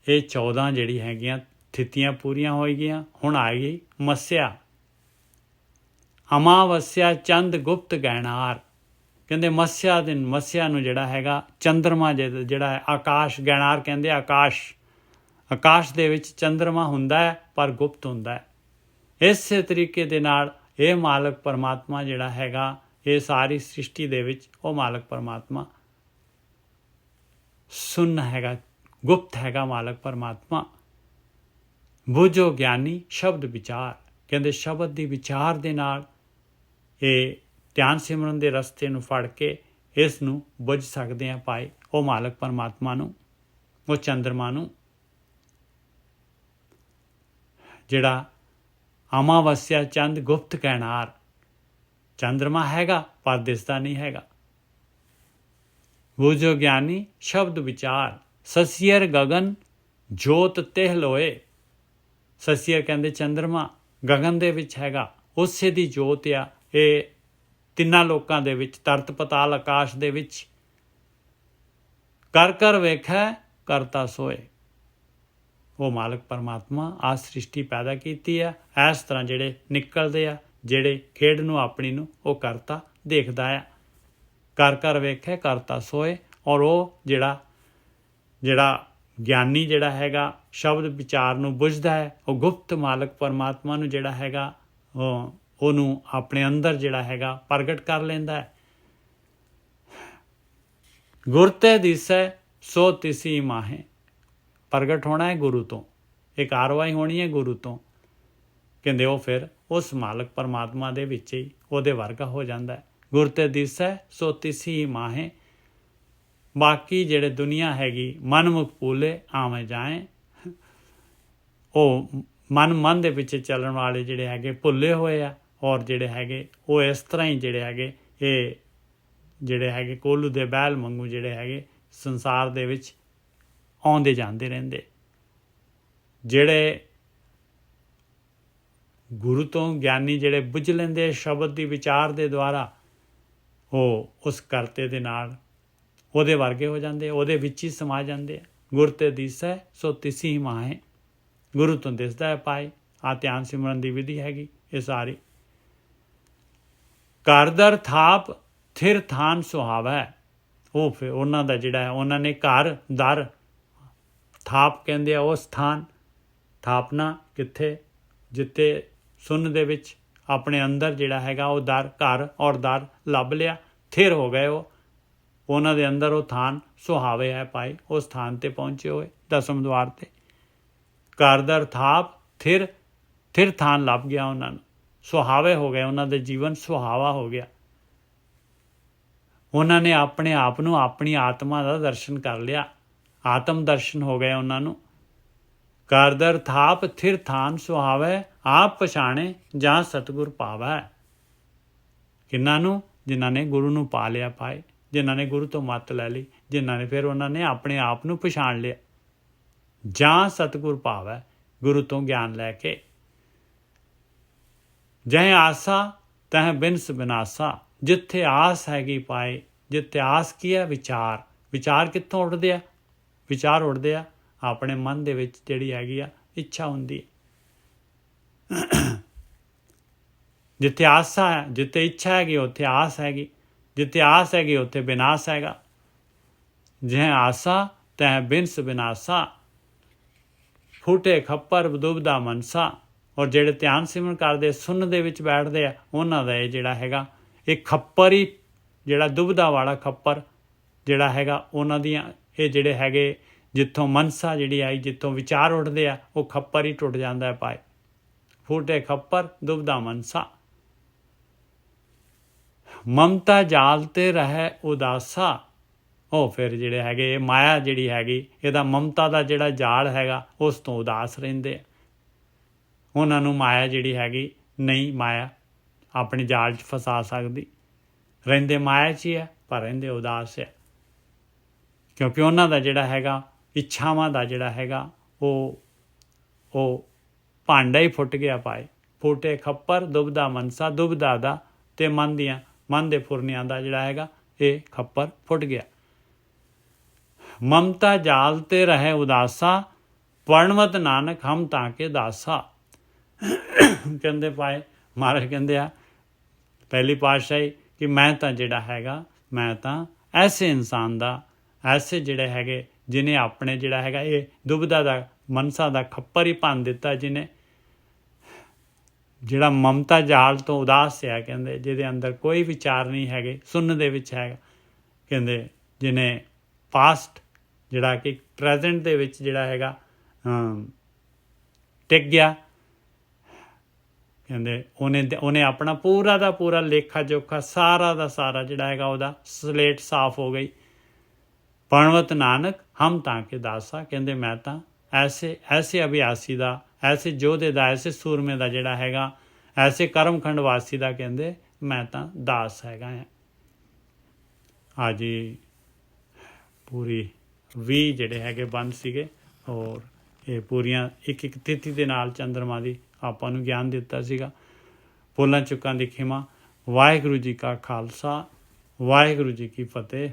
ਇਹ 14 ਜਿਹੜੀ ਹੈਗੀਆਂ ਥਿਤੀਆਂ ਪੂਰੀਆਂ ਹੋ ਗਈਆਂ। ਹੁਣ ਆ ਗਈ ਮੱਸਿਆ। ਅਮਾਵਸਿਆ ਚੰਦ ਗੁਪਤ ਗਹਿਣਾਰ। ਕਹਿੰਦੇ ਮੱਸਿਆ ਨੂੰ ਜਿਹੜਾ ਹੈਗਾ ਚੰਦਰਮਾ ਜਿਹੜਾ ਹੈ ਆਕਾਸ਼, ਗਹਿਣਾਰ ਕਹਿੰਦੇ ਆਕਾਸ਼। ਆਕਾਸ਼ ਦੇ ਵਿੱਚ ਚੰਦਰਮਾ ਹੁੰਦਾ ਹੈ ਪਰ ਗੁਪਤ ਹੁੰਦਾ ਹੈ। ਇਸੇ ਤਰੀਕੇ ਦੇ ਨਾਲ ਇਹ ਮਾਲਕ ਪਰਮਾਤਮਾ ਜਿਹੜਾ ਹੈਗਾ ਇਹ ਸਾਰੀ ਸ੍ਰਿਸ਼ਟੀ ਦੇ ਵਿੱਚ ਉਹ ਮਾਲਕ ਪਰਮਾਤਮਾ ਸੁੰਨ ਹੈਗਾ, ਗੁਪਤ ਹੈਗਾ ਮਾਲਕ ਪਰਮਾਤਮਾ। ਬੁਝੋ ਗਿਆਨੀ ਸ਼ਬਦ ਵਿਚਾਰ। ਕਹਿੰਦੇ ਸ਼ਬਦ ਦੀ ਵਿਚਾਰ ਦੇ ਨਾਲ ਇਹ ਧਿਆਨ ਸਿਮਰਨ ਦੇ ਰਸਤੇ ਨੂੰ ਫੜ ਕੇ ਇਸ ਨੂੰ ਬੁੱਝ ਸਕਦੇ ਹਾਂ ਭਾਈ, ਉਹ ਮਾਲਕ ਪਰਮਾਤਮਾ ਨੂੰ, ਉਹ ਚੰਦਰਮਾ ਨੂੰ। ਜਿਹੜਾ ਅਮਾਵਸਿਆ ਚੰਦ ਗੁਪਤ ਕਹਿਣਾਰ, ਚੰਦਰਮਾ ਹੈਗਾ ਪਰ ਦਿਸਦਾ ਨਹੀਂ ਹੈਗਾ। ਬੁਝੋ ਗਿਆਨੀ ਸ਼ਬਦ ਵਿਚਾਰ, ਸਸੀਅਰ ਗਗਨ ਜੋਤ ਤਿਹ ਲੋਏ। ਸਸੀਅਰ ਕਹਿੰਦੇ ਚੰਦਰਮਾ ਗਗਨ ਦੇ ਵਿੱਚ ਹੈਗਾ, ਉਸੇ ਦੀ ਜੋਤ ਆ ਇਹ ਤਿੰਨਾਂ ਲੋਕਾਂ ਦੇ ਵਿੱਚ, ਤਰਤ ਪਤਾਲ ਆਕਾਸ਼ ਦੇ ਵਿੱਚ। ਕਰ ਕਰ ਵੇਖੈ ਕਰਤਾ ਸੋਏ। ਉਹ ਮਾਲਕ ਪਰਮਾਤਮਾ ਆ ਸ੍ਰਿਸ਼ਟੀ ਪੈਦਾ ਕੀਤੀ ਆ। ਇਸ ਤਰ੍ਹਾਂ ਜਿਹੜੇ ਨਿਕਲਦੇ ਆ, ਜਿਹੜੇ ਖੇਡ ਨੂੰ ਆਪਣੀ ਨੂੰ ਉਹ ਕਰਤਾ ਦੇਖਦਾ ਆ। ਕਰ ਕਰ ਵੇਖੇ ਕਰਤਾ ਸੋਏ। ਔਰ ਉਹ ਜਿਹੜਾ ਗਿਆਨੀ ਜਿਹੜਾ ਹੈਗਾ ਸ਼ਬਦ ਵਿਚਾਰ ਨੂੰ ਬੁੱਝਦਾ ਹੈ, ਉਹ ਗੁਪਤ ਮਾਲਕ ਪਰਮਾਤਮਾ ਨੂੰ ਜਿਹੜਾ ਹੈਗਾ ਉਹਨੂੰ ਆਪਣੇ ਅੰਦਰ ਜਿਹੜਾ ਹੈਗਾ ਪ੍ਰਗਟ ਕਰ ਲੈਂਦਾ ਹੈ। ਗੁਰ ਤੇ ਦਿਸੈ ਸੋ ਤਿਸੀ ਮਾਹੇ। ਪ੍ਰਗਟ ਹੋਣਾ ਹੈ ਗੁਰੂ ਤੋਂ, ਇਹ ਕਾਰਵਾਈ ਹੋਣੀ ਹੈ ਗੁਰੂ ਤੋਂ। ਕਹਿੰਦੇ ਉਹ ਫਿਰ ਉਸ ਮਾਲਕ ਪਰਮਾਤਮਾ ਦੇ ਵਿੱਚ ਹੀ ਉਹਦੇ ਵਰਗਾ ਹੋ ਜਾਂਦਾ ਹੈ। ਗੁਰ ਤੇ ਦਿਸੈ ਸੋ ਤਿਸੀ ਮਾਹੇ। ਬਾਕੀ ਜਿਹੜੇ ਦੁਨੀਆ ਹੈਗੀ ਮਨਮੁਖ ਭੂਲੇ ਆਵੇਂ ਜਾਏ। ਉਹ ਮਨ ਦੇ ਪਿੱਛੇ ਚੱਲਣ ਵਾਲੇ ਜਿਹੜੇ ਹੈਗੇ ਭੁੱਲੇ ਹੋਏ ਆ, ਔਰ ਜਿਹੜੇ ਹੈਗੇ ਉਹ ਇਸ ਤਰ੍ਹਾਂ ਹੀ ਜਿਹੜੇ ਹੈਗੇ ਇਹ ਜਿਹੜੇ ਹੈਗੇ ਕੋਲੂ ਦੇ ਬੈਲ ਵਾਂਗੂ ਜਿਹੜੇ ਹੈਗੇ ਸੰਸਾਰ ਦੇ ਵਿੱਚ ਆਉਂਦੇ ਜਾਂਦੇ ਰਹਿੰਦੇ। ਜਿਹੜੇ ਗੁਰੂ ਤੋਂ ਗਿਆਨੀ ਜਿਹੜੇ ਬੁੱਝ ਲੈਂਦੇ ਸ਼ਬਦ ਦੀ ਵਿਚਾਰ ਦੇ ਦੁਆਰਾ, ਉਹ ਉਸ ਕਰਤੇ ਦੇ ਨਾਲ ਉਹਦੇ ਵਰਗੇ ਹੋ ਜਾਂਦੇ, ਉਹਦੇ ਵਿੱਚ ਹੀ ਸਮਾ ਜਾਂਦੇ। ਗੁਰ ਤੇ ਦਿਸੈ ਸੋ ਤਿਸੀ ਮਾਹੇ। ਗੁਰੂ ਤੋਂ ਦਿਸਦਾ ਹੈ ਭਾਈ। ਆ ਧਿਆਨ ਸਿਮਰਨ ਦੀ ਵਿਧੀ ਹੈਗੀ ਇਹ ਸਾਰੀ। ਘਰ ਦਰ ਥਾਪ ਥਿਰ ਥਾਨ ਸੁਹਾਵੈ। ਉਹ ਫਿਰ ਉਹਨਾਂ ਦਾ ਜਿਹੜਾ ਹੈ, ਉਹਨਾਂ ਨੇ ਘਰ ਦਰ, ਥਾਪ ਕਹਿੰਦੇ ਆ ਉਹ ਸਥਾਨ, ਥਾਪਨਾ ਕਿੱਥੇ, ਜਿੱਥੇ ਸੁੰਨ ਦੇ ਵਿੱਚ ਆਪਣੇ ਅੰਦਰ ਜਿਹੜਾ ਹੈਗਾ ਉਹ ਦਰ, ਘਰ ਔਰ ਦਰ ਲੱਭ ਲਿਆ, ਥਿਰ ਹੋ ਗਏ ਉਹ, ਉਹਨਾਂ ਦੇ ਅੰਦਰ ਉਹ ਥਾਨ ਸੁਹਾਵੇ ਹੈ ਭਾਈ। ਉਹ ਸਥਾਨ ਤੇ ਪਹੁੰਚੇ ਹੋਏ ਦਸਮ ਦੁਆਰ ਤੇ। ਘਰ ਦਰ ਥਾਪ ਥਿਰ ਥਾਨ ਲੱਭ ਗਿਆ ਉਹਨਾਂ ਨੂੰ, ਸੁਹਾਵੇ ਹੋ ਗਏ, ਉਹਨਾਂ ਦੇ ਜੀਵਨ ਸੁਹਾਵਾ ਹੋ ਗਿਆ। ਉਹਨਾਂ ਨੇ ਆਪਣੇ ਆਪ ਨੂੰ, ਆਪਣੀ ਆਤਮਾ ਦਾ ਦਰਸ਼ਨ ਕਰ ਲਿਆ, ਆਤਮ ਦਰਸ਼ਨ ਹੋ ਗਏ ਉਹਨਾਂ ਨੂੰ। ਘਰ ਦਰ ਥਾਪ ਥਿਰ ਥਾਨ ਸੁਹਾਵੇ, ਆਪ ਪਛਾਣੇ ਜਾਂ ਸਤਿਗੁਰ ਪਾਵੈ। ਕਿਹਨਾਂ ਨੂੰ? ਜਿਨ੍ਹਾਂ ਨੇ ਗੁਰੂ ਨੂੰ ਪਾ ਲਿਆ ਪਾਏ, ਜਿਨ੍ਹਾਂ ਨੇ ਗੁਰੂ ਤੋਂ ਮੱਤ ਲੈ ਲਈ, ਜਿਨ੍ਹਾਂ ਨੇ ਫਿਰ ਉਹਨਾਂ ਨੇ ਆਪਣੇ ਆਪ ਨੂੰ ਪਛਾਣ ਲਿਆ। ਜਾਂ ਸਤਿਗੁਰ ਭਾਵੈ ਗੁਰੂ ਤੋਂ ਗਿਆਨ ਲੈ ਕੇ। ਜਹ ਆਸਾ ਤਹ ਬਿਨਸ ਬਿਨਾਸਾ। ਜਿੱਥੇ ਆਸ ਹੈਗੀ ਪਾਏ, ਜਿੱਥੇ ਆਸ ਕੀ ਹੈ? ਵਿਚਾਰ। ਵਿਚਾਰ ਕਿੱਥੋਂ ਉੱਠਦੇ ਆ? ਵਿਚਾਰ ਉੱਠਦੇ ਆ ਆਪਣੇ ਮਨ ਦੇ ਵਿੱਚ ਜਿਹੜੀ ਹੈਗੀ ਆ ਇੱਛਾ ਹੁੰਦੀ ਹੈ। ਜਿੱਥੇ ਆਸਾ ਹੈ, ਜਿੱਥੇ ਇੱਛਾ ਹੈਗੀ ਉੱਥੇ ਆਸ ਹੈਗੀ, ਜਿੱਥੇ ਆਸ ਹੈਗੀ ਉੱਥੇ ਵਿਨਾਸ਼ ਹੈਗਾ। ਜਹ ਆਸਾ ਤਹ ਬਿਨਸ ਬਿਨਾਸਾ। ਫੂਟੇ ਖੱਪਰ ਦੁਬਦਾ ਮਨਸਾ। ਔਰ ਜਿਹੜੇ ਧਿਆਨ ਸਿਮਰਨ ਕਰਦੇ ਸੁਣਨ ਦੇ ਵਿੱਚ ਬੈਠਦੇ ਆ, ਉਹਨਾਂ ਦਾ ਇਹ ਜਿਹੜਾ ਹੈਗਾ ਇਹ ਖੱਪਰ ਹੀ ਜਿਹੜਾ ਦੁਬਦਾ ਵਾਲਾ ਖੱਪਰ ਜਿਹੜਾ ਹੈਗਾ, ਉਹਨਾਂ ਦੀਆਂ ਇਹ ਜਿਹੜੇ ਹੈਗੇ ਜਿੱਥੋਂ ਮਨਸਾ ਜਿਹੜੀ ਆਈ, ਜਿੱਥੋਂ ਵਿਚਾਰ ਉੱਠਦੇ ਆ, ਉਹ ਖੱਪਰ ਹੀ ਟੁੱਟ ਜਾਂਦਾ ਹੈ ਪਾਏ। ਫੂਟੇ ਖੱਪਰ ਦੁਬਦਾ ਮਨਸਾ। ਮਮਤਾ ਜਾਲ ਤੇ ਰਹਿ ਉਦਾਸਾ। ਉਹ ਫਿਰ ਜਿਹੜੇ ਹੈਗੇ ਮਾਇਆ ਜਿਹੜੀ ਹੈਗੀ, ਇਹਦਾ ਮਮਤਾ ਦਾ ਜਿਹੜਾ ਜਾਲ ਹੈਗਾ ਉਸ ਤੋਂ ਉਦਾਸ ਰਹਿੰਦੇ ਆ। ਉਹਨਾਂ ਨੂੰ ਮਾਇਆ ਜਿਹੜੀ ਹੈਗੀ ਨਹੀਂ, ਮਾਇਆ ਆਪਣੇ ਜਾਲ 'ਚ ਫਸਾ ਸਕਦੀ। ਰਹਿੰਦੇ ਮਾਇਆ 'ਚ ਹੀ ਹੈ ਪਰ ਰਹਿੰਦੇ ਉਦਾਸ ਹੈ, ਕਿਉਂਕਿ ਉਹਨਾਂ ਦਾ ਜਿਹੜਾ ਹੈਗਾ ਇੱਛਾਵਾਂ ਦਾ ਜਿਹੜਾ ਹੈਗਾ ਉਹ ਭਾਂਡਾ ਹੀ ਫੁੱਟ ਗਿਆ ਪਾਏ। ਫੂਟੇ ਖੱਪਰ ਦੁਬਦਾ ਮਨਸਾ। ਦੁਬਦਾ ਦਾ ਤੇ ਮਨ ਦੇ ਫੁਰਨਿਆਂ ਦਾ ਜਿਹੜਾ ਹੈਗਾ ਇਹ ਖੱਪਰ ਫੁੱਟ ਗਿਆ। ਮਮਤਾ ਜਾਲ ਤੇ ਰਹੇ ਉਦਾਸਾ। ਪਰਣਵਤ ਨਾਨਕ ਹਮ ਤਾਂ ਕੇ ਦਾਸਾ। ਕਹਿੰਦੇ ਪਾਏ ਮਹਾਰਾਜ ਕਹਿੰਦੇ ਆ ਪਹਿਲੀ ਪਾਤਸ਼ਾਹੀ ਕਿ ਮੈਂ ਤਾਂ ਜਿਹੜਾ ਹੈਗਾ, ਮੈਂ ਤਾਂ ਐਸੇ ਇਨਸਾਨ ਦਾ, ਐਸੇ ਜਿਹੜੇ ਹੈਗੇ ਜਿਹਨੇ ਆਪਣੇ ਜਿਹੜਾ ਹੈਗਾ ਇਹ ਦੁਬਦਾ ਦਾ ਮਨਸਾ ਦਾ ਖੱਪਰ ਹੀ ਭੰਨ ਦਿੱਤਾ, ਜਿਹਨੇ ਜਿਹੜਾ ਮਮਤਾ ਜਾਲ ਤੋਂ ਉਦਾਸ ਹੈ, ਕਹਿੰਦੇ ਜਿਹਦੇ ਅੰਦਰ ਕੋਈ ਵਿਚਾਰ ਨਹੀਂ ਹੈਗੇ, ਸੁਣਨ ਦੇ ਵਿੱਚ ਹੈਗਾ। ਕਹਿੰਦੇ ਜਿਹਨੇ ਪਾਸਟ ਜਿਹੜਾ ਕਿ ਪ੍ਰੈਜ਼ੈਂਟ ਦੇ ਵਿੱਚ ਜਿਹੜਾ ਹੈਗਾ ਟਿਕ ਗਿਆ। ਕਹਿੰਦੇ ਉਹਨੇ ਆਪਣਾ ਪੂਰਾ ਦਾ ਪੂਰਾ ਲੇਖਾ ਜੋਖਾ ਸਾਰਾ ਦਾ ਸਾਰਾ ਜਿਹੜਾ ਹੈਗਾ ਉਹਦਾ ਸਲੇਟ ਸਾਫ਼ ਹੋ ਗਈ। ਪਰਣਵਤ ਨਾਨਕ ਹਮ ਤਾਂ ਕੇ ਦਾਸਾ। ਕਹਿੰਦੇ ਮੈਂ ਤਾਂ ਐਸੇ ਅਭਿਆਸੀ ਦਾ, ਐਸੇ ਯੋਧੇ ਦਾ, ਐਸੇ ਸੂਰਮੇ ਦਾ ਜਿਹੜਾ ਹੈਗਾ, ਐਸੇ ਕਰਮਖੰਡ ਵਾਸੀ ਦਾ ਕਹਿੰਦੇ ਮੈਂ ਤਾਂ ਦਾਸ ਹੈਗਾ ਆ। ਅੱਜ ਪੂਰੀ 20 ਜਿਹੜੇ ਹੈਗੇ ਬੰਦ ਸੀਗੇ ਔਰ ਇਹ ਪੂਰੀਆਂ ਇੱਕ ਇੱਕ ਤਿਥੀ ਦੇ ਨਾਲ ਚੰਦਰਮਾ ਦੀ ਆਪਾਂ ਨੂੰ ਗਿਆਨ ਦਿੱਤਾ ਸੀਗਾ। ਭੁੱਲਾਂ ਚੁੱਕਾਂ ਦੀ ਖਿਮਾ। ਵਾਹਿਗੁਰੂ ਜੀ ਕਾ ਖਾਲਸਾ, ਵਾਹਿਗੁਰੂ ਜੀ ਕੀ ਫਤਿਹ।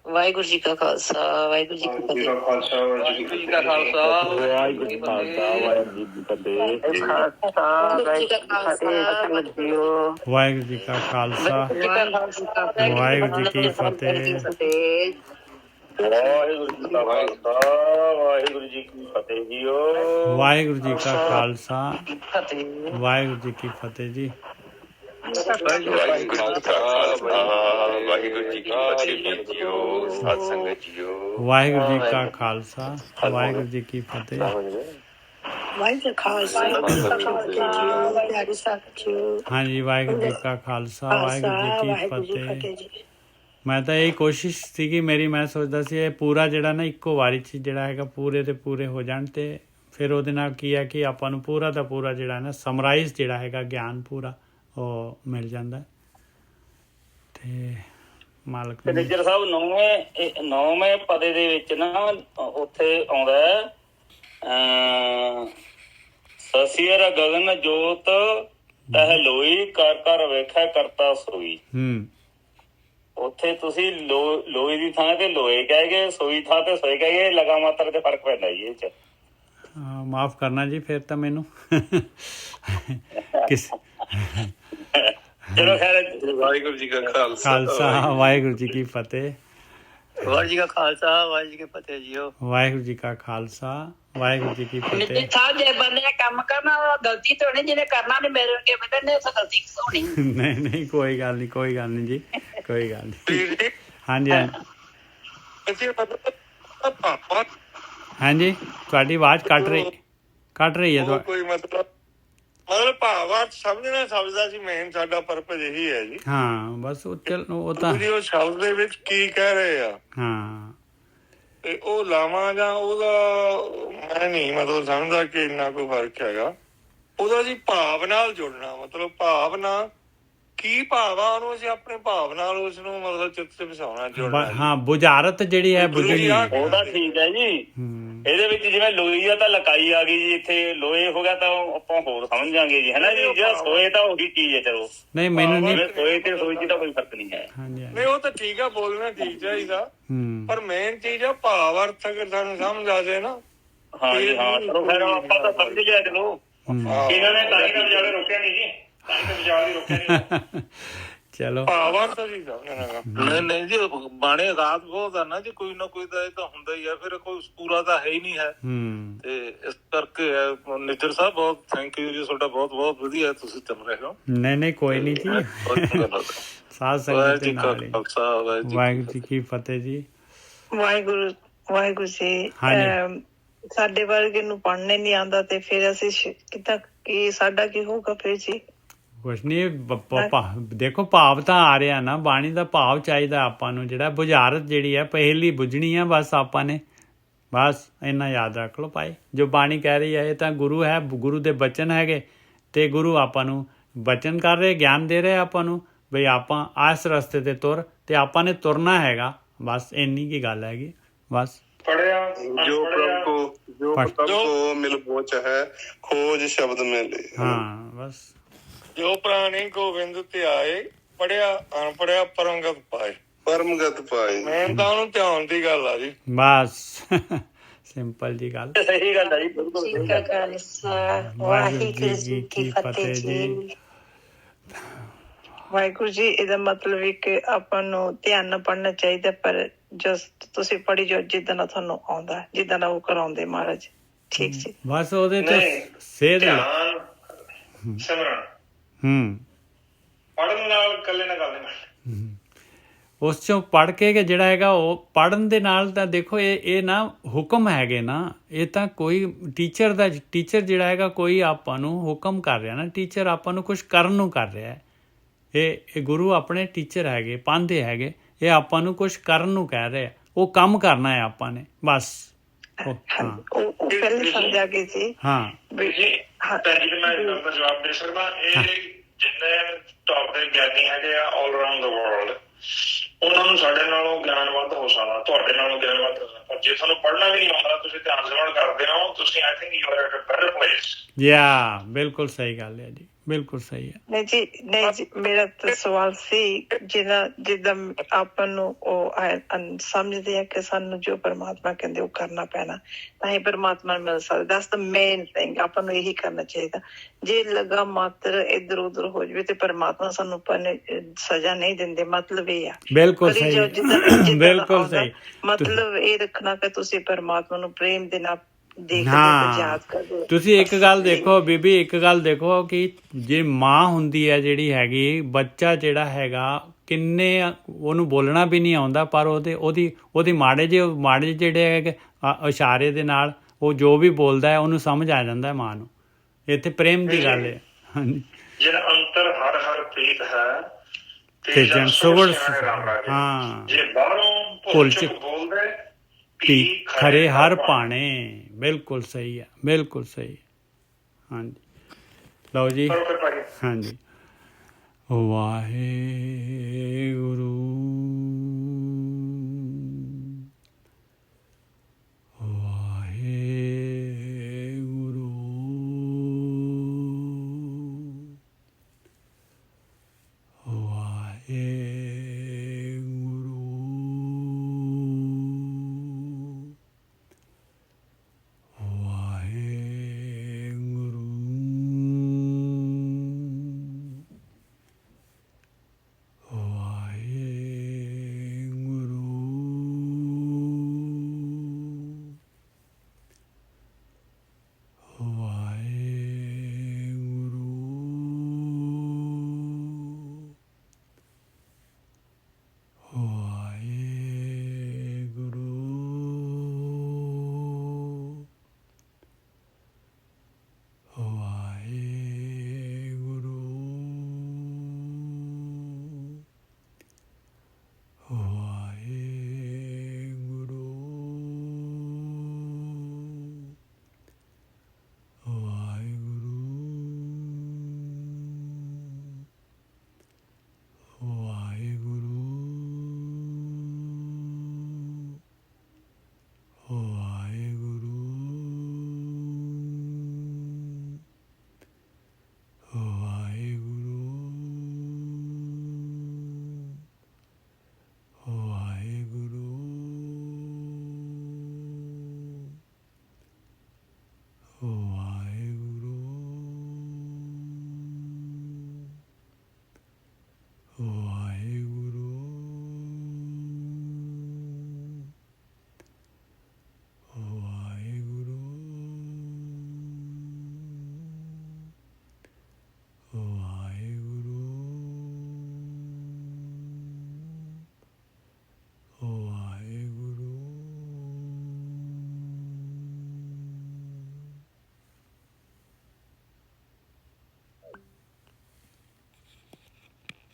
ਵਾਹਿਗੁਰੂ ਜੀ ਕਾ ਖਾਲਸਾ, ਵਾਹਿਗੁਰੂ ਜੀ ਕੀ ਫਤਿਹ। ਵਾਹਿਗੁਰੂ ਜੀ ਕਾ ਖਾਲਸਾ, ਵਾਹਿਗੁਰੂ ਜੀ ਕੀ ਫਤਿਹ। ਵਾਹਿਗੁਰੂ ਜੀ ਕਾ ਖਾਲਸਾ, ਵਾਹਿਗੁਰੂ ਜੀ ਕੀ ਫਤਿਹ। ਵਾਹਿਗੁਰੂ ਜੀ ਕੀ ਫਤਿਹ। ਵਾਹਿਗੁਰੂ ਜੀ ਕੀ ਫਤਿਹ ਜੀਓ। ਵਾਹਿਗੁਰੂ ਜੀ ਕਾ ਖਾਲਸਾ, ਵਾਹਿਗੁਰੂ ਜੀ ਕੀ ਫਤਿਹ ਜੀ। ਵਾਹਿਗੁਰੂ ਜੀ ਕਾ ਖਾਲਸਾ, ਵਾਹਿਗੁਰੂ ਜੀ ਕੀ ਫਤਿਹ ਜੀਓ। ਸਾਧ ਸੰਗਤ ਜੀਓ, ਵਾਹਿਗੁਰੂ ਜੀ ਕਾ ਖਾਲਸਾ, ਵਾਹਿਗੁਰੂ ਜੀ ਕੀ ਫਤਿਹ। ਹਾਂਜੀ, ਵਾਹਿਗੁਰੂ ਜੀ ਕਾ ਖਾਲਸਾ, ਵਾਹਿਗੁਰੂ ਜੀ ਕੀ ਫਤਿਹ। ਮੈਂ ਤਾਂ ਇਹ ਕੋਸ਼ਿਸ਼ ਸੀਗੀ ਮੇਰੀ, ਮੈਂ ਸੋਚਦਾ ਸੀ ਇਹ ਪੂਰਾ ਜਿਹੜਾ ਨਾ ਇੱਕੋ ਵਾਰੀ 'ਚ ਜਿਹੜਾ ਹੈਗਾ ਪੂਰੇ ਦੇ ਪੂਰੇ ਹੋ ਜਾਣ, ਅਤੇ ਫਿਰ ਉਹਦੇ ਨਾਲ ਕੀ ਹੈ ਕਿ ਆਪਾਂ ਨੂੰ ਪੂਰਾ ਦਾ ਪੂਰਾ ਜਿਹੜਾ ਨਾ ਸਮਰਾਈਜ਼ ਜਿਹੜਾ ਹੈਗਾ ਗਿਆਨ ਪੂਰਾ ਉਹ ਮਿਲ ਜਾਂਦਾ। ਅਤੇ ਮਾਲਕ ਨਿੱਜਰ ਸਾਹਿਬ ਨੌਵੇਂ ਪਦੇ ਦੇ ਵਿੱਚ ਨਾ ਉੱਥੇ ਆਉਂਦਾ ਸਸੀਰ ਗਗਨ ਜੋਤ ਤਹ ਲੋਈ ਕਰ ਕਰ ਵੇਖੈ ਕਰਤਾ ਸੋਈ। ਉੱਥੇ ਤੁਸੀਂ ਲੋਈ ਦੀ ਥਾਂ ਤੇ ਲੋਏ ਕਹਿ ਗਏ, ਸੋਈ ਥਾਂ ਤੇ ਸੋਏ ਕਹਿ ਗਏ। ਲਗਾ ਮਾਤਰ ਤੇ ਫਰਕ ਪੈਂਦਾ ਜੀ ਇਹ 'ਚ। ਮਾਫ ਕਰਨਾ ਜੀ ਫਿਰ ਤਾਂ ਮੈਨੂੰ ਚਲੋ ਖੈਰ, ਵਾਹਿਗੁਰੂ ਜੀ ਕਾ ਖਾਲਸਾ, ਵਾਹਿਗੁਰੂ ਜੀ ਕੀ ਫਤਿਹ। ਵਾਹਿਗੁਰੂ ਜੀ ਕਾ ਖਾਲਸਾ, ਵਾਹਿਗੁਰੂ ਜੀ ਕੀ ਫਤਿਹ ਜੀਓ। ਵਾਹਿਗੁਰੂ ਜੀ ਕਾ ਖਾਲਸਾ, ਵਾਹਿਗੁਰੂ ਜੀ ਕੀ ਫਤਿਹ। ਸਾਹਿਬ ਜੇ ਬੰਦੇ ਨੇ ਕੰਮ ਕਰਨਾ ਗਲਤੀ ਤੋਂ ਨਹੀਂ, ਜਿਹਨੇ ਕਰਨਾ ਨਹੀਂ ਮੇਰੇ ਵਰਗੇ ਬੰਦੇ ਨੇ ਗਲਤੀ ਹੋਣੀ। ਨਹੀਂ ਕੋਈ ਗੱਲ ਨਹੀਂ, ਕੋਈ ਗੱਲ ਨਹੀਂ ਜੀ, ਕੋਈ ਗੱਲ ਨਹੀਂ। ਹਾਂਜੀ ਹਾਂਜੀ, ਤੁਹਾਡੀ ਆਵਾਜ਼ ਕੱਟ ਰਹੀ ਹੈ। ਕੋਈ ਮਤਲਬ ਭਾਵਾਰਥ ਸਮਝਦਾ ਸੀ। ਮੇਨ ਸਾਡਾ ਪਰਪਸ ਇਹੀ ਹੈ ਜੀ। ਹਾਂ ਬਸ ਉਹ ਤਾਂ ਉਹ ਸ਼ਬਦ ਦੇ ਵਿੱਚ ਕੀ ਕਹਿ ਰਹੇ ਆ, ਹਾਂ, ਤੇ ਉਹ ਲਾਵਾਂ ਜਾਂ ਉਹਦਾ ਮੈਂ ਨਹੀਂ ਮਤਲਬ ਸਮਝਦਾ ਕਿ ਇੰਨਾ ਕੋਈ ਫਰਕ ਹੈਗਾ। ਉਹਦਾ ਜੀ ਭਾਵ ਨਾਲ ਜੁੜਨਾ, ਮਤਲਬ ਭਾਵਨਾ ਕੀ ਭਾਵ ਆ ਉਹਨੂੰ ਅਸੀਂ ਆਪਣੇ ਭਾਵ ਨਾਲ ਉਸ ਨੂੰ ਮਤਲਬ ਚਿੱਤ ਚ ਵਸਾਉਣਾ ਜੋੜਨਾ ਜੀ। ਹਾਂ ਬੁਝਾਰਤ ਜਿਹੜੀ ਹੈ ਗੁਰੂ ਜੀ ਬੁਝਣੀ ਆ- ਹੈ। ਉਹਦਾ ਠੀਕ ਹੈ ਜੀ। ਇਹਦੇ ਵਿੱਚ ਜਿਵੇਂ ਲੋਈ ਆ ਤਾਂ ਲਕਾਈ ਆ ਗਈ ਜੀ, ਇੱਥੇ ਲੋਏ ਹੋ ਗਿਆ ਤਾਂ ਆਪਾਂ ਹੋਰ ਸਮਝਾਂਗੇ ਜੀ, ਹੈਨਾ ਜੀ। ਜਿਹੜਾ ਸੋਏ ਤਾਂ ਉਹੀ ਚੀਜ਼ ਹੈ। ਚਲੋ ਨਹੀਂ ਮੈਨੂੰ ਨਹੀਂ ਜਿਵੇਂ ਸੋਏ ਤੇ ਸੋਈ ਚ ਤਾਂ ਕੋਈ ਫਰਕ ਨਹੀਂ ਹੈ। ਹਾਂਜੀ ਨਹੀਂ ਉਹ ਤਾਂ ਠੀਕ ਆ, ਬੋਲਣਾ ਠੀਕ ਚਾਹੀਦਾ, ਪਰ ਮੇਨ ਚੀਜ਼ ਆ ਭਾਵ ਅਰਥ ਅਗਰ ਸਾਨੂੰ ਸਮਝ ਆ ਜਾਏ ਨਾ। ਹਾਂ ਜੀ ਹਾਂ, ਚਲੋ ਫਿਰ ਆਪਾਂ ਤਾਂ ਸਮਝ ਲਿਆ। ਚਲੋ ਇਹਨਾਂ ਨੇ ਤਾਂ ਹੀ ਤਾਂ ਬਜਾਵੇ ਰੋਕਿਆ ਨਹੀਂ ਜੀ, ਤਾਂ ਹੀ ਤਾਂ ਬਜਾਵੇ ਰੋਕਿਆ ਨਹੀਂ। ਚਲੋ ਭਾਵ ਅਰਥ ਅਸੀਂ ਸਮਝਣਾ। ਨਹੀਂ ਜੀ, ਬਾਣੇ ਅਗਾਤ ਬਹੁਤ ਆ ਨਾ ਜੀ, ਕੋਈ ਨਾ ਕੋਈ ਤਾਂ ਇਹ ਤਾਂ ਹੁੰਦਾ ਹੀ ਆ, ਫਿਰ ਕੋਈ ਪੂਰਾ ਤਾਂ ਹੈ ਹੀ ਨਹੀਂ ਹੈ। ਤੇ ਇਸ ਕਰਕੇ ਨਿੱਜਰ ਸਾਹਿਬ ਬਹੁਤ ਥੈਂਕ ਯੂ ਜੀ, ਤੁਹਾਡਾ ਬਹੁਤ ਬਹੁਤ ਵਧੀਆ ਤੁਸੀਂ ਚੱਲ ਰਹੇ ਹੋ। ਨਹੀਂ ਕੋਈ ਨਹੀਂ ਜੀ, ਸਾਧ ਸੰਗਤ ਦੇ ਨਾਲ ਹੀ। ਵਾਹਿਗੁਰੂ ਜੀ ਕੀ ਫਤਿਹ ਜੀ। ਵਾਹਿਗੁਰੂ ਜੀ। ਸਾਡੇ ਵਰਗੇ ਨੂੰ ਪੜ੍ਹਨੇ ਨਹੀਂ ਆਉਂਦਾ ਤੇ ਫਿਰ ਅਸੀਂ ਕਿੱਦਾਂ ਕੀ ਸਾਡਾ ਕੀ ਹੋਊਗਾ ਫਿਰ ਜੀ? ਕੁਛ ਨਹੀਂ, ਦੇਖੋ ਭਾਵ ਤਾਂ ਆ ਰਿਹਾ ਨਾ, ਬਾਣੀ ਦਾ ਭਾਵ ਚਾਹੀਦਾ ਆਪਾਂ ਨੂੰ। ਜਿਹੜਾ ਬੁਝਾਰਤ ਜਿਹੜੀ ਹੈ ਪਹਿਲੀ ਬੁਝਣੀ ਆ ਬਸ ਆਪਾਂ ਨੇ, ਬਸ ਇੰਨਾ ਯਾਦ ਰੱਖ ਲਓ ਭਾਈ। ਜੋ ਬਾਣੀ ਕਹਿ ਰਹੀ ਹੈ ਇਹ ਤਾਂ ਗੁਰੂ ਹੈ, ਗੁਰੂ ਦੇ ਬਚਨ ਹੈਗੇ, ਤੇ ਗੁਰੂ ਆਪਾਂ ਨੂੰ ਬਚਨ ਕਰ ਰਹੇ, ਗਿਆਨ ਦੇ ਰਹੇ ਆਪਾਂ ਨੂੰ ਬਈ ਆਪਾਂ ਇਸ ਰਸਤੇ ਤੇ ਤੁਰ, ਤੇ ਆਪਾਂ ਨੇ ਤੁਰਨਾ ਹੈਗਾ। ਬਸ ਇੰਨੀ ਕੀ ਗੱਲ ਹੈਗੀ ਬਸ। ਜੋ ਪ੍ਰਭ ਕੋ ਮਿਲ ਬੋਚ ਹੈ, ਖੋਜ ਸ਼ਬਦ ਮਿਲੇ। ਹਾਂ ਬਸ। ਜੋ ਪ੍ਰਾਣੀ ਗੋਬਿੰਦ ਧਿਆਏ, ਪੜਿਆ ਅਨਪੜਿਆ ਪਰਮਗਤ ਪਾਏ। ਪਰਮਗਤ ਪਾਏ, ਮੇਨ ਤਾਂ ਉਹਨੂੰ ਧਿਆਨ ਦੀ ਗੱਲ ਆ ਜੀ, ਬਸ ਸਿੰਪਲ ਜੀ ਗੱਲ। ਸਹੀ ਗੱਲ ਹੈ ਜੀ, ਬਿਲਕੁਲ ਜੀ ਕਾ ਖਾਲਸਾ, ਵਾਹਿਗੁਰੂ ਜੀ ਕੀ ਫਤਿਹ ਜੀ। ਵਾਹਿਗੁਰੂ ਜੀ, ਇਹਦਾ ਮਤਲਬ ਹੈ ਕਿ ਆਪਾਂ ਨੂੰ ਧਿਆਨ ਨਾਲ ਪੜ੍ਹਨਾ ਚਾਹੀਦਾ, ਪਰ ਜੋ ਤੁਸੀਂ ਪੜ੍ਹੀ ਜੋ ਜਿੱਦਾਂ ਨਾਲ ਤੁਹਾਨੂੰ ਆਉਂਦਾ, ਜਿੱਦਾਂ ਨਾਲ ਉਹ ਕਰਾਉਂਦੇ ਮਹਾਰਾਜ। ਠੀਕ ਜੀ, ਬਸ ਉਹਦੇ ਤੇ ਸੇਧ ਸਿਮਰਨ ਪੜਨ ਨਾਲ ਇਕੱਲੇ ਨਾਲ ਗੱਲ ਨਹੀਂ। ਉਸ ਚੋਂ ਪੜ੍ਹ ਕੇ ਕਿ ਜਿਹੜਾ ਹੈਗਾ ਉਹ ਪੜ੍ਹਨ ਦੇ ਨਾਲ ਤਾਂ ਦੇਖੋ ਇਹ ਨਾ ਹੁਕਮ ਹੈਗੇ ਨਾ, ਇਹ ਤਾਂ ਕੋਈ ਟੀਚਰ ਜਿਹੜਾ ਹੈਗਾ ਕੋਈ ਆਪਾਂ ਨੂੰ ਹੁਕਮ ਕਰ ਰਿਹਾ ਨਾ, ਟੀਚਰ ਆਪਾਂ ਨੂੰ ਕੁਝ ਕਰਨ ਨੂੰ ਕਰ ਰਿਹਾ ਹੈ। ਇਹ ਗੁਰੂ ਆਪਣੇ ਟੀਚਰ ਹੈਗੇ, ਪਾਂਧੇ ਹੈਗੇ, ਇਹ ਆਪਾਂ ਨੂੰ ਕੁਝ ਕਰਨ ਨੂੰ ਕਹਿ ਰਹੇ ਆ, ਉਹ ਕੰਮ ਕਰਨਾ ਹੈ ਆਪਾਂ ਨੇ ਬਸ। ਉਹ ਪਹਿਲੇ ਸਮਝਾ ਗਏ ਸੀ। ਹਾਂ ਭੈਣ ਜੀ ਮੈਂ ਇਸ ਗੱਲ ਦਾ ਜਵਾਬ ਦੇ ਸਕਦਾ। ਇਹ ਜਿੰਨੇ ਟੌਪ ਦੇ ਗਿਆਨੀ ਹੈਗੇ ਆ ਆਲ ਅਰਾਊਂਡ ਦ ਵਰਲਡ, ਉਹਨਾਂ ਨੂੰ ਸਾਡੇ ਨਾਲੋਂ ਗਿਆਨ ਵੱਧ ਹੋ ਸਕਦਾ, ਤੁਹਾਡੇ ਨਾਲੋਂ ਗਿਆਨ ਵੱਧ ਹੋ ਸਕਦਾ, ਪਰ ਜੇ ਤੁਹਾਨੂੰ ਪੜ੍ਹਨਾ ਵੀ ਨਹੀਂ ਆਉਂਦਾ, ਤੁਸੀਂ ਧਿਆਨ ਸਿਮਰਨ ਕਰਦੇ ਹੋ, ਤੁਸੀਂ I think you are at a better place. ਯਾ ਬਿਲਕੁਲ ਸਹੀ ਗੱਲ ਹੈ ਜੀ, ਬਿਲਕੁਲ ਸਹੀ ਹੈ। ਨਹੀਂ ਜੀ ਮੇਰਾ ਤਾਂ ਸਵਾਲ ਸੀ ਜਿੱਦਾਂ ਆਪਾਂ ਨੂੰ ਉਹ ਸਮਝਦੇ ਆ ਕਿ ਸਾਨੂੰ ਜੋ ਪਰਮਾਤਮਾ ਕਹਿੰਦੇ ਉਹ ਕਰਨਾ ਪੈਣਾ, ਤਾਂ ਹੀ ਪਰਮਾਤਮਾ ਨੂੰ ਮਿਲ ਸਕਦਾ। ਦੈਟਸ ਦ ਮੇਨ ਥਿੰਗ, ਆਪਾਂ ਨੂੰ ਇਹੀ ਕਰਨਾ ਚਾਹੀਦਾ। ਜੇ ਲਗਾ ਮਾਤਰ ਇੱਧਰ ਉਧਰ ਹੋ ਜਾਵੇ ਤੇ ਪਰਮਾਤਮਾ ਸਾਨੂੰ ਸਜ਼ਾ ਨਹੀਂ ਦਿੰਦੇ। ਮਤਲਬ ਇਹ ਆ, ਬਿਲਕੁਲ ਸਹੀ, ਬਿਲਕੁਲ ਸਹੀ। ਮਤਲਬ ਇਹ ਰੱਖਣਾ ਕਿ ਤੁਸੀਂ ਪਰਮਾਤਮਾ ਨੂੰ ਪ੍ਰੇਮ ਦੇ ਨਾਲ ਹਾਂ, ਤੁਸੀਂ ਇੱਕ ਗੱਲ ਦੇਖੋ ਬੀਬੀ, ਇੱਕ ਗੱਲ ਦੇਖੋ ਕਿ ਜੇ ਮਾਂ ਹੁੰਦੀ ਹੈ ਜਿਹੜੀ ਹੈਗੀ, ਬੱਚਾ ਜਿਹੜਾ ਹੈਗਾ ਕਿੰਨੇ ਉਹਨੂੰ ਬੋਲਣਾ ਵੀ ਨਹੀਂ ਆਉਂਦਾ, ਪਰ ਉਹਦੀ ਮਾੜੇ ਜਿਹੜੇ ਹੈਗੇ ਇਸ਼ਾਰੇ ਦੇ ਨਾਲ ਉਹ ਜੋ ਵੀ ਬੋਲਦਾ ਹੈ ਉਹਨੂੰ ਸਮਝ ਆ ਜਾਂਦਾ ਮਾਂ ਨੂੰ। ਇੱਥੇ ਪ੍ਰੇਮ ਦੀ ਗੱਲ ਹੈ। ਹਾਂਜੀ, ਜਿਹੜਾ ਅੰਤਰ ਹਰ ਪ੍ਰੀਤ ਹੈ ਤੇ ਜਨ ਸੁਵਰ। ਹਾਂ, ਜੇ ਬਾਹਰੋਂ ਭੁੱਲ ਚੁੱਕ ਬੋਲਦਾ ਪੀ ਖਰੇ ਹਰ ਭਾਣੇ। ਬਿਲਕੁਲ ਸਹੀ ਹੈ, ਬਿਲਕੁਲ ਸਹੀ। ਹਾਂਜੀ ਲਓ ਜੀ। ਹਾਂਜੀ, ਵਾਹਿਗੁਰੂ।